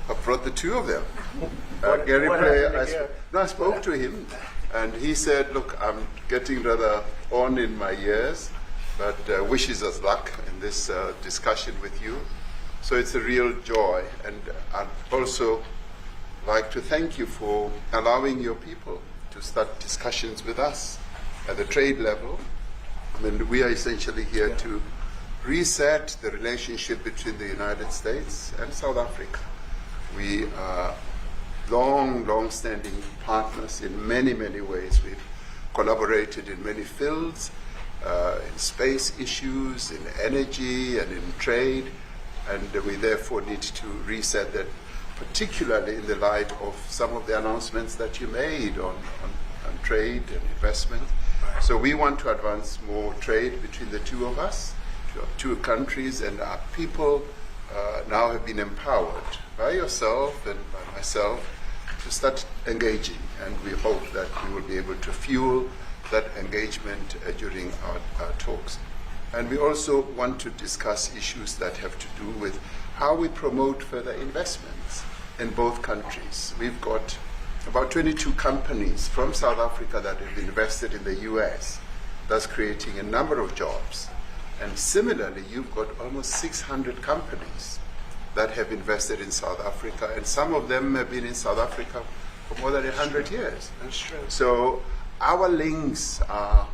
I brought the two of them. Gary Player, I spoke to him, and he said, look, I'm getting rather on in my years, but wishes us luck in this discussion with you. So it's a real joy. And I'd also like to thank you for allowing your people to start discussions with us at the trade level. I mean, we are essentially here to reset the relationship between the United States and South Africa. We are long-standing partners in many, many ways. We've collaborated in many fields, in space issues, in energy, and in trade, and we therefore need to reset that, particularly in the light of some of the announcements that you made on trade and investment. So we want to advance more trade between the two of us, two countries, and our people now have been empowered by yourself and by myself to start engaging, and we hope that we will be able to fuel that engagement during our talks. And we also want to discuss issues that have to do with how we promote further investments in both countries. We've got about 22 companies from South Africa that have invested in the US, thus creating a number of jobs. And similarly, you've got almost 600 companies that have invested in South Africa, and some of them have been in South Africa for more than 100 years. That's true. So our links are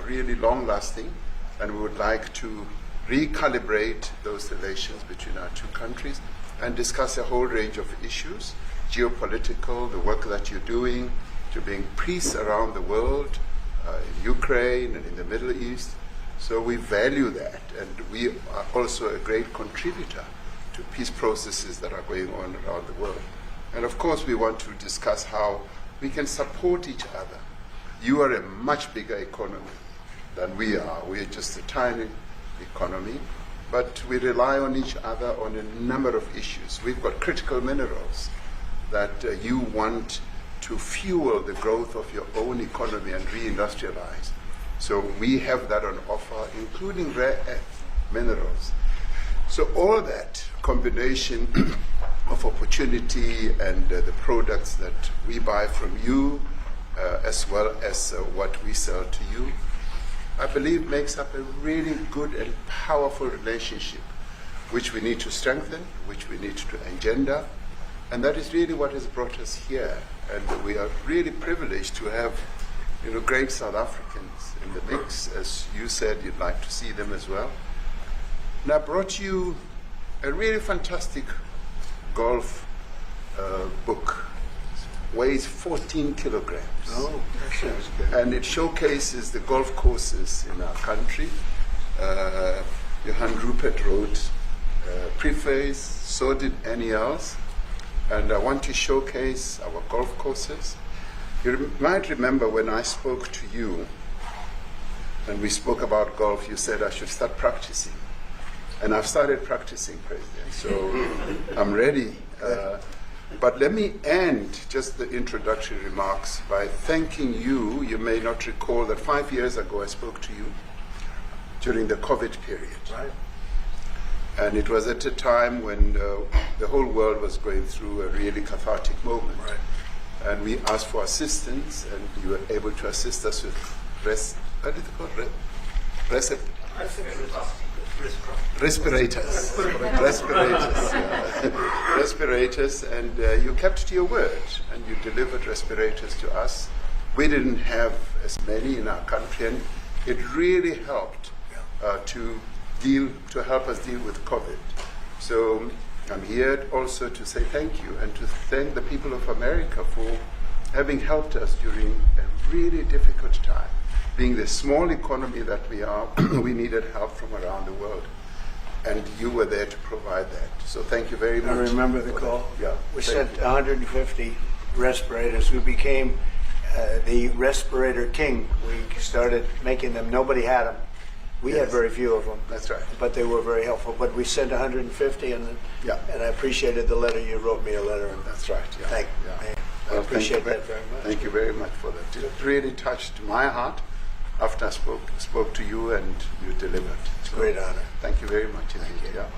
really long-lasting, and we would like to recalibrate those relations between our two countries and discuss a whole range of issues, geopolitical, the work that you're doing to bring peace around the world, in Ukraine and in the Middle East. So we value that, and we are also a great contributor to peace processes that are going on around the world. And of course, we want to discuss how we can support each other. You are a much bigger economy than we are. We are just a tiny economy, but we rely on each other on a number of issues. We've got critical minerals that you want to fuel the growth of your own economy and reindustrialize. So So we have that on offer, including rare earth minerals. So all that combination of opportunity and the products that we buy from you, as well as what we sell to you, I believe makes up a really good and powerful relationship, which we need to strengthen, which we need to engender, and that is really what has brought us here. And we are really privileged to have, great South Africans in the mix. As you said, you'd like to see them as well. And I brought you a really fantastic golf book. Weighs 14 kilograms. Oh, that sounds good. And it showcases the golf courses in our country. Johann Rupert wrote preface, so did Annie else. And I want to showcase our golf courses. You might remember when I spoke to you and we spoke about golf, you said I should start practicing. And I've started practicing, President, so I'm ready. But let me end just the introductory remarks by thanking you. You may not recall that 5 years ago I spoke to you during the COVID period. Right. And it was at a time when the whole world was going through a really cathartic moment. Right. And we asked for assistance, and you were able to assist us with respirators, respirators, and you kept to your word, and you delivered respirators to us. We didn't have as many in our country, and it really helped to help us deal with COVID. So I'm here also to say thank you and to thank the people of America for having helped us during a really difficult time. Being the small economy that we are, we needed help from around the world. And you were there to provide that. So thank you very much. I remember the call. Yeah. We sent 150 respirators. We became the respirator king. We started making them. Nobody had them. We had very few of them. That's right. But they were very helpful. But we sent 150, and I appreciated the letter. You wrote me a letter. And that's right. Yeah. I appreciate that very much. Thank you very much for that. It really touched my heart after I spoke to you and you delivered. It's a great honor. Thank you very much indeed. Yeah.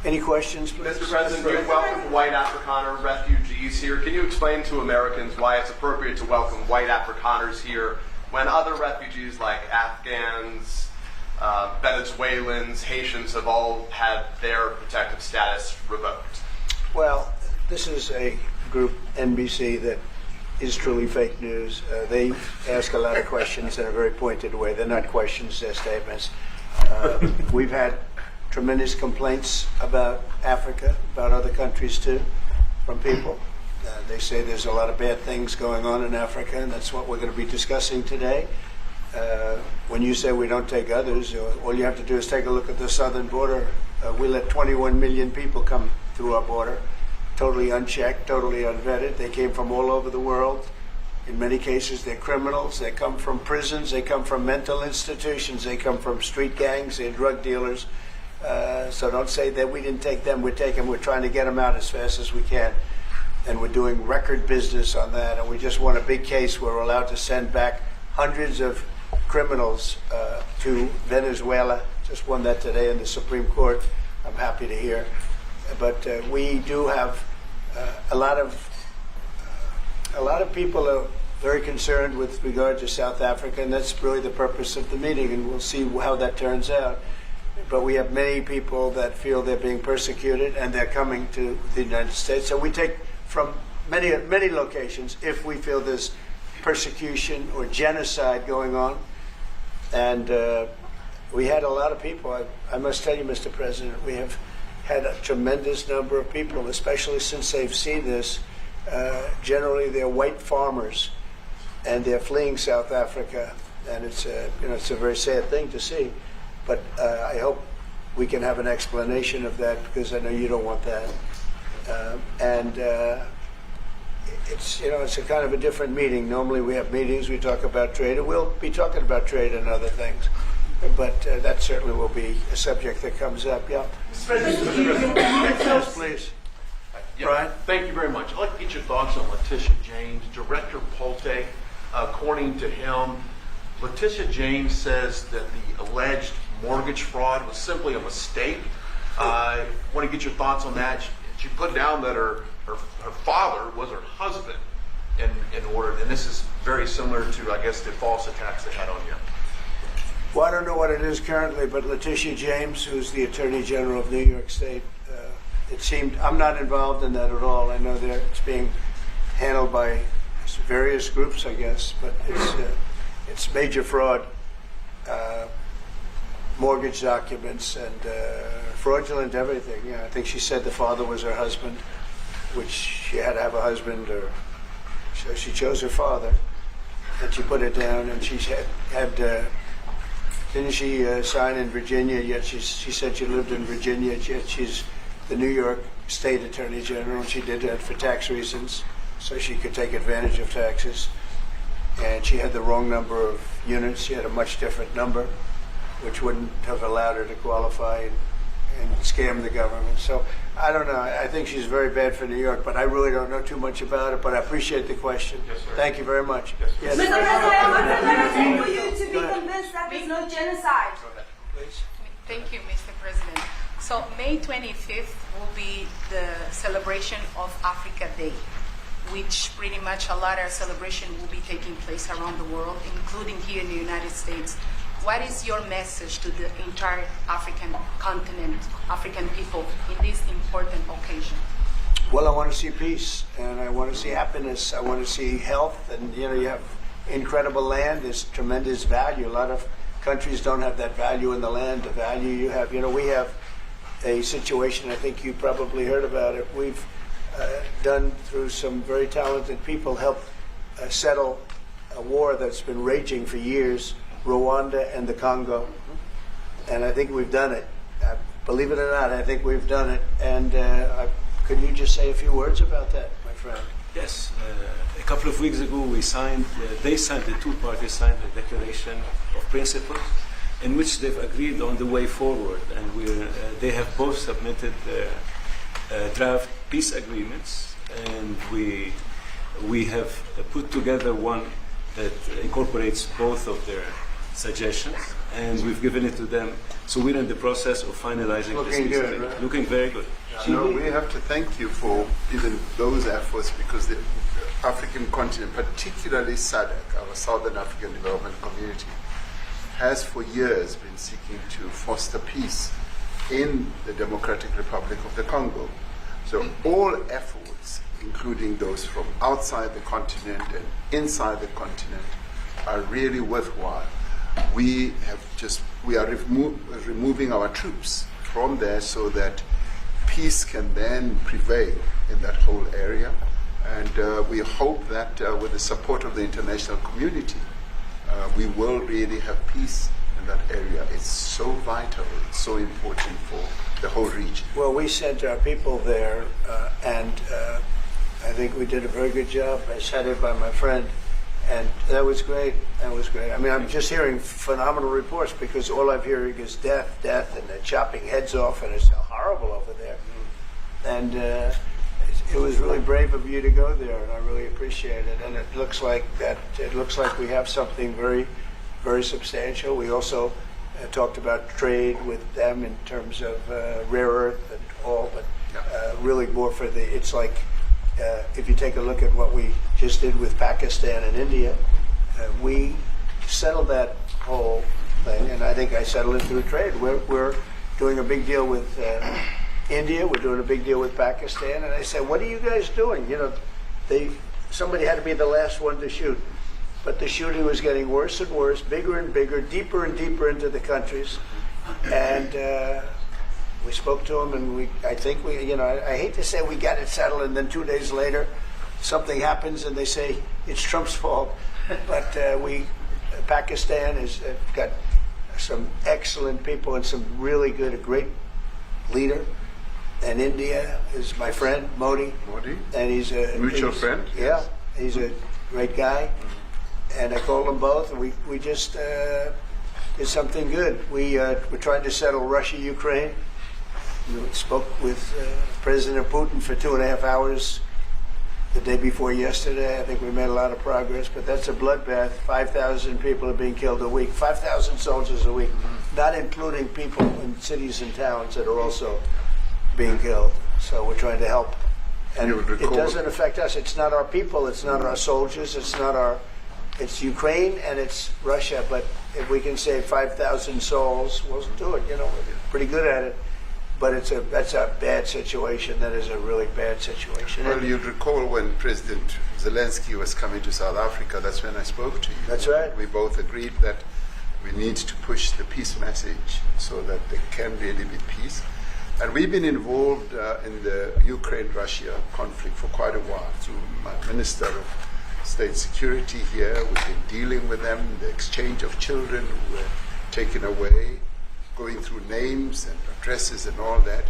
Any questions, please? Mr. President, you welcome white Afrikaner refugees here. Can you explain to Americans why it's appropriate to welcome white Afrikaners here when other refugees like Afghans, Venezuelans, Haitians have all had their protective status revoked? Well, this is a group, NBC, that is truly fake news. They ask a lot of questions in a very pointed way. They're not questions, they're statements. We've had tremendous complaints about Africa, about other countries too, from people. They say there's a lot of bad things going on in Africa, and that's what we're going to be discussing today. When you say we don't take others, all you have to do is take a look at the southern border. We let 21 million people come through our border, totally unchecked, totally unvetted. They came from all over the world. In many cases, they're criminals. They come from prisons. They come from mental institutions. They come from street gangs. They're drug dealers. So don't say that we didn't take them. We're trying to get them out as fast as we can. And we're doing record business on that. And we just won a big case where we're allowed to send back hundreds of criminals to Venezuela. Just won that today in the Supreme Court. I'm happy to hear. But we do have a lot of people are very concerned with regard to South Africa, and that's really the purpose of the meeting, and we'll see how that turns out. But we have many people that feel they're being persecuted, and they're coming to the United States. So we take from many locations if we feel there's persecution or genocide going on. And we had a lot of people. I must tell you, Mr. President, we have had a tremendous number of people, especially since they've seen this. Generally, they're white farmers, and they're fleeing South Africa, and it's a very sad thing to see. But I hope we can have an explanation of that, because I know you don't want that. It's a kind of a different meeting. Normally we have meetings, we talk about trade, and we'll be talking about trade and other things. But that certainly will be a subject that comes up. Yeah. Yes, please. Yeah, Brian? Thank you very much. I'd like to get your thoughts on Letitia James. Director Polte, according to him, Letitia James says that the alleged mortgage fraud was simply a mistake. I want to get your thoughts on that. She put down that her father was her husband in order, and this is very similar to, I guess, the false attacks they had on you. Well, I don't know what it is currently, but Letitia James, who's the Attorney General of New York State, it seemed, I'm not involved in that at all. I know that it's being handled by various groups, I guess, but it's major fraud, mortgage documents, and fraudulent everything. Yeah, I think she said the father was her husband, which she had to have a husband, or so she chose her father, and she put it down, and she had didn't she sign in Virginia, yet she said she lived in Virginia, yet she's the New York State Attorney General, and she did that for tax reasons, so she could take advantage of taxes. And she had the wrong number of units. She had a much different number, which wouldn't have allowed her to qualify and scam the government. So I don't know. I think she's very bad for New York, but I really don't know too much about it, but I appreciate the question. Yes, sir. Thank you very much. Yes. Mr. President, what's another thing for you to be convinced that there's no genocide? Thank you, Mr. President. So May 25th will be the celebration of Africa Day, which pretty much a lot of celebration will be taking place around the world, including here in the United States. What is your message to the entire African continent, African people, in this important occasion? Well, I want to see peace, and I want to see happiness. I want to see health, and you have incredible land. There's tremendous value. A lot of countries don't have that value in the land, the value you have. We have a situation, I think you probably heard about it. We've done, through some very talented people, helped settle a war that's been raging for years, Rwanda and the Congo. And I think we've done it. Believe it or not, I think we've done it. And could you just say a few words about that, my friend? Yes. A couple of weeks ago, the two parties signed a declaration of principles in which they've agreed on the way forward. And they have both submitted draft peace agreements, and we have put together one that incorporates both of their suggestions, and we've given it to them. So we're in the process of finalizing Looking this. good, right? Looking very good. We have to thank you for even those efforts, because the African continent, particularly SADC, our Southern African Development Community, has for years been seeking to foster peace in the Democratic Republic of the Congo. So all efforts, including those from outside the continent and inside the continent, are really worthwhile. We are removing our troops from there so that peace can then prevail in that whole area. And we hope that with the support of the international community, we will really have peace in that area. It's so vital, it's so important for the whole region. Well, we sent our people there, and I think we did a very good job, as headed by my friend, and that was great. That was great. I mean, I'm just hearing phenomenal reports, because all I'm hearing is death, and they're chopping heads off, and it's horrible over there. And it was really brave of you to go there, and I really appreciate it. And it looks like we have something very, very substantial. We also talked about trade with them in terms of rare earth and all, but really more for it's like, if you take a look at what we just did with Pakistan and India, we settled that whole thing, and I think I settled it through trade. We're doing a big deal with India, we're doing a big deal with Pakistan, and I said, what are you guys doing? Somebody had to be the last one to shoot. But the shooting was getting worse and worse, bigger and bigger, deeper and deeper into the countries. And we spoke to them, and I hate to say we got it settled, and then 2 days later, something happens, and they say it's Trump's fault. But Pakistan has got some excellent people and some really good, a great leader. And India is my friend, Modi. And he's a mutual friend. Yeah, he's a great guy. And I called them both, and we just did something good. We're trying to settle Russia, Ukraine. We spoke with President Putin for 2.5 hours the day before yesterday. I think we made a lot of progress, but that's a bloodbath. 5,000 people are being killed a week, 5,000 soldiers a week, not including people in cities and towns that are also being killed. So we're trying to help. And it doesn't affect us. It's not our people. It's not our soldiers. It's Ukraine and it's Russia. But if we can save 5,000 souls, we'll do it. You know, we're pretty good at it. But that's a bad situation. That is a really bad situation. Well, you'd recall when President Zelensky was coming to South Africa, that's when I spoke to you. That's right. We both agreed that we need to push the peace message so that there can really be peace. And we've been involved in the Ukraine-Russia conflict for quite a while through my Minister of State Security here. We've been dealing with them, the exchange of children who were taken away, going through names and addresses and all that.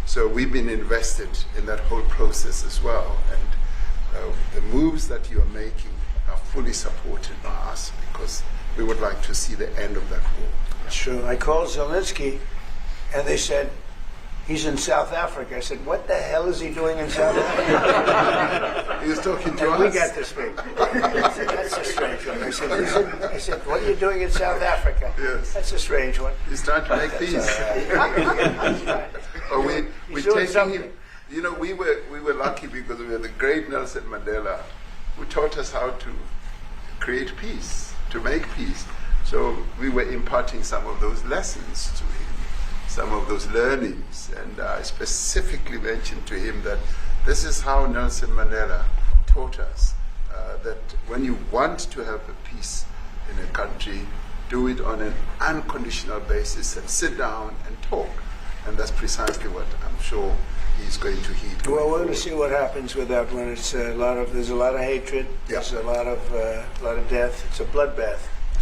So we've been invested in that whole process as well. And the moves that you are making are fully supported by us because we would like to see the end of that war. It's true. I called Zelensky and they said, he's in South Africa. I said, what the hell is he doing in South Africa? He was talking to us. We got to speak. I said, that's a strange one. I said, what are you doing in South Africa? Yes. That's a strange one. He's trying to make peace. We taking him. You know, we were lucky because we had the great Nelson Mandela, who taught us how to create peace, to make peace. So we were imparting some of those lessons to him, some of those learnings, and I specifically mentioned to him that this is how Nelson Mandela taught us that when you want to have a peace in a country, do it on an unconditional basis and sit down and talk. And that's precisely what I'm sure he's going to heed. Well, we're going to see what happens with that one. It's there's a lot of hatred. There's a lot of death. It's a bloodbath.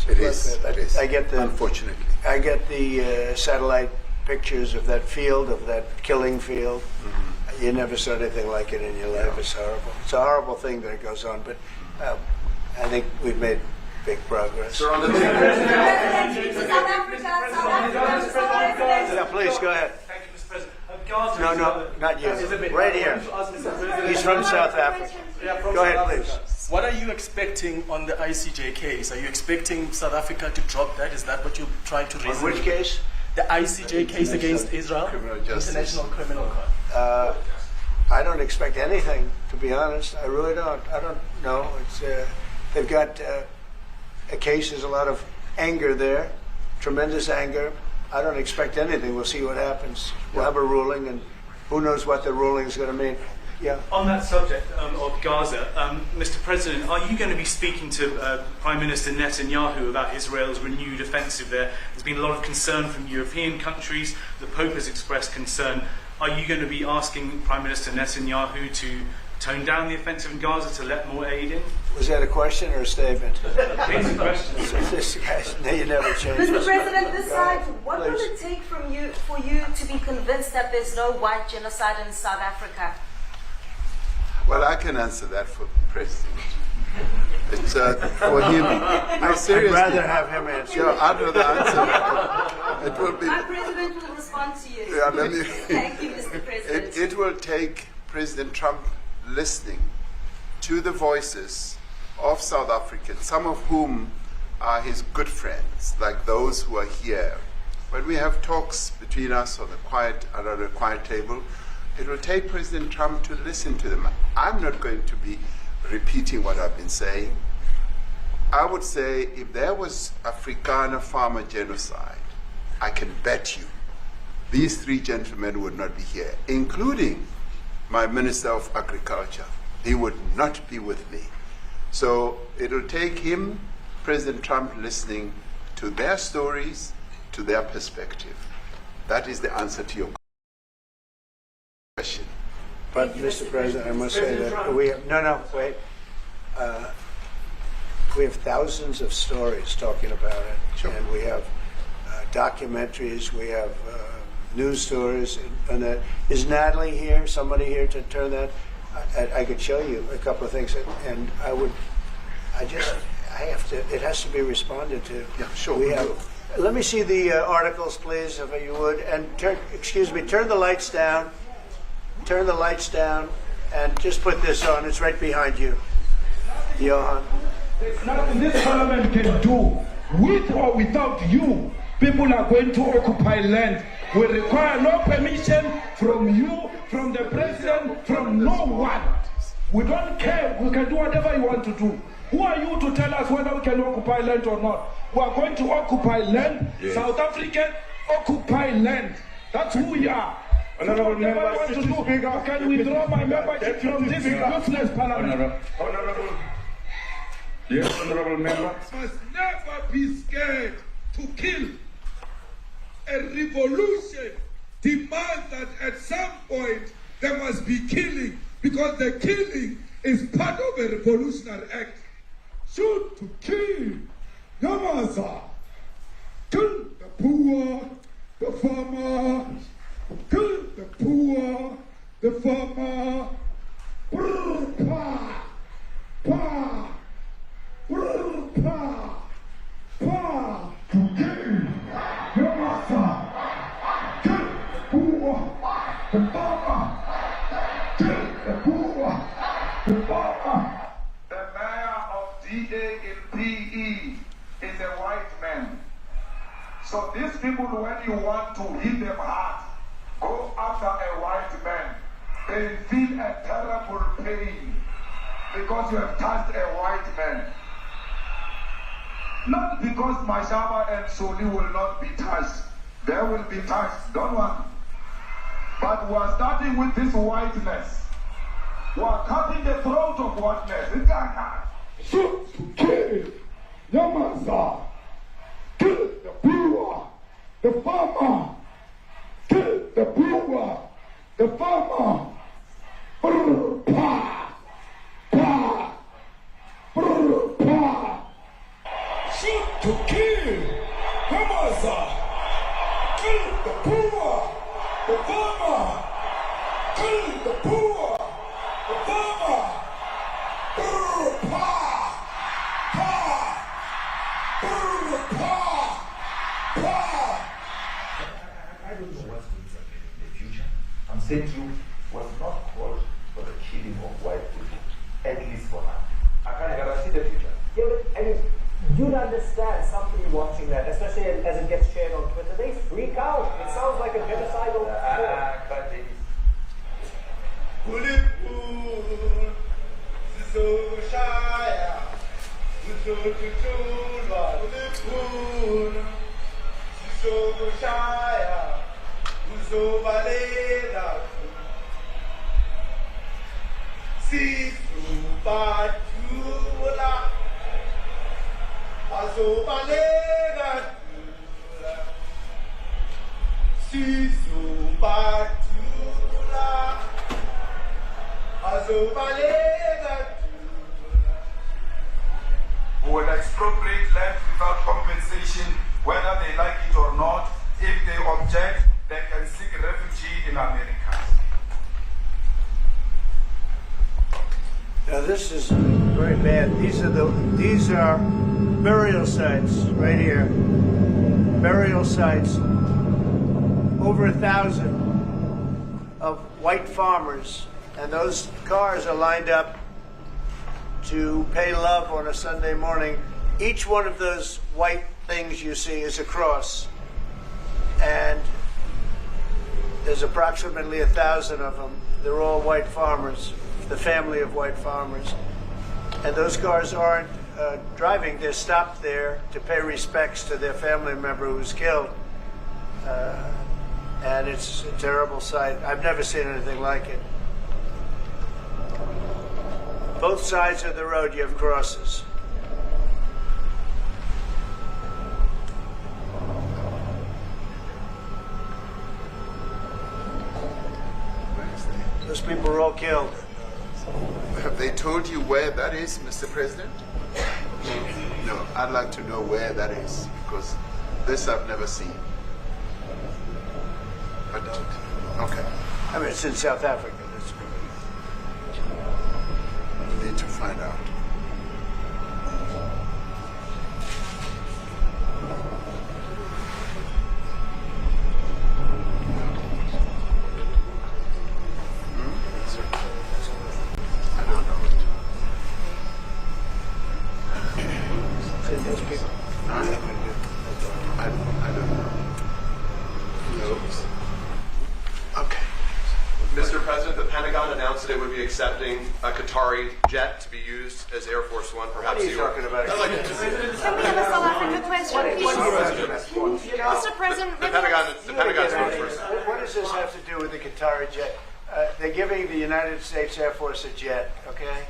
It is. I get the unfortunately. I get the satellite pictures of that field, of that killing field. Mm-hmm. You never saw anything like it in your life. It's horrible. It's a horrible thing that goes on, but I think we've made big progress. Yeah, please go ahead. Thank you, Mr. President. No, not you. Right here. He's from South Africa. Go ahead, please. What are you expecting on the ICJ case? Are you expecting South Africa to drop that? Is that what you're trying to raise? On which case? The ICJ case against Israel, International Criminal Court. I don't expect anything, to be honest. I really don't. I don't know. It's they've got a case. There's a lot of anger there, tremendous anger. I don't expect anything. We'll see what happens. We'll have a ruling, and who knows what the ruling is going to mean. Yeah. On that subject of Gaza, Mr. President, are you going to be speaking to Prime Minister Netanyahu about Israel's renewed offensive there? There's been a lot of concern from European countries. The Pope has expressed concern. Are you going to be asking Prime Minister Netanyahu to tone down the offensive in Gaza, to let more aid in? Was that a question or a statement? It's a question. This guy's, you never change. Mr. President, decide what will it take for you to be convinced that there's no white genocide in South Africa? Well, I can answer that for the President. It's for him. I'd rather have him answer. Yeah, I'd rather answer. It will be. Our President will respond to you. Yeah, Thank you, Mr. President. It will take President Trump listening to the voices of South Africans, some of whom are his good friends, like those who are here. When we have talks between us on around a quiet table, it will take President Trump to listen to them. I'm not going to be repeating what I've been saying. I would say if there was Afrikaner farmer genocide, I can bet you these three gentlemen would not be here, including my Minister of Agriculture. He would not be with me. So it will take him, President Trump, listening to their stories, to their perspective. That is the answer to your question. But, Mr. President, I must say that we have, wait. We have thousands of stories talking about it. Sure. And we have documentaries, we have news stories. And that. Is Natalie here, somebody here to turn that? I could show you a couple of things. And it has to be responded to. Yeah, sure. Let me see the articles, please, if you would. And turn the lights down. Turn the lights down. And just put this on, it's right behind you, Johan. There's nothing this parliament can do. With or without you, people are going to occupy land. We require no permission from you, from the president, from no one. We don't care. We can do whatever you want to do. Who are you to tell us whether we can occupy land or not? We are going to occupy land. Yes. South African occupy land. That's who we are. Honorable member, can withdraw my membership from this useless parliament. Yes, honorable member. Must never be scared to kill. A revolution demands that at some point there must be killing, because the killing is part of a revolutionary act. Shoot to kill. Yamaza. Kill the poor, the farmer. Kill the poor, the farmer. Brr, pa, pa, brr, pa, pa. To kill. Yamaza. Kill the poor, the farmer. Kill the poor, the farmer. The mayor of DA in PE is a white man. So these people, when you want to hit them hard, go after a white man. They feel a terrible pain because you have touched a white man. Not because Mashaba and Soli will not be touched. They will be touched, don't worry. But we are starting with this whiteness. We are cutting the throat of whiteness. It's like Shoot to kill. Yamaza. Kill the poor, the farmer. Kill the poor, the farmer. Brr, pa, pa, brr, pa. Shoot to kill. Yamaza. Kill the poor, the farmer. Kill the poor, the farmer. Brr, pa, pa, brr, pa, pa. I don't know what's going to happen in the future. I'm saying to you, was not called for the killing of white people, at least for now. I can't guarantee the future. Yeah, but I mean, you'd understand somebody watching that, especially as it gets shared on Twitter. They freak out. It sounds like a genocidal. Who will expropriate land without compensation, whether they like it or not. If they object, they can seek refuge in America. Now this is very bad. These are burial sites right here. Burial sites. Over 1,000 of white farmers, and those cars are lined up to pay love on a Sunday morning. Each one of those white things you see is a cross, and there's approximately 1,000 of them. They're all white farmers, the family of white farmers. And those cars aren't driving, they're stopped there to pay respects to their family member who's killed. And it's a terrible sight. I've never seen anything like it. Both sides of the road you have crosses. Those people were all killed. Have they told you where that is, Mr. President? No, I'd like to know where that is, because this I've never seen. But, okay. I mean, it's in South Africa. That's we need to find out. president would be accepting a Qatari jet to be used as Air Force One. Perhaps What are you talking about? Can we have a South African question, please? Mr. President, The Pentagon's going first. What does this have to do with the Qatari jet? They're giving the United States Air Force a jet, okay?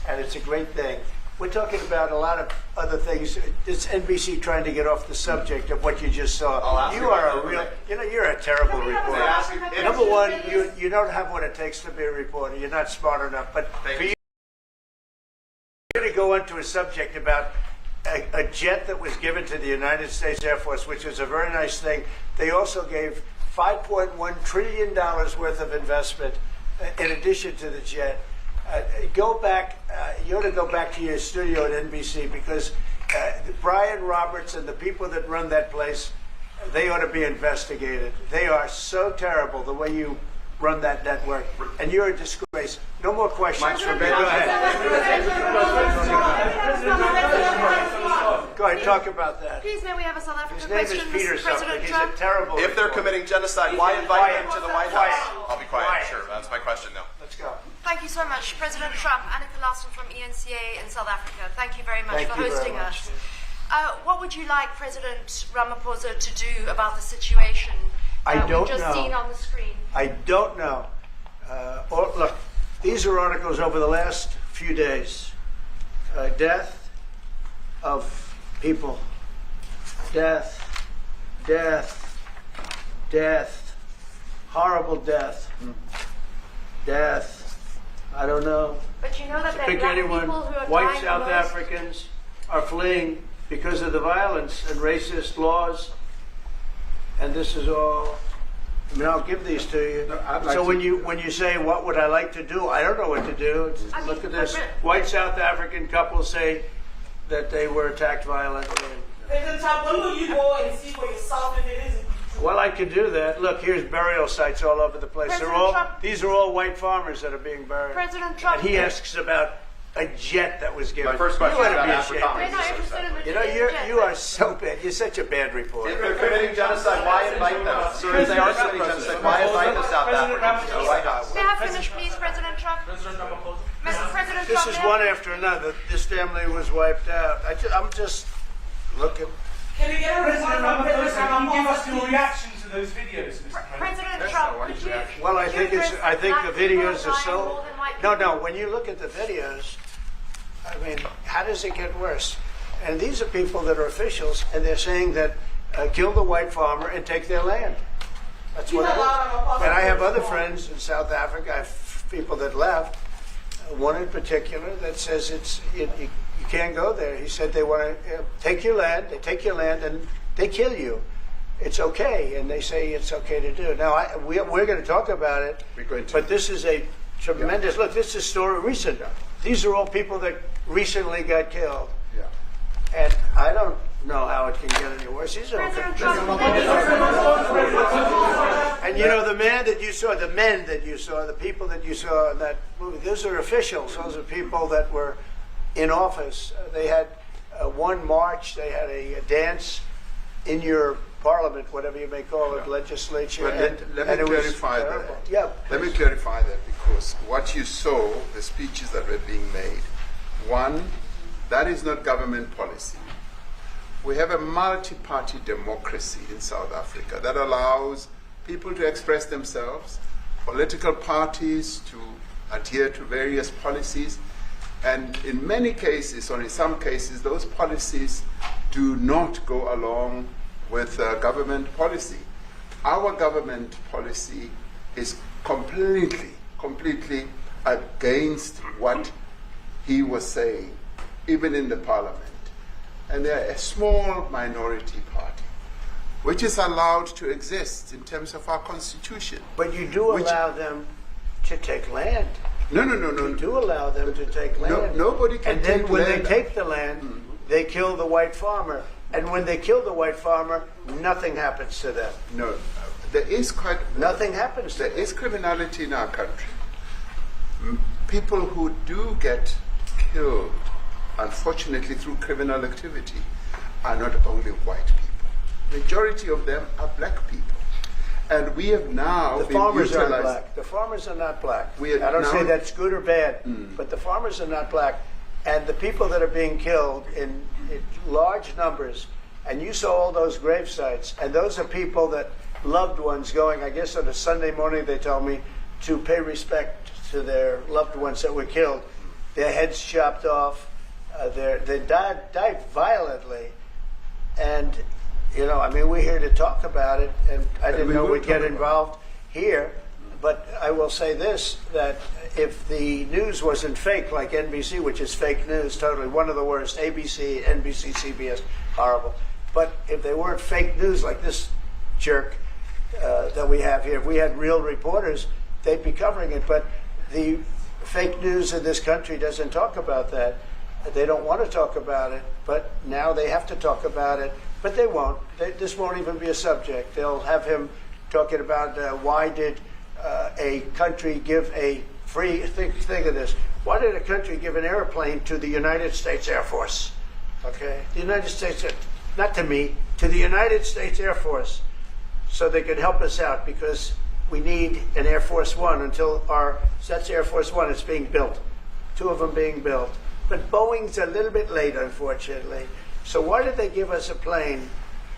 And it's a great thing. We're talking about a lot of other things. It's NBC trying to get off the subject of what you just saw. You are a real, you're a terrible reporter. Number one, you don't have what it takes to be a reporter. You're not smart enough. But for you to go into a subject about a jet that was given to the United States Air Force, which is a very nice thing. They also gave $5.1 trillion worth of investment in addition to the jet. Go back, you ought to go back to your studio at NBC because Brian Roberts and the people that run that place, they ought to be investigated. They are so terrible the way you run that network, and you're a disgrace. No more questions from me. Go ahead. Go ahead, talk about that. Please, may we have a South African His name is question, Peter Mr. President something. He's Trump? a terrible If they're reporter. committing genocide, why invite them to the White House? I'll be quiet. Sure, that's my question now. Let's go. Thank you so much, President Trump. Annika Larson from ENCA in South Africa. Thank you very much Thank for you very hosting much. us. What would you like President Ramaphosa to do about the situation that we've just seen on the screen? I don't know. Look, these are articles over the last few days. Death of people. Death. Death. Death. Horrible death. Death. I don't know. But you know that there Pick are black anyone. people who are White dying South the most. Africans are fleeing because of the violence and racist laws. And this is all. I mean, I'll give these to you. So when you say what would I like to do, I don't know what to do. Look at this. White South African couple say that they were attacked violently. President Trump, when will you go and see for yourself if it is? Well, I could do that. Look, here's burial sites all over the place. These are all white farmers that are being buried. President Trump. And he asks about a jet that was given. My first question You is ought to about be Africa. ashamed. We're not interested in the You know, jet. you are so bad. You're such a bad reporter. If they're committing genocide, why invite them? Sir, if they are committing genocide, why invite the South Africans to the White House? May I finish, please, President Trump? President Trump, This is one after another. This family was wiped out. I'm just looking. Can we get a report President from President Ramaphosa, can you give us your Ramaphosa? reaction to those videos, Mr. President Trump, could you? Well, I think the videos are so. more than white people? No. When you look at the videos, I mean, how does it get worse? And these are people that are officials, and they're saying that kill the white farmer and take their land. That's what it is. And I have other friends in South Africa. I have people that left. One in particular that says you can't go there. He said they want to take your land. They take your land and they kill you. It's okay, and they say it's okay to do. Now we're going to talk about it. We're going to. But this is a tremendous look. This is a story recent. These are all people that recently got killed. Yeah. And I don't know how it can get any worse. These are okay. And you know, the men that you saw, the people that you saw in that movie, those are officials. Those are people that were in office. They had one march. They had a dance in your parliament, whatever you may call it, legislature. But let me clarify that. Yeah. Let me clarify that, because what you saw, the speeches that were being made, one, that is not government policy. We have a multi-party democracy in South Africa that allows people to express themselves, political parties to adhere to various policies, and in many cases, or in some cases, those policies do not go along with government policy. Our government policy is completely against what he was saying, even in the parliament. And they're a small minority party, which is allowed to exist in terms of our constitution. But you do allow them to take land. No. You do allow them to take land. Nobody can take land. And then when land. they take the land, they kill the white farmer. And when they kill the white farmer, nothing happens to them. No, there is nothing happens to them. There is criminality in our country. People who do get killed, unfortunately, through criminal activity, are not only white people. Majority of them are black people. And we have now The been farmers aren't utilized- black. The farmers are not black. We are I don't say now- that's good or bad, but the farmers are not black. And the people that are being killed in large numbers, and you saw all those grave sites, and those are people that loved ones going, I guess on a Sunday morning, they told me, to pay respect to their loved ones that were killed. Their heads chopped off. They died violently. And, you know, I mean, we're here to talk about it, and I didn't know we'd get involved here. But I will say this, that if the news wasn't fake, like NBC, which is fake news, totally, one of the worst, ABC, NBC, CBS, horrible. But if they weren't fake news like this jerk that we have here, if we had real reporters, they'd be covering it. But the fake news in this country doesn't talk about that. They don't want to talk about it, but now they have to talk about it. But they won't. This won't even be a subject. They'll have him talking about why did a country give a free, think of this, why did a country give an airplane to the United States Air Force? Okay, the United States, not to me, to the United States Air Force, so they could help us out, because we need an Air Force One until that's Air Force One, it's being built. 2 of them being built. But Boeing's a little bit late, unfortunately. So why did they give us a plane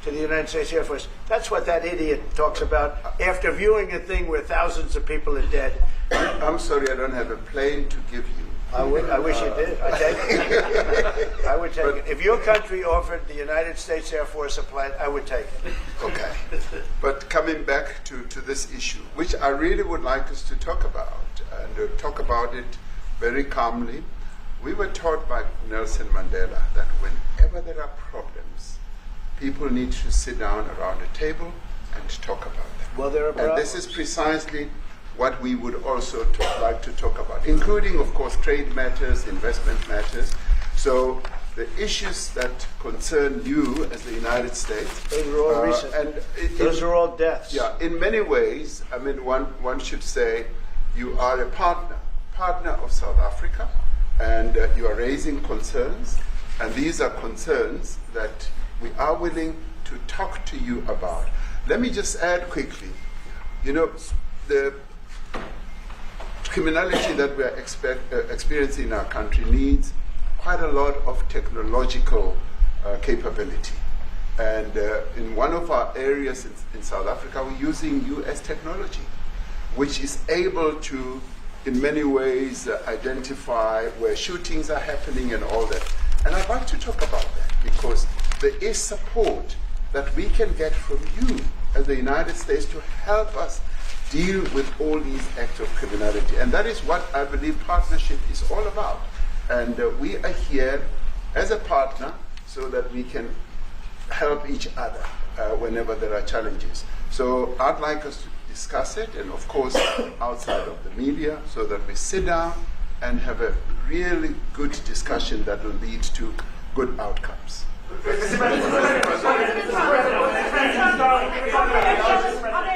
to the United States Air Force? That's what that idiot talks about after viewing a thing where thousands of people are dead. I'm sorry, I don't have a plane to give you. I wish you did. I take it. I would take it. If your country offered the United States Air Force a plane, I would take it. Okay. But coming back to this issue, which I really would like us to talk about, and talk about it very calmly. We were taught by Nelson Mandela that whenever there are problems, people need to sit down around a table and talk about them. Well, there are problems. And this is precisely what we would also like to talk about, including, of course, trade matters, investment matters. So the issues that concern you as the United States. Those are all recent. Those are all deaths. Yeah, in many ways, I mean, one should say you are a partner of South Africa, and you are raising concerns, and these are concerns that we are willing to talk to you about. Let me just add quickly, you know, the criminality that we are experiencing in our country needs quite a lot of technological capability. And in one of our areas in South Africa, we're using US technology, which is able to, in many ways, identify where shootings are happening and all that. And I'd like to talk about that, because there is support that we can get from you as the United States to help us deal with all these acts of criminality. And that is what I believe partnership is all about. And we are here as a partner so that we can help each other whenever there are challenges. So I'd like us to discuss it, and of course outside of the media, so that we sit down and have a really good discussion that will lead to good outcomes. Are there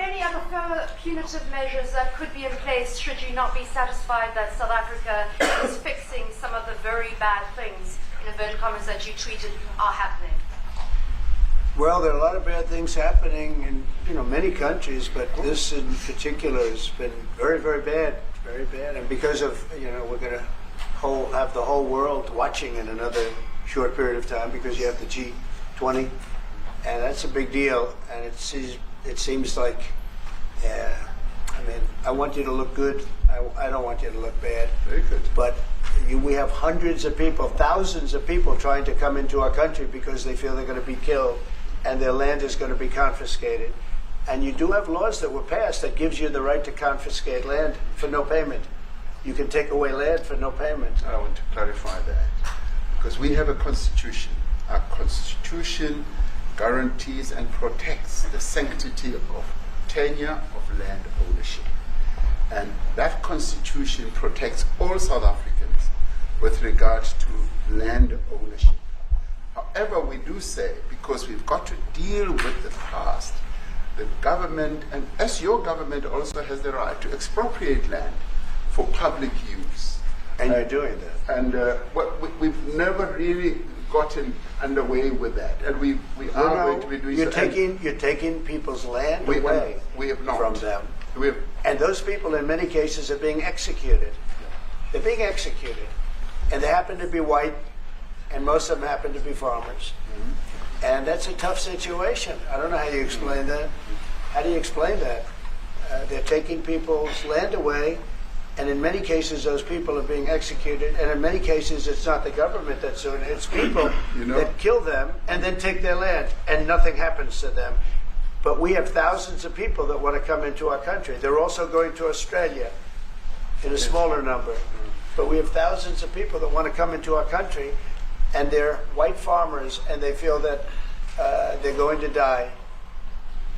any other further punitive measures that could be in place should you not be satisfied that South Africa is fixing some of the very bad things, in inverted commas, that you tweeted are happening? Well, there are a lot of bad things happening in many countries, but this in particular has been very, very bad, very bad. And because of we're going to have the whole world watching in another short period of time, because you have the G20, and that's a big deal. And it seems like, I want you to look good. I don't want you to look bad. Very good. But we have hundreds of people, thousands of people trying to come into our country because they feel they're going to be killed and their land is going to be confiscated. And you do have laws that were passed that gives you the right to confiscate land for no payment. You can take away land for no payment. I want to clarify that, because we have a constitution. Our constitution guarantees and protects the sanctity of tenure of land ownership. And that constitution protects all South Africans with regard to land ownership. However, we do say, because we've got to deal with the past, the government, and as your government also has the right to expropriate land for public use. And you're doing that. And we've never really gotten underway with that, and we are going to be doing you're so. And you're taking people's land we away have not. from them. We have, And those people, in many cases, are being executed. They're being executed. And they happen to be white, and most of them happen to be farmers. And that's a tough situation. I don't know how you explain that. How do you explain that? They're taking people's land away, and in many cases, those people are being executed. And in many cases, it's not the government that's doing it. It's people that kill them and then take their land, and nothing happens to them. But we have thousands of people that want to come into our country. They're also going to Australia in a smaller number. But we have thousands of people that want to come into our country, and they're white farmers, and they feel that they're going to die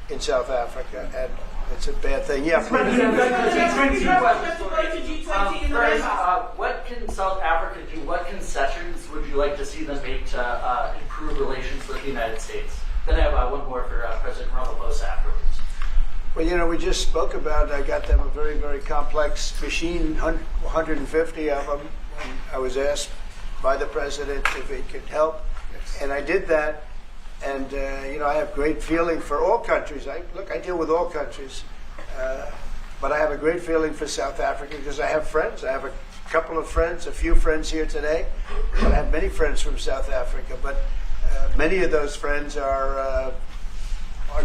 in South Africa, and it's a bad thing. Yeah, what can South Africa do? What concessions would you like to see them make to improve relations with the United States? Then I have one more for President Ramaphosa afterwards. Well, we just spoke about, I got them a very, very complex machine, 150 of them. And I was asked by the president if he could help, and I did that. And, I have great feeling for all countries. I deal with all countries. But I have a great feeling for South Africa because I have friends. I have a couple of friends, a few friends here today. But I have many friends from South Africa. But many of those friends are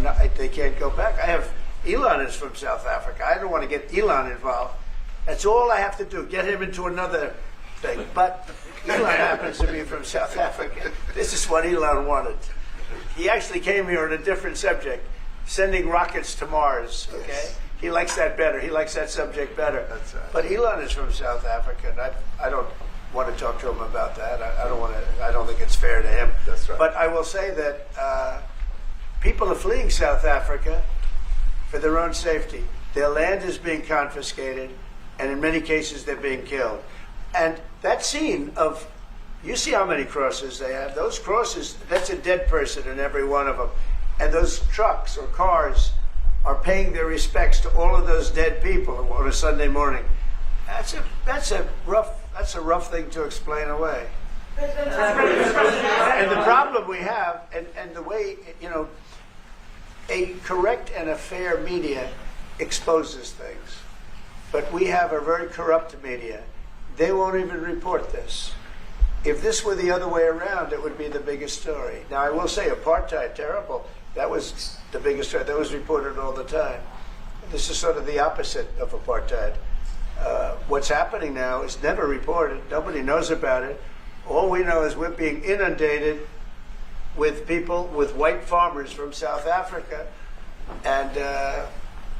not, they can't go back. I have, Elon is from South Africa. I don't want to get Elon involved. That's all I have to do, get him into another thing. But Elon happens to be from South Africa. This is what Elon wanted. He actually came here on a different subject, sending rockets to Mars, okay? Yes. He likes that better. He likes that subject better. That's right. But Elon is from South Africa, and I don't want to talk to him about that. I don't think it's fair to him. That's right. But I will say that people are fleeing South Africa for their own safety. Their land is being confiscated, and in many cases they're being killed. And that scene of, you see how many crosses they have. Those crosses, that's a dead person in every one of them. And those trucks or cars are paying their respects to all of those dead people on a Sunday morning. That's a rough thing to explain away. And the problem we have, and the way, a correct and a fair media exposes things. But we have a very corrupt media. They won't even report this. If this were the other way around, it would be the biggest story. Now, I will say apartheid, terrible. That was the biggest story. That was reported all the time. This is sort of the opposite of apartheid. What's happening now is never reported. Nobody knows about it. All we know is we're being inundated with people, with white farmers from South Africa. And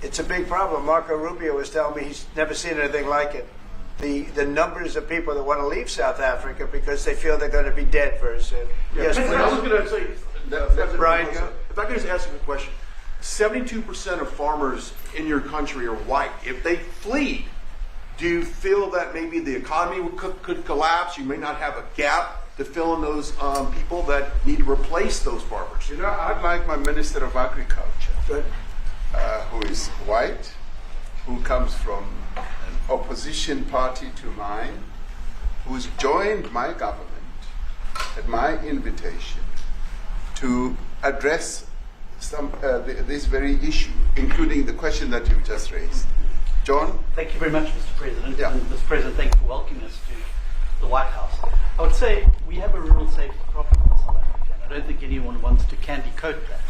it's a big problem. Marco Rubio was telling me he's never seen anything like it. The numbers of people that want to leave South Africa because they feel they're going to be dead very soon. Yes, please. I was going to say, Brian, if I could just ask you a question. 72% of farmers in your country are white. If they flee, do you feel that maybe the economy could collapse? You may not have a gap to fill in those people that need to replace those farmers. I'd like my Minister of Agriculture, who is white, who comes from an opposition party to mine, who's joined my government at my invitation to address this very issue, including the question that you've just raised. John? Thank you very much, Mr. President. Yeah. And Mr. President, thank you for welcoming us to the White House. I would say we have a rural safety problem in South Africa, and I don't think anyone wants to candy coat that.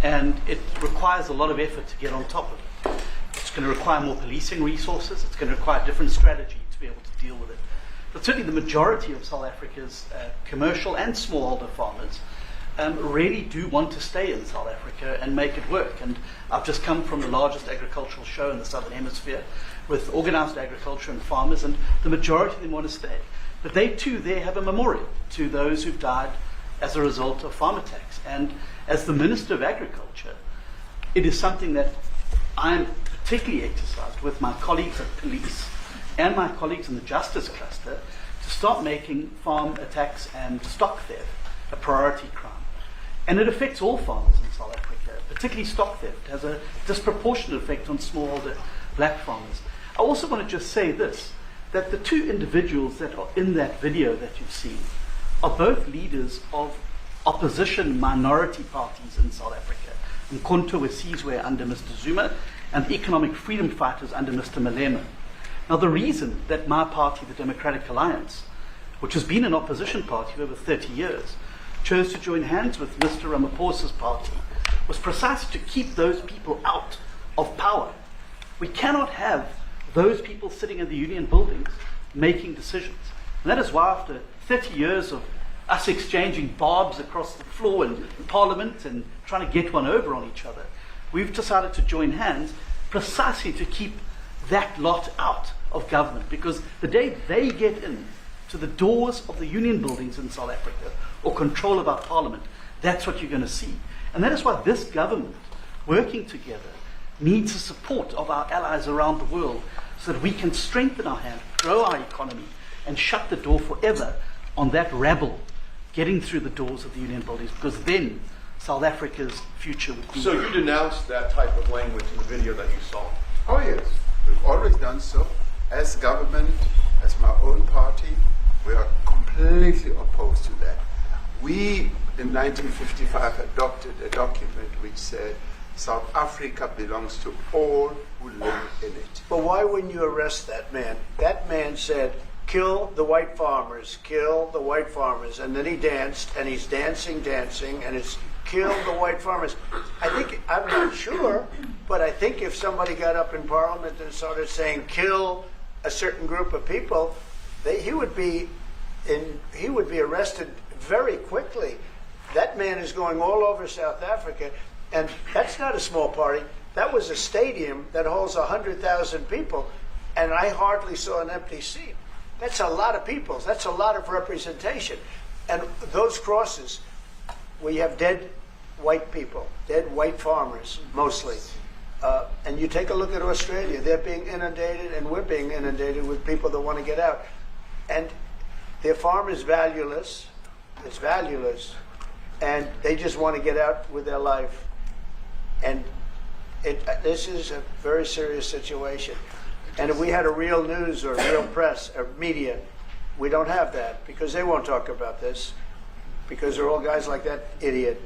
And it requires a lot of effort to get on top of it. It's going to require more policing resources. It's going to require a different strategy to be able to deal with it. But certainly the majority of South Africa's commercial and smallholder farmers really do want to stay in South Africa and make it work. And I've just come from the largest agricultural show in the Southern Hemisphere with organized agriculture and farmers, and the majority of them want to stay. But they too have a memorial to those who've died as a result of farm attacks. And as the Minister of Agriculture, it is something that I'm particularly exercised with my colleagues at police and my colleagues in the justice cluster to start making farm attacks and stock theft a priority crime. And it affects all farmers in South Africa, particularly stock theft. It has a disproportionate effect on smallholder black farmers. I also want to just say this, that the two individuals that are in that video that you've seen are both leaders of opposition minority parties in South Africa. Mkhonto Wesizwe under Mr. Zuma and the economic freedom fighters under Mr. Malema. Now, the reason that my party, the Democratic Alliance, which has been an opposition party for over 30 years, chose to join hands with Mr. Ramaphosa's party was precisely to keep those people out of power. We cannot have those people sitting in the union buildings making decisions. And that is why after 30 years of us exchanging barbs across the floor in Parliament and trying to get one over on each other, we've decided to join hands precisely to keep that lot out of government. Because the day they get in to the doors of the union buildings in South Africa or control of our Parliament, that's what you're going to see. And that is why this government, working together, needs the support of our allies around the world so that we can strengthen our hand, grow our economy, and shut the door forever on that rabble getting through the doors of the union buildings, because then South Africa's future would be... So you denounced that type of language in the video that you saw? Oh yes, we've always done so. As government, as my own party, we are completely opposed to that. We, in 1955, adopted a document which said South Africa belongs to all who live in it. But why wouldn't you arrest that man? That man said, kill the white farmers, kill the white farmers. And then he danced, and he's dancing, and it's kill the white farmers. I'm not sure, but I think if somebody got up in Parliament and started saying kill a certain group of people, he would be arrested very quickly. That man is going all over South Africa, and that's not a small party. That was a stadium that holds 100,000 people, and I hardly saw an empty seat. That's a lot of people. That's a lot of representation. And those crosses, we have dead white people, dead white farmers, mostly. And you take a look at Australia, they're being inundated, and we're being inundated with people that want to get out. And their farm is valueless. It's valueless. And they just want to get out with their life. And this is a very serious situation. And if we had a real news or real press or media, we don't have that because they won't talk about this because they're all guys like that idiot.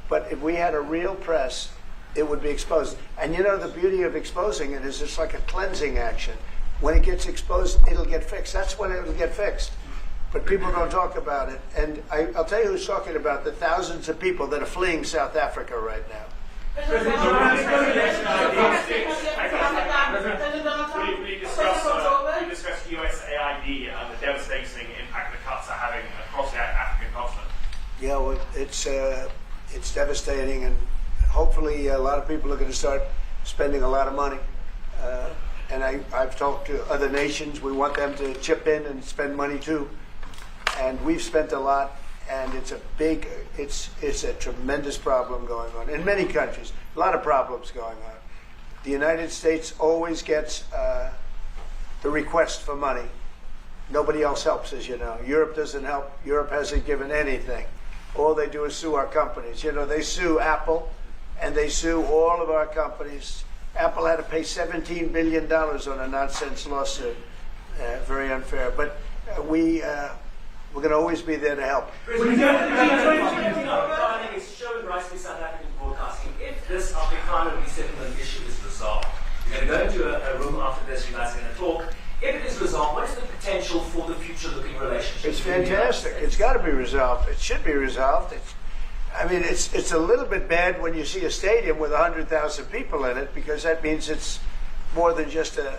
But if we had a real press, it would be exposed. And you know, the beauty of exposing it is it's like a cleansing action. When it gets exposed, it'll get fixed. That's when it'll get fixed. But people don't talk about it. And I'll tell you who's talking about the thousands of people that are fleeing South Africa right now. We discussed USAID and the devastating impact the cuts are having across the African continent. Yeah, well, it's devastating, and hopefully a lot of people are going to start spending a lot of money. And I've talked to other nations. We want them to chip in and spend money too. And we've spent a lot. And it's a tremendous problem going on in many countries. A lot of problems going on. The United States always gets the request for money. Nobody else helps, as you know. Europe doesn't help. Europe hasn't given anything. All they do is sue our companies. You know, they sue Apple, and they sue all of our companies. Apple had to pay $17 billion on a nonsense lawsuit. Very unfair. But we're going to always be there to help. It's showing rightly South African broadcasting. If this Afrikaner resettlement issue is resolved, you're going to go into a room after this, you guys are going to talk. If it is resolved, what is the potential for the future-looking relationship? It's fantastic. It's got to be resolved. It should be resolved. It's a little bit bad when you see a stadium with 100,000 people in it, because that means it's more than just a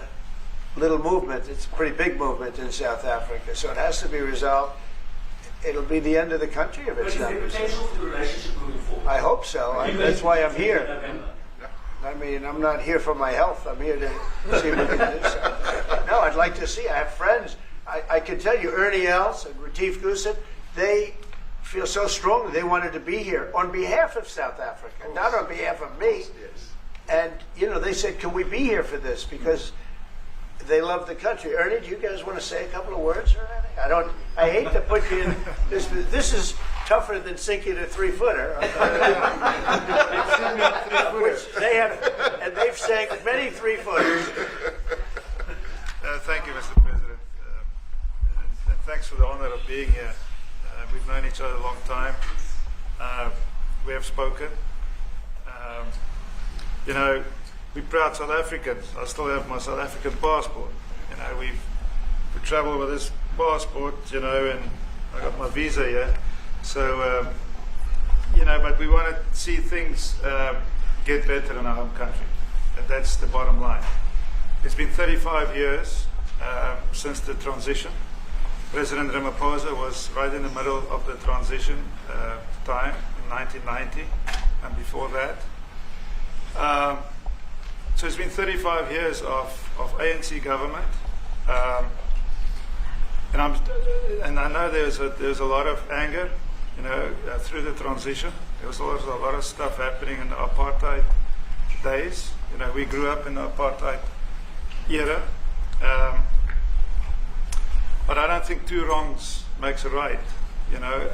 little movement. It's a pretty big movement in South Africa. So it has to be resolved. It'll be the end of the country if it's not resolved. But is there potential for the relationship moving forward? I hope so. That's why I'm here. I'm not here for my health. I'm here to see if we can do something. No, I'd like to see. I have friends. I can tell you, Ernie Els and Retief Goosen, they feel so strongly they wanted to be here on behalf of South Africa, not on behalf of me. And, they said, can we be here for this? Because they love the country. Ernie, do you guys want to say a couple of words or anything? I hate to put you in this. This is tougher than sinking a 3-footer. Which they have, and they've sank many 3-footers. Thank you, Mr. President. And thanks for the honor of being here. We've known each other a long time. We have spoken. You know, we're proud South Africans. I still have my South African passport. You know, we travel with this passport, you know, and I got my visa here. So, you know, but we want to see things get better in our home country. And that's the bottom line. It's been 35 years since the transition. President Ramaphosa was right in the middle of the transition time in 1990 and before that. So it's been 35 years of ANC government. And I know there's a lot of anger, you know, through the transition. There was also a lot of stuff happening in the apartheid days. You know, we grew up in the apartheid era. But I don't think two wrongs makes a right. You know,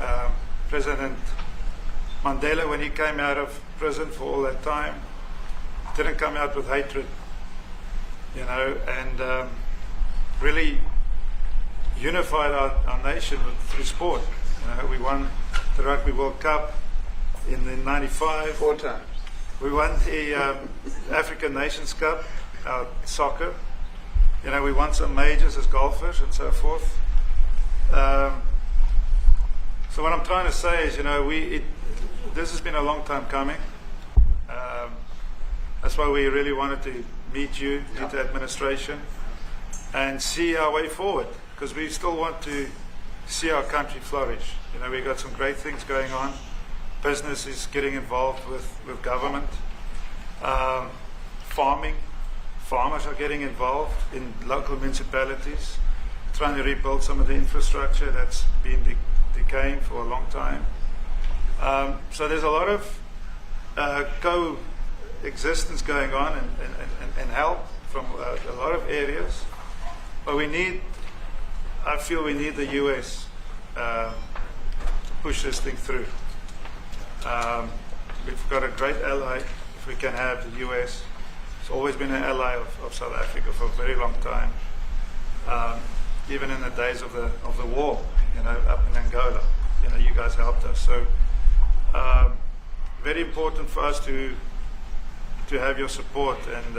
President Mandela, when he came out of prison for all that time, didn't come out with hatred, you know, and really unified our nation through sport. You know, we won the Rugby World Cup in '95. 4 times. We won the African Nations Cup, soccer. You know, we won some majors as golfers and so forth. So what I'm trying to say is, you know, this has been a long time coming. That's why we really wanted to meet you, meet the administration, and see our way forward, because we still want to see our country flourish. You know, we've got some great things going on. Business is getting involved with government. Farmers are getting involved in local municipalities, trying to rebuild some of the infrastructure that's been decaying for a long time. So there's a lot of coexistence going on and help from a lot of areas. But I feel we need the US to push this thing through. We've got a great ally if we can have the US. It's always been an ally of South Africa for a very long time. Even in the days of the war, you know, up in Angola, you know, you guys helped us. So very important for us to have your support and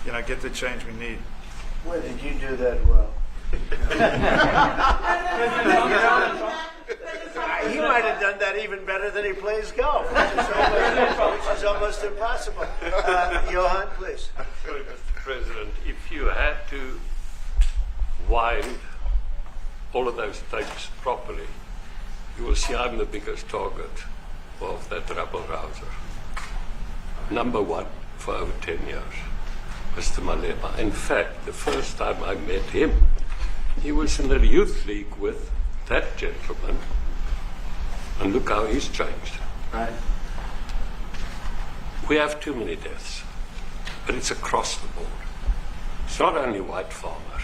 you know, get the change we need. Where did you do that well? He might have done that even better than he plays golf, which is almost impossible. Johan, please. Sorry, Mr. President, if you had to wind all of those tapes properly, you will see I'm the biggest target of that rabble-rouser. Number one for over 10 years, Mr. Malema. In fact, the first time I met him, he was in the youth league with that gentleman, and look how he's changed. Right. We have too many deaths, but it's across the board. It's not only white farmers,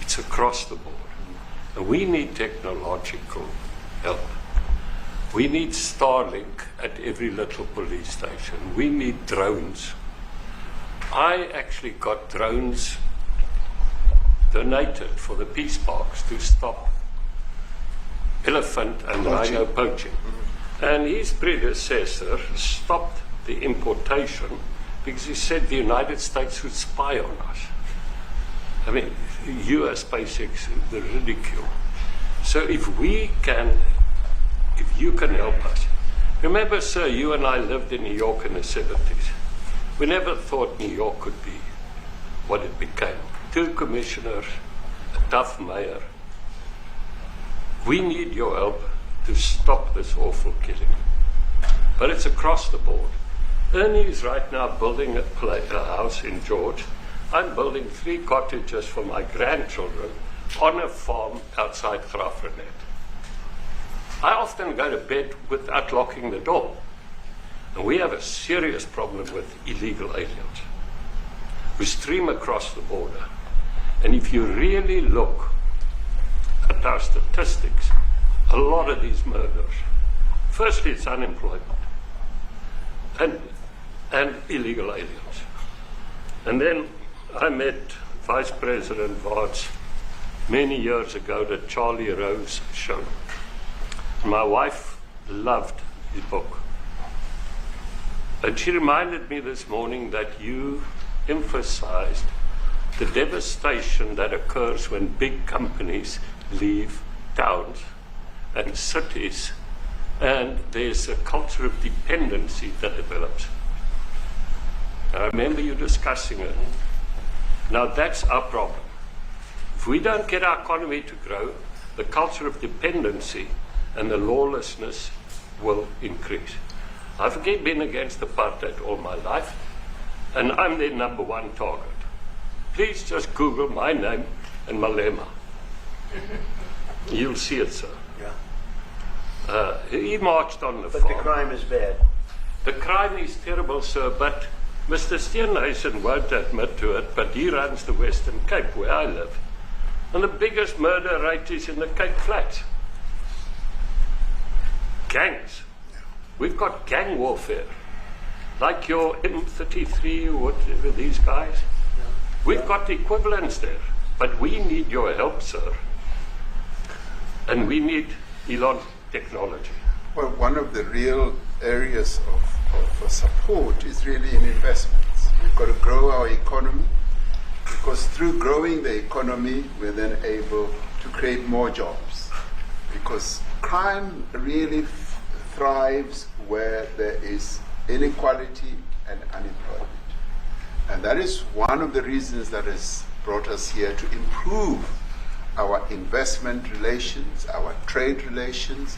it's across the board. And we need technological help. We need Starlink at every little police station. We need drones. I actually got drones donated for the peace parks to stop elephant and rhino poaching. And his predecessor stopped the importation because he said the United States would spy on us. I mean, US basics, the ridicule. So if you can help us. Remember, sir, you and I lived in New York in the 70s. We never thought New York could be what it became. 2 commissioners, a tough mayor. We need your help to stop this awful killing. But it's across the board. Ernie is right now building a house in George. I'm building 3 cottages for my grandchildren on a farm outside Graaff-Reinet. I often go to bed without locking the door. And we have a serious problem with illegal aliens who stream across the border. And if you really look at our statistics, a lot of these murders, firstly it's unemployment and illegal aliens. And then I met Vice President Watts many years ago at Charlie Rose show. My wife loved the book. And she reminded me this morning that you emphasized the devastation that occurs when big companies leave towns and cities, and there's a culture of dependency that develops. I remember you discussing it. Now that's our problem. If we don't get our economy to grow, the culture of dependency and the lawlessness will increase. I've again been against apartheid all my life, and I'm their number one target. Please just Google my name and Malema. You'll see it, sir. Yeah. He marched on the But farm. the crime is bad. The crime is terrible, sir, but Mr. Steenhuisen won't admit to it, but he runs the Western Cape, where I live. And the biggest murder rate is in the Cape Flats. Gangs. We've got gang warfare. Like your M33 or whatever, these guys. We've got the equivalents there. But we need your help, sir. And we need Elon technology. Well, one of the real areas of support is really in investments. We've got to grow our economy, because through growing the economy, we're then able to create more jobs. Because crime really thrives where there is inequality and unemployment. And that is one of the reasons that has brought us here, to improve our investment relations, our trade relations,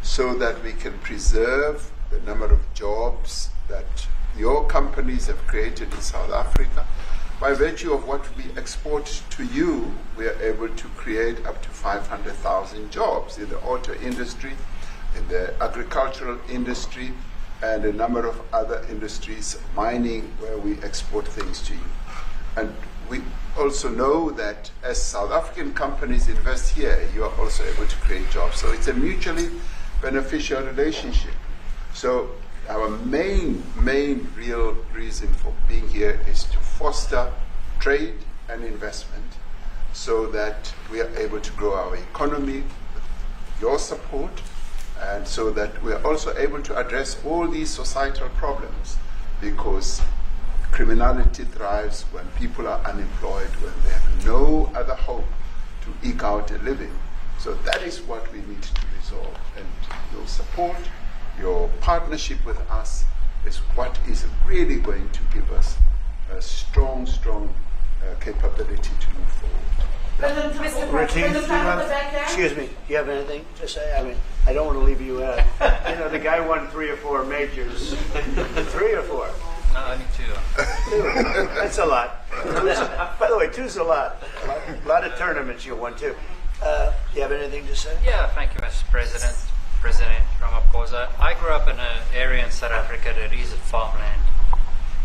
so that we can preserve the number of jobs that your companies have created in South Africa. By virtue of what we export to you, we are able to create up to 500,000 jobs in the auto industry, in the agricultural industry, and a number of other industries, mining, where we export things to you. And we also know that as South African companies invest here, you are also able to create jobs. So it's a mutually beneficial relationship. So our main real reason for being here is to foster trade and investment, so that we are able to grow our economy with your support, and so that we are also able to address all these societal problems, because criminality thrives when people are unemployed, when they have no other hope to eke out a living. So that is what we need to resolve. And your support, your partnership with us, is what is really going to give us a strong capability to move forward. Mr. President, excuse me, do you have anything to say? I mean, I don't want to leave you out. You know, the guy won 3 or 4 majors. 3 or 4? No, only 2. 2. That's a lot. By the way, 2's a lot. A lot of tournaments you won too. You have anything to say? Yeah, thank you, Mr. President. President Ramaphosa. I grew up in an area in South Africa that is a farmland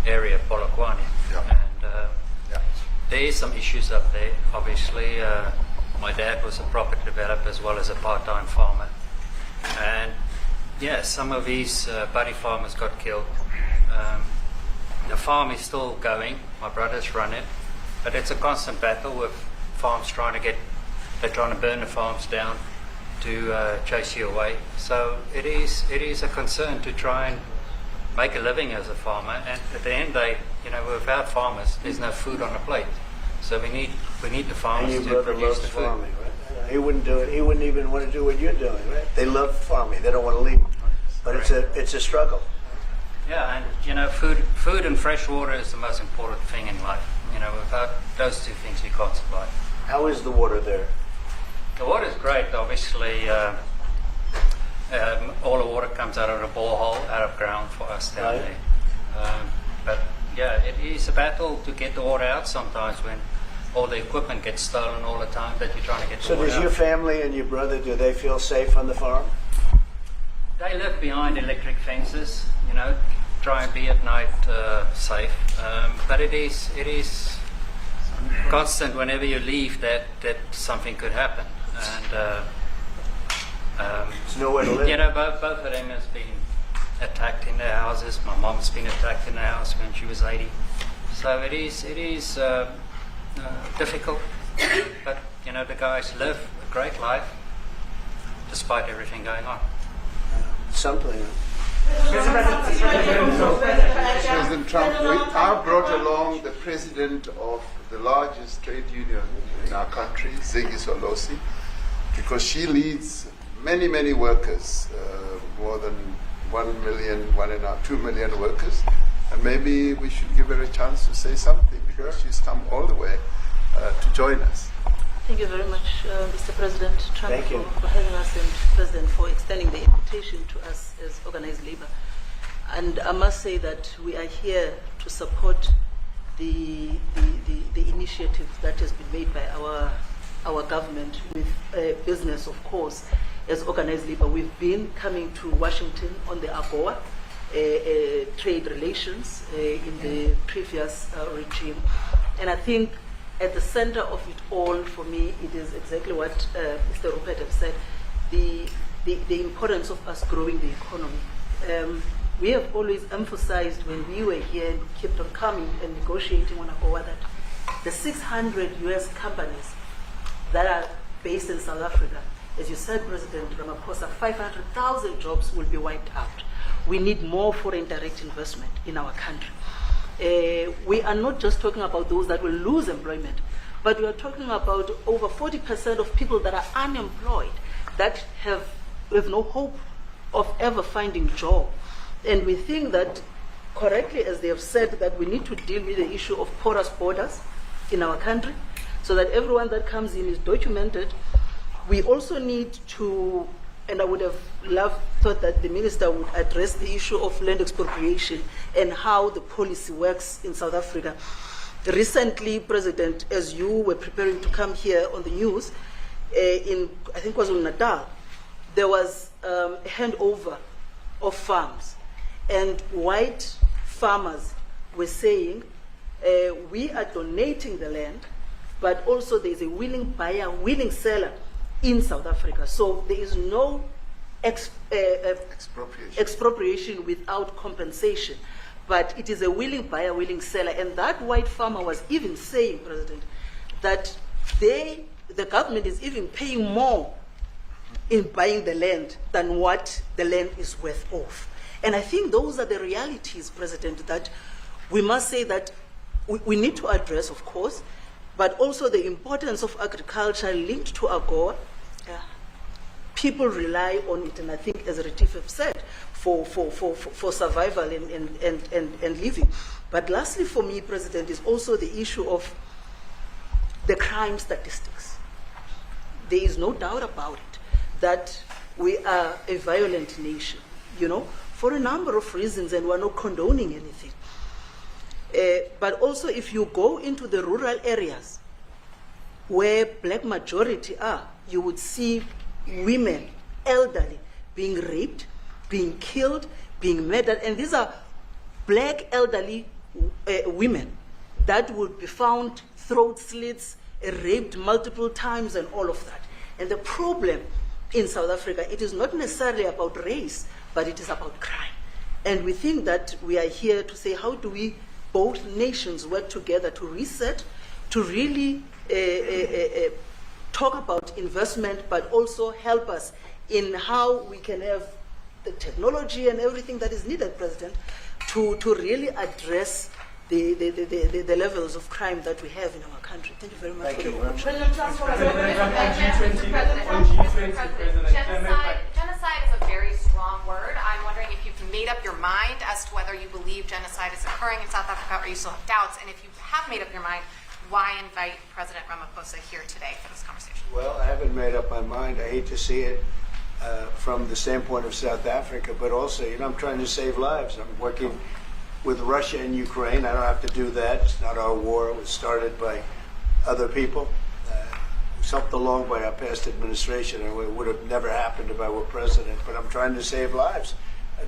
area, Polokwane. Yeah. And there is some issues up there. Obviously, my dad was a property developer as well as a part-time farmer. And yeah, some of these buddy farmers got killed. The farm is still going. My brothers run it. But it's a constant battle with farms they're trying to burn the farms down to chase you away. So it is a concern to try and make a living as a farmer. And at the end of the day, without farmers, there's no food on the plate. So we need the farmers And to your brother produce loves the food. farming, right? He wouldn't do it. He wouldn't even want to do what you're doing, right? They love farming. They don't want to leave. But it's a struggle. Yeah, and food and fresh water is the most important thing in life. Without those 2 things, we can't survive. How is the water there? The water is great. Obviously, all the water comes out of the borehole, out of ground for us down Right. there. But yeah, it is a battle to get the water out sometimes when all the equipment gets stolen all the time that you're trying to get the So water does out. your family and your brother, do they feel safe on the farm? They live behind electric fences, try and be at night safe. But it is constant whenever you leave that something could happen. And there's nowhere to live. Both of them has been attacked in their houses. My mom's been attacked in the house when she was 80. So it is difficult. But the guys live a great life. despite everything going on. Something. President Trump, I brought along the president of the largest trade union in our country, Ziggy Solosi, because she leads many, many workers, more than 1 million, 2 million workers. And maybe we should give her a chance to say something, because she's come all the way to join us. Thank you very much, Mr. President Trump, Thank you. for having us, and President for extending the invitation to us as organized labor. And I must say that we are here to support the initiative that has been made by our government with business, of course, as organized labor. We've been coming to Washington on the AGOA trade relations in the previous regime. And I think at the center of it all, for me, it is exactly what Mr. Rupert has said, the importance of us growing the economy. We have always emphasized when we were here and kept on coming and negotiating on AGOA that the 600 US companies that are based in South Africa, as you said, President Ramaphosa, 500,000 jobs will be wiped out. We need more foreign direct investment in our country. We are not just talking about those that will lose employment, but we are talking about over 40% of people that are unemployed, that have no hope of ever finding a job. And we think that, correctly, as they have said, that we need to deal with the issue of porous borders in our country, so that everyone that comes in is documented. We also need to, and I would have thought that the minister would address the issue of land expropriation and how the policy works in South Africa. Recently, President, as you were preparing to come here on the news, in, I think it was in Natal, there was a handover of farms, and white farmers were saying, we are donating the land, but also there is a willing buyer, willing seller in South Africa. So there is no expropriation without compensation, but it is a willing buyer, willing seller. And that white farmer was even saying, President, that the government is even paying more in buying the land than what the land is worth of. And I think those are the realities, President, that we must say that we need to address, of course, but also the importance of agriculture linked to AGOA. People rely on it, and I think, as Retief have said, for survival and living. But lastly, for me, President, is also the issue of the crime statistics. There is no doubt about it that we are a violent nation, for a number of reasons, and we're not condoning anything. But also, if you go into the rural areas where black majority are, you would see women, elderly, being raped, being killed, being murdered. And these are black elderly women that would be found throat slits, raped multiple times, and all of that. And the problem in South Africa, it is not necessarily about race, but it is about crime. And we think that we are here to say, how do we, both nations, work together to reset, to really talk about investment, but also help us in how we can have the technology and everything that is needed, President, to really address the levels of crime that we have in our country. Thank you very much. Thank you. Genocide is a very strong word. I'm wondering if you've made up your mind as to whether you believe genocide is occurring in South Africa, or you still have doubts. And if you have made up your mind, why invite President Ramaphosa here today for this conversation? Well, I haven't made up my mind. I hate to see it from the standpoint of South Africa, but also, I'm trying to save lives. I'm working with Russia and Ukraine. I don't have to do that. It's not our war. It was started by other people. It was helped along by our past administration, and it would have never happened if I were president. But I'm trying to save lives,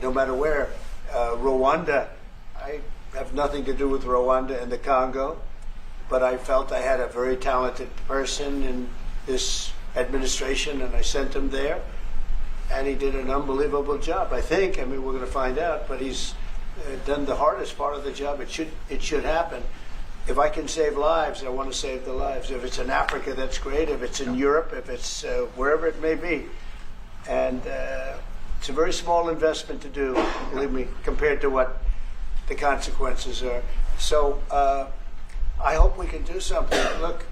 no matter where. Rwanda, I have nothing to do with Rwanda and the Congo, but I felt I had a very talented person in this administration, and I sent him there, and he did an unbelievable job, I think. We're going to find out, but he's done the hardest part of the job. It should happen. If I can save lives, I want to save the lives. If it's in Africa, that's great. If it's in Europe, if it's wherever it may be, And it's a very small investment to do, believe me, compared to what the consequences are. So I hope we can do something. Look,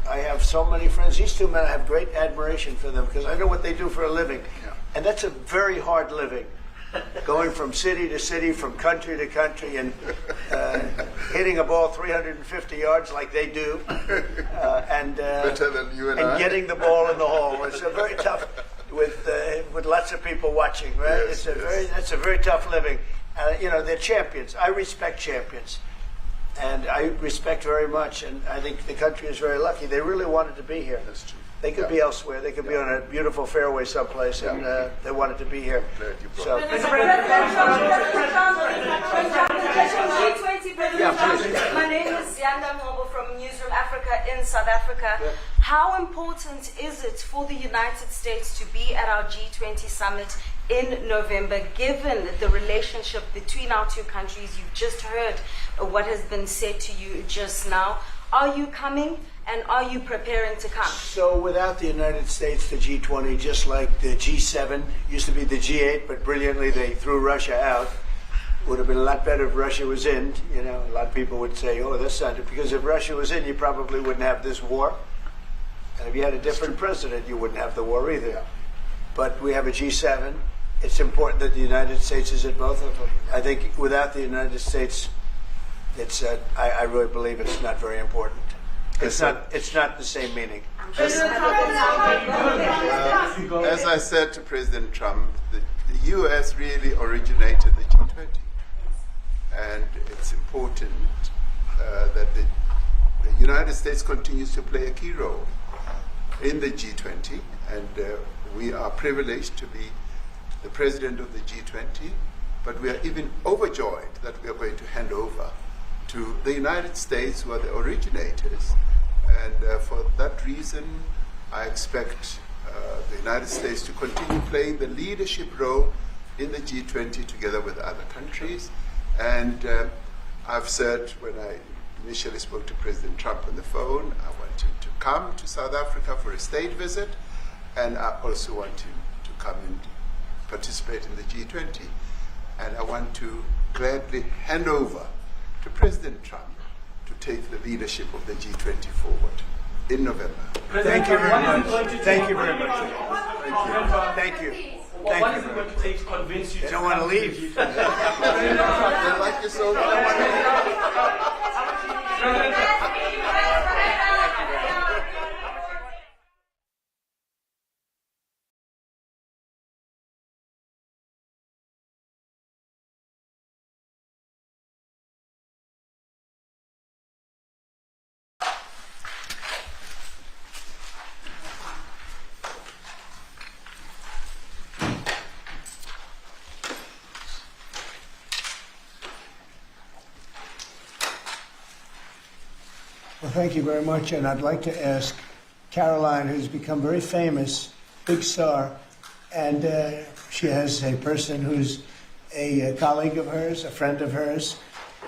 I have so many friends. These two men, I have great admiration for them because I know what they do for a living. And that's a very hard living, going from city to city, from country to country, and hitting a ball 350 yards like they do, and Better than you and I. getting the ball in the hole. It's a very tough, with lots of people watching, right? Yes, That's a very tough living. You know, they're champions. I respect champions. And I respect very much, and I think the country is very lucky. They really wanted to be here. That's true. They could be elsewhere. They could be on a beautiful fairway someplace, and they wanted to be here. So, my name is Yanda Mhobo from Newsroom Africa in South Africa. How important is it for the United States to be at our G20 summit in November, given the relationship between our two countries? You've just heard what has been said to you just now. Are you coming, and are you preparing to come? So without the United States, the G20, just like the G7, used to be the G8, but brilliantly they threw Russia out. Would have been a lot better if Russia was in. You know, a lot of people would say, oh, that's not it. Because if Russia was in, you probably wouldn't have this war. And if you had a different president, you wouldn't have the war either. But we have a G7. It's important that the United States is at both of them. I think without the United States, it's I really believe it's not very important. It's not the same meaning. As I said to President Trump, the U.S. really originated the G20. And it's important that the United States continues to play a key role in the G20. And we are privileged to be the president of the G20, but we are even overjoyed that we are going to hand over to the United States, who are the originators. And for that reason, I expect the United States to continue playing the leadership role in the G20 together with other countries. And I've said when I initially spoke to President Trump on the phone, I want him to come to South Africa for a state visit, and I also want him to come and participate in the G20. And I want to gladly hand over to President Trump to take the leadership of the G20 forward in November. Thank you very much. Thank you very much. Thank you. What is it going to take to convince you? You don't want to leave. They like you so much. Well, thank you very much. And I'd like to ask Caroline, who's become very famous, big star, and she has a person who's a colleague of hers, a friend of hers,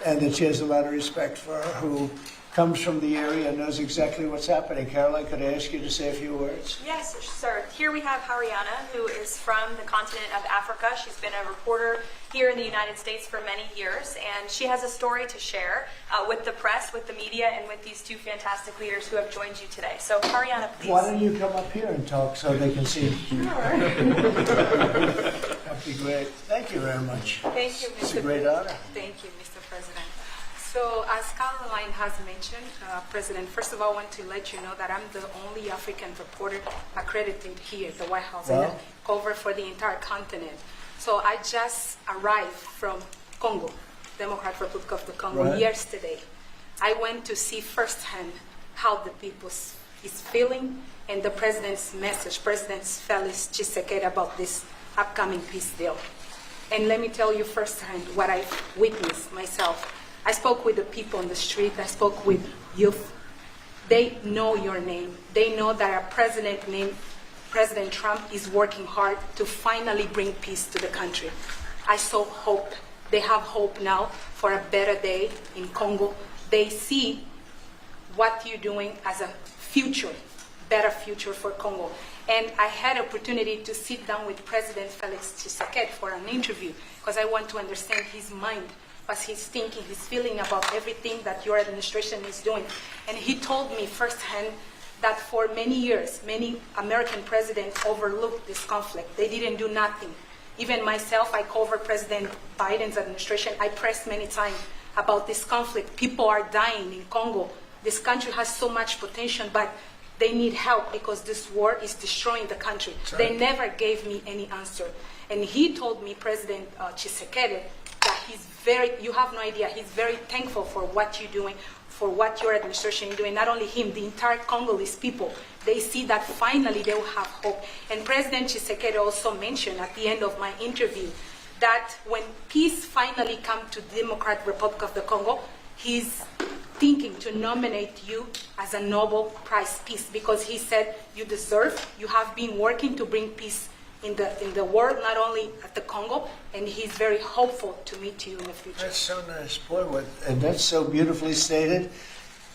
and that she has a lot of respect for, who comes from the area and knows exactly what's happening. Caroline, could I ask you to say a few words? Yes, sir. Here we have Haryana, who is from the continent of Africa. She's been a reporter here in the United States for many years, and she has a story to share with the press, with the media, and with these two fantastic leaders who have joined you today. So, Haryana, please. Why don't you come up here and talk so they can see? That'd be great. Thank you very much. Thank you, Mr. It's a great honor. Thank you, Mr. President. So, as Caroline has mentioned, President, first of all, I want to let you know that I'm the only African reporter accredited here at the White House and cover for the entire continent. So I just arrived from Congo, Democratic Republic of the Congo, yesterday. I went to see firsthand how the people is feeling and the president's message, President Felix Tshisekedi, about this upcoming peace deal. And let me tell you firsthand what I witnessed myself. I spoke with the people on the street. I spoke with youth. They know your name. They know that our president named President Trump is working hard to finally bring peace to the country. I saw hope. They have hope now for a better day in Congo. They see what you're doing as a future better future for Congo. And I had an opportunity to sit down with President Felix Tshisekedi for an interview because I want to understand his mind, what he's thinking, his feeling about everything that your administration is doing. And he told me firsthand that for many years, many American presidents overlooked this conflict. They didn't do nothing. Even myself, I covered President Biden's administration. I pressed many times about this conflict. People are dying in Congo. This country has so much potential, but they need help because this war is destroying the country. They never gave me any answer. And he told me, President Tshisekedi, that you have no idea, he's very thankful for what you're doing, for what your administration is doing. Not only him, the entire Congolese people, they see that finally they will have hope. And President Tshisekedi also mentioned at the end of my interview that when peace finally comes to the Democratic Republic of the Congo, he's thinking to nominate you as a Nobel Prize Peace because he said you deserve, you have been working to bring peace in the world, not only at the Congo, and he's very hopeful to meet you in the future. That's so nice, boy, and that's so beautifully stated.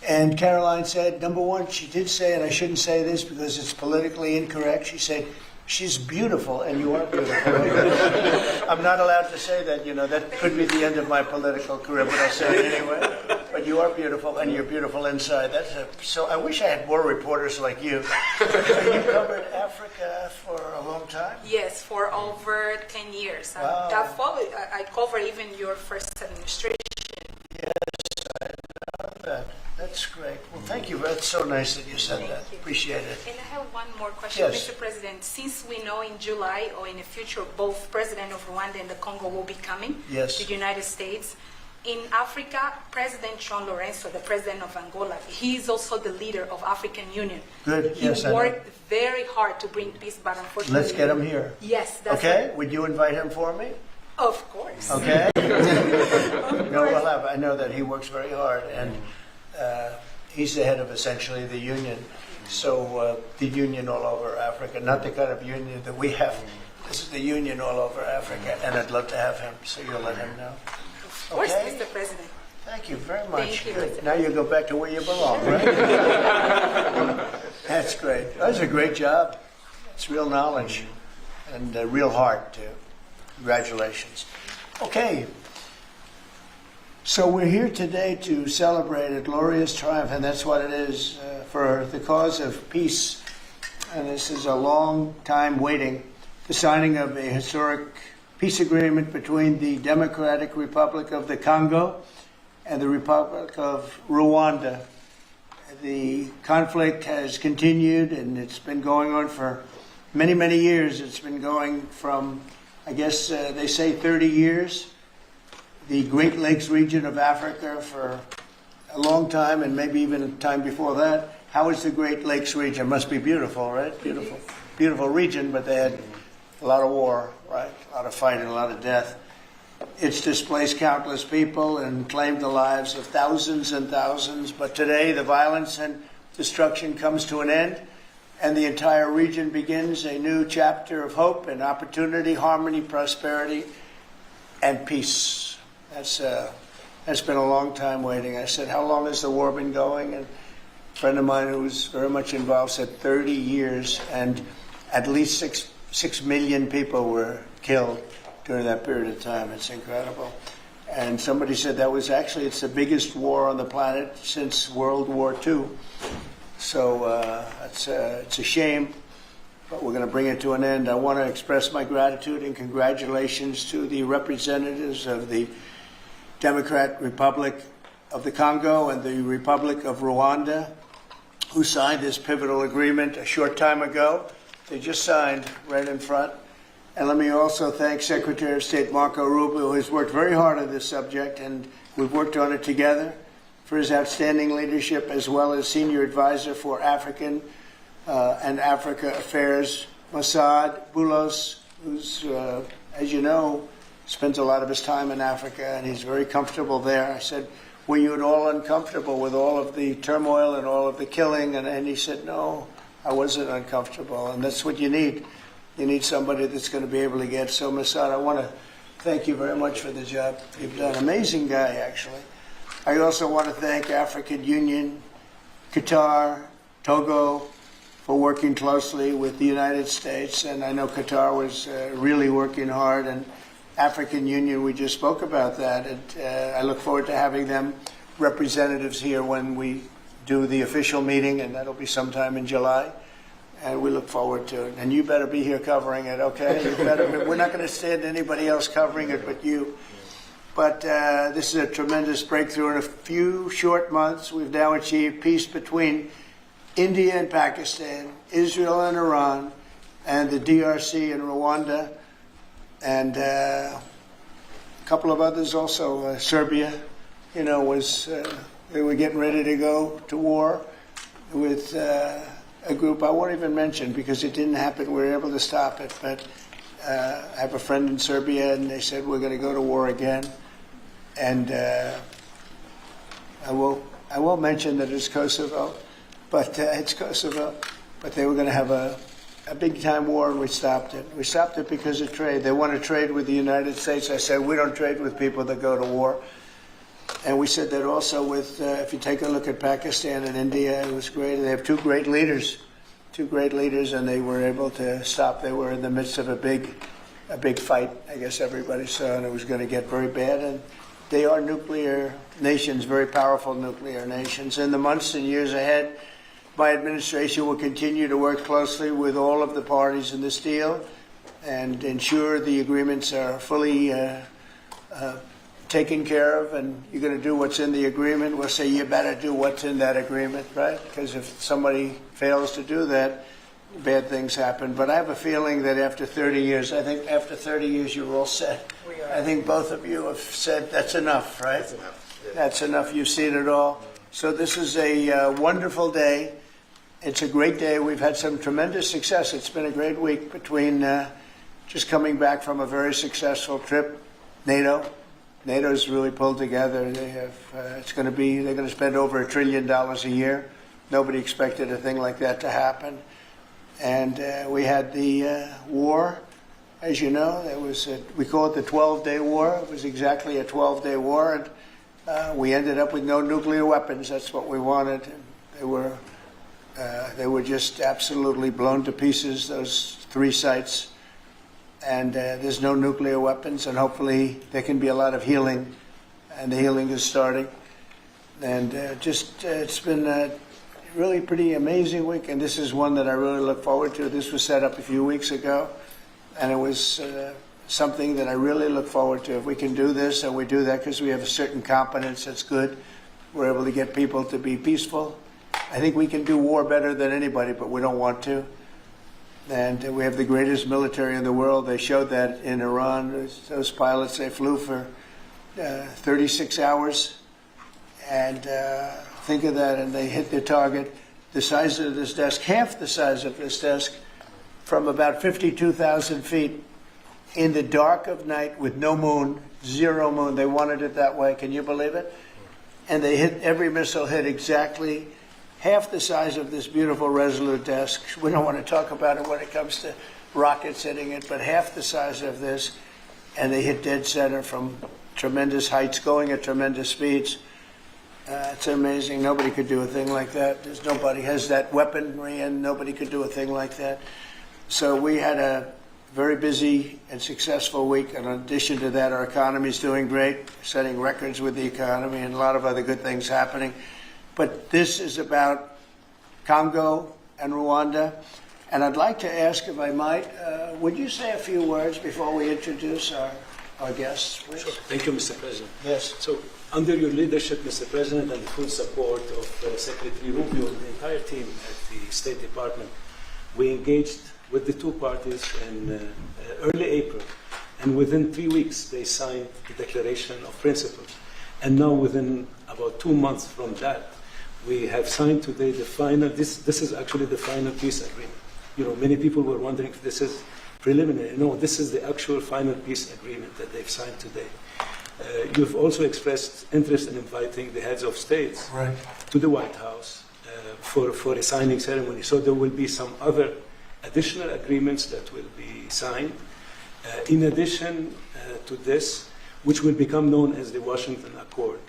And Caroline said, number one, she did say, and I shouldn't say this because it's politically incorrect, she said, she's beautiful, and you are beautiful. I'm not allowed to say that, that could be the end of my political career, but I'll say it anyway. But you are beautiful, and you're beautiful inside. So I wish I had more reporters like you. You covered Africa for a long time? Yes, for over 10 years. Wow. I covered even your first administration. Yes, I know that. That's great. Well, thank you. That's so nice that you said that. Appreciate it. And I have one more question, Yes. Mr. President. Since we know in July or in the future, both President of Rwanda and the Congo will be coming to the United States. In Africa, President Jean Lorenzo, the president of Angola, he is also the leader of African Union. Good. He worked very hard to bring peace, but unfortunately... Let's get him here. Yes. That's okay? right. Would you invite him for me? Of course. Okay? I know that he works very hard, and he's the head of essentially the union. So the union all over Africa, not the kind of union that we have. This is the union all over Africa, and I'd love to have him, so you'll let him know. Of course, Okay? Mr. President. Thank you very much. Thank you, Good. Mr. Now you go back to where you belong, right? That's great. That was a great job. It's real knowledge and real heart, too. Congratulations. Okay. So we're here today to celebrate a glorious triumph, and that's what it is, for the cause of peace. And this is a long time waiting. The signing of a historic peace agreement between the Democratic Republic of the Congo and the Republic of Rwanda. The conflict has continued, and it's been going on for many, many years. It's been going from, I guess they say 30 years. The Great Lakes region of Africa for a long time, and maybe even a time before that. How is the Great Lakes region? Must be beautiful, right? Beautiful. Beautiful region, but they had a lot of war, right? A lot of fighting, a lot of death. It's displaced countless people and claimed the lives of thousands and thousands. But today, the violence and destruction comes to an end, and the entire region begins a new chapter of hope and opportunity, harmony, prosperity, and peace. That's been a long time waiting. I said, how long has the war been going? And a friend of mine who was very much involved said 30 years, and at least 6 million people were killed during that period of time. It's incredible. And somebody said it's the biggest war on the planet since World War II. So it's a shame, but we're going to bring it to an end. I want to express my gratitude and congratulations to the representatives of the Democratic Republic of the Congo and the Republic of Rwanda, who signed this pivotal agreement a short time ago. They just signed right in front. And let me also thank Secretary of State Marco Rubio, who has worked very hard on this subject, and we've worked on it together, for his outstanding leadership, as well as Senior Advisor for African and Africa Affairs, Mossad Boulos, who's, as you know, spends a lot of his time in Africa, and he's very comfortable there. I said, were you at all uncomfortable with all of the turmoil and all of the killing? And he said, no, I wasn't uncomfortable, and that's what you need. You need somebody that's going to be able to get. So, Mossad, I want to thank you very much for the job you've done. Amazing guy, actually. I also want to thank African Union, Qatar, Togo, for working closely with the United States, and I know Qatar was really working hard, and African Union, we just spoke about that, and I look forward to having them representatives here when we do the official meeting, and that'll be sometime in July, and we look forward to it. And you better be here covering it, okay? We're not going to stand anybody else covering it but you. But this is a tremendous breakthrough. In a few short months, we've now achieved peace between India and Pakistan, Israel and Iran, and the DRC and Rwanda, and a couple of others also. Serbia, they were getting ready to go to war with a group I won't even mention because it didn't happen. We were able to stop it, but I have a friend in Serbia, and they said we're going to go to war again. And I won't mention that it's Kosovo, but it's Kosovo. But they were going to have a big time war, and we stopped it. We stopped it because of trade. They want to trade with the United States. I said we don't trade with people that go to war. And we said that also with, if you take a look at Pakistan and India, it was great. They have two great leaders, and they were able to stop. They were in the midst of a big fight, I guess everybody saw, and it was going to get very bad. And they are nuclear nations, very powerful nuclear nations. In the months and years ahead, my administration will continue to work closely with all of the parties in this deal and ensure the agreements are fully taken care of, and you're going to do what's in the agreement. We'll say you better do what's in that agreement, right? Because if somebody fails to do that, bad things happen. But I have a feeling that after 30 years, I think after 30 years you're all set. I think both of you have said that's enough, right? That's enough. Yeah. That's enough. You've seen it all. So this is a wonderful day. It's a great day. We've had some tremendous success. It's been a great week between just coming back from a very successful trip. NATO's really pulled together. They have. They're going to spend over $1 trillion a year. Nobody expected a thing like that to happen. And we had the war, as you know. We call it the 12-day war. It was exactly a 12-day war, and we ended up with no nuclear weapons. That's what we wanted. And they were just absolutely blown to pieces, those 3 sites. And there's no nuclear weapons, and hopefully there can be a lot of healing, and the healing is starting. And it's been a really pretty amazing week, and this is one that I really look forward to. This was set up a few weeks ago, and it was something that I really look forward to. If we can do this, and we do that because we have a certain competence that's good, we're able to get people to be peaceful. I think we can do war better than anybody, but we don't want to. And we have the greatest military in the world. They showed that in Iran. Those pilots, they flew for 36 hours. And think of that, and they hit their target. The size of this desk, half the size of this desk, from about 52,000 feet in the dark of night with no moon, 0 moon. They wanted it that way. Can you believe it? And they hit, every missile hit exactly half the size of this beautiful Resolute desk. We don't want to talk about it when it comes to rockets hitting it, but half the size of this, and they hit dead center from tremendous heights, going at tremendous speeds. It's amazing. Nobody could do a thing like that. Nobody has that weaponry, and nobody could do a thing like that. So we had a very busy and successful week, and in addition to that, our economy is doing great, setting records with the economy, and a lot of other good things happening. But this is about Congo and Rwanda. And I'd like to ask, if I might, would you say a few words before we introduce our guests, please? Sure. Thank you, Mr. President. Yes. So, under your leadership, Mr. President, and the full support of Secretary Rubio and the entire team at the State Department, we engaged with the 2 parties in early April. And within 3 weeks, they signed the Declaration of Principles. And now, within about 2 months from that, we have signed today the final, this is actually the final peace agreement. You know, many people were wondering if this is preliminary. No, this is the actual final peace agreement that they've signed today. You've also expressed interest in inviting the heads of states to the White House for a signing ceremony. So there will be some other additional agreements that will be signed. In addition to this, which will become known as the Washington Accord.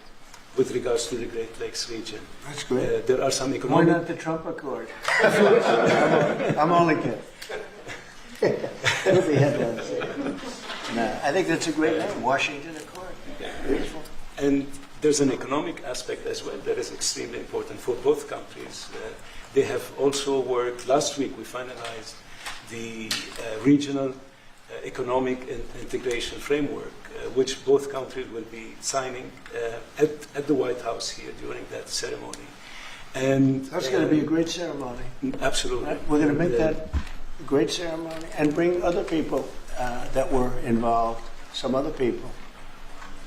with regards to the Great Lakes region. That's great. There are some Why economic... not the Trump Accord? I'm only kidding. With the headlines. No, I think that's a great name, Washington Accord. Beautiful. And there's an economic aspect as well that is extremely important for both countries. They have also worked, last week we finalized the regional economic integration framework, which both countries will be signing at the White House here during that ceremony. And That's going to be a great ceremony. Absolutely. Right? We're going to make that a great ceremony and bring other people that were involved, some other people.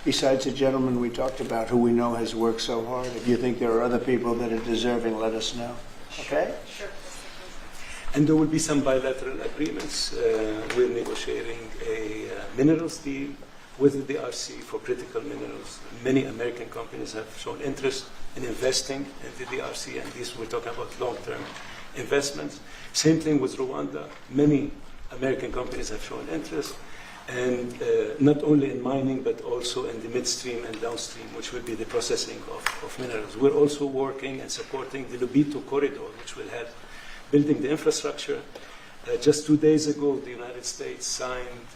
Besides the gentleman we talked about, who we know has worked so hard. If you think there are other people that are deserving, let us know. Okay? Sure. And there will be some bilateral agreements. We're negotiating a minerals deal with the DRC for critical minerals. Many American companies have shown interest in investing in the DRC, and these we're talking about long-term investments. Same thing with Rwanda. Many American companies have shown interest, and not only in mining, but also in the midstream and downstream, which will be the processing of minerals. We're also working and supporting the Lobito corridor, which will help building the infrastructure. Just 2 days ago, the United States signed,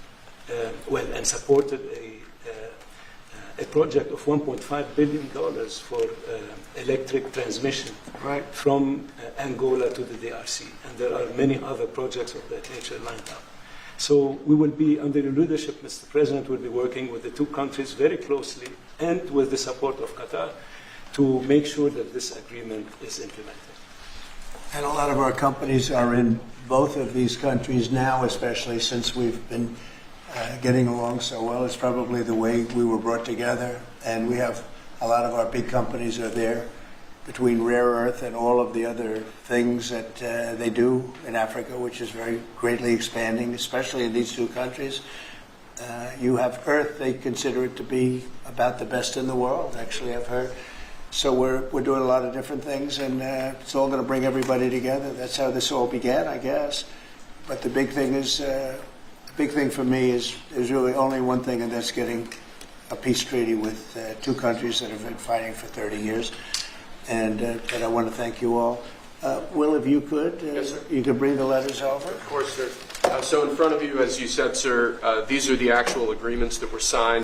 and supported a project of $1.5 billion for electric transmission from Angola to the DRC. And there are many other projects of that nature lined up. So we will be, under your leadership, Mr. President, will be working with the two countries very closely and with the support of Qatar to make sure that this agreement is implemented. And a lot of our companies are in both of these countries now, especially since we've been getting along so well. It's probably the way we were brought together. And we have a lot of our big companies are there, between rare earth and all of the other things that they do in Africa, which is very greatly expanding, especially in these two countries. You have earth, they consider it to be about the best in the world, actually, I've heard. So we're doing a lot of different things, and it's all going to bring everybody together. That's how this all began, I guess. But the big thing is, the big thing for me is really only one thing, and that's getting a peace treaty with two countries that have been fighting for 30 years. And I want to thank you all. Will, if you could, yes, you could bring the letters over. Of course, sir. So in front of you, as you said, sir, these are the actual agreements that were signed.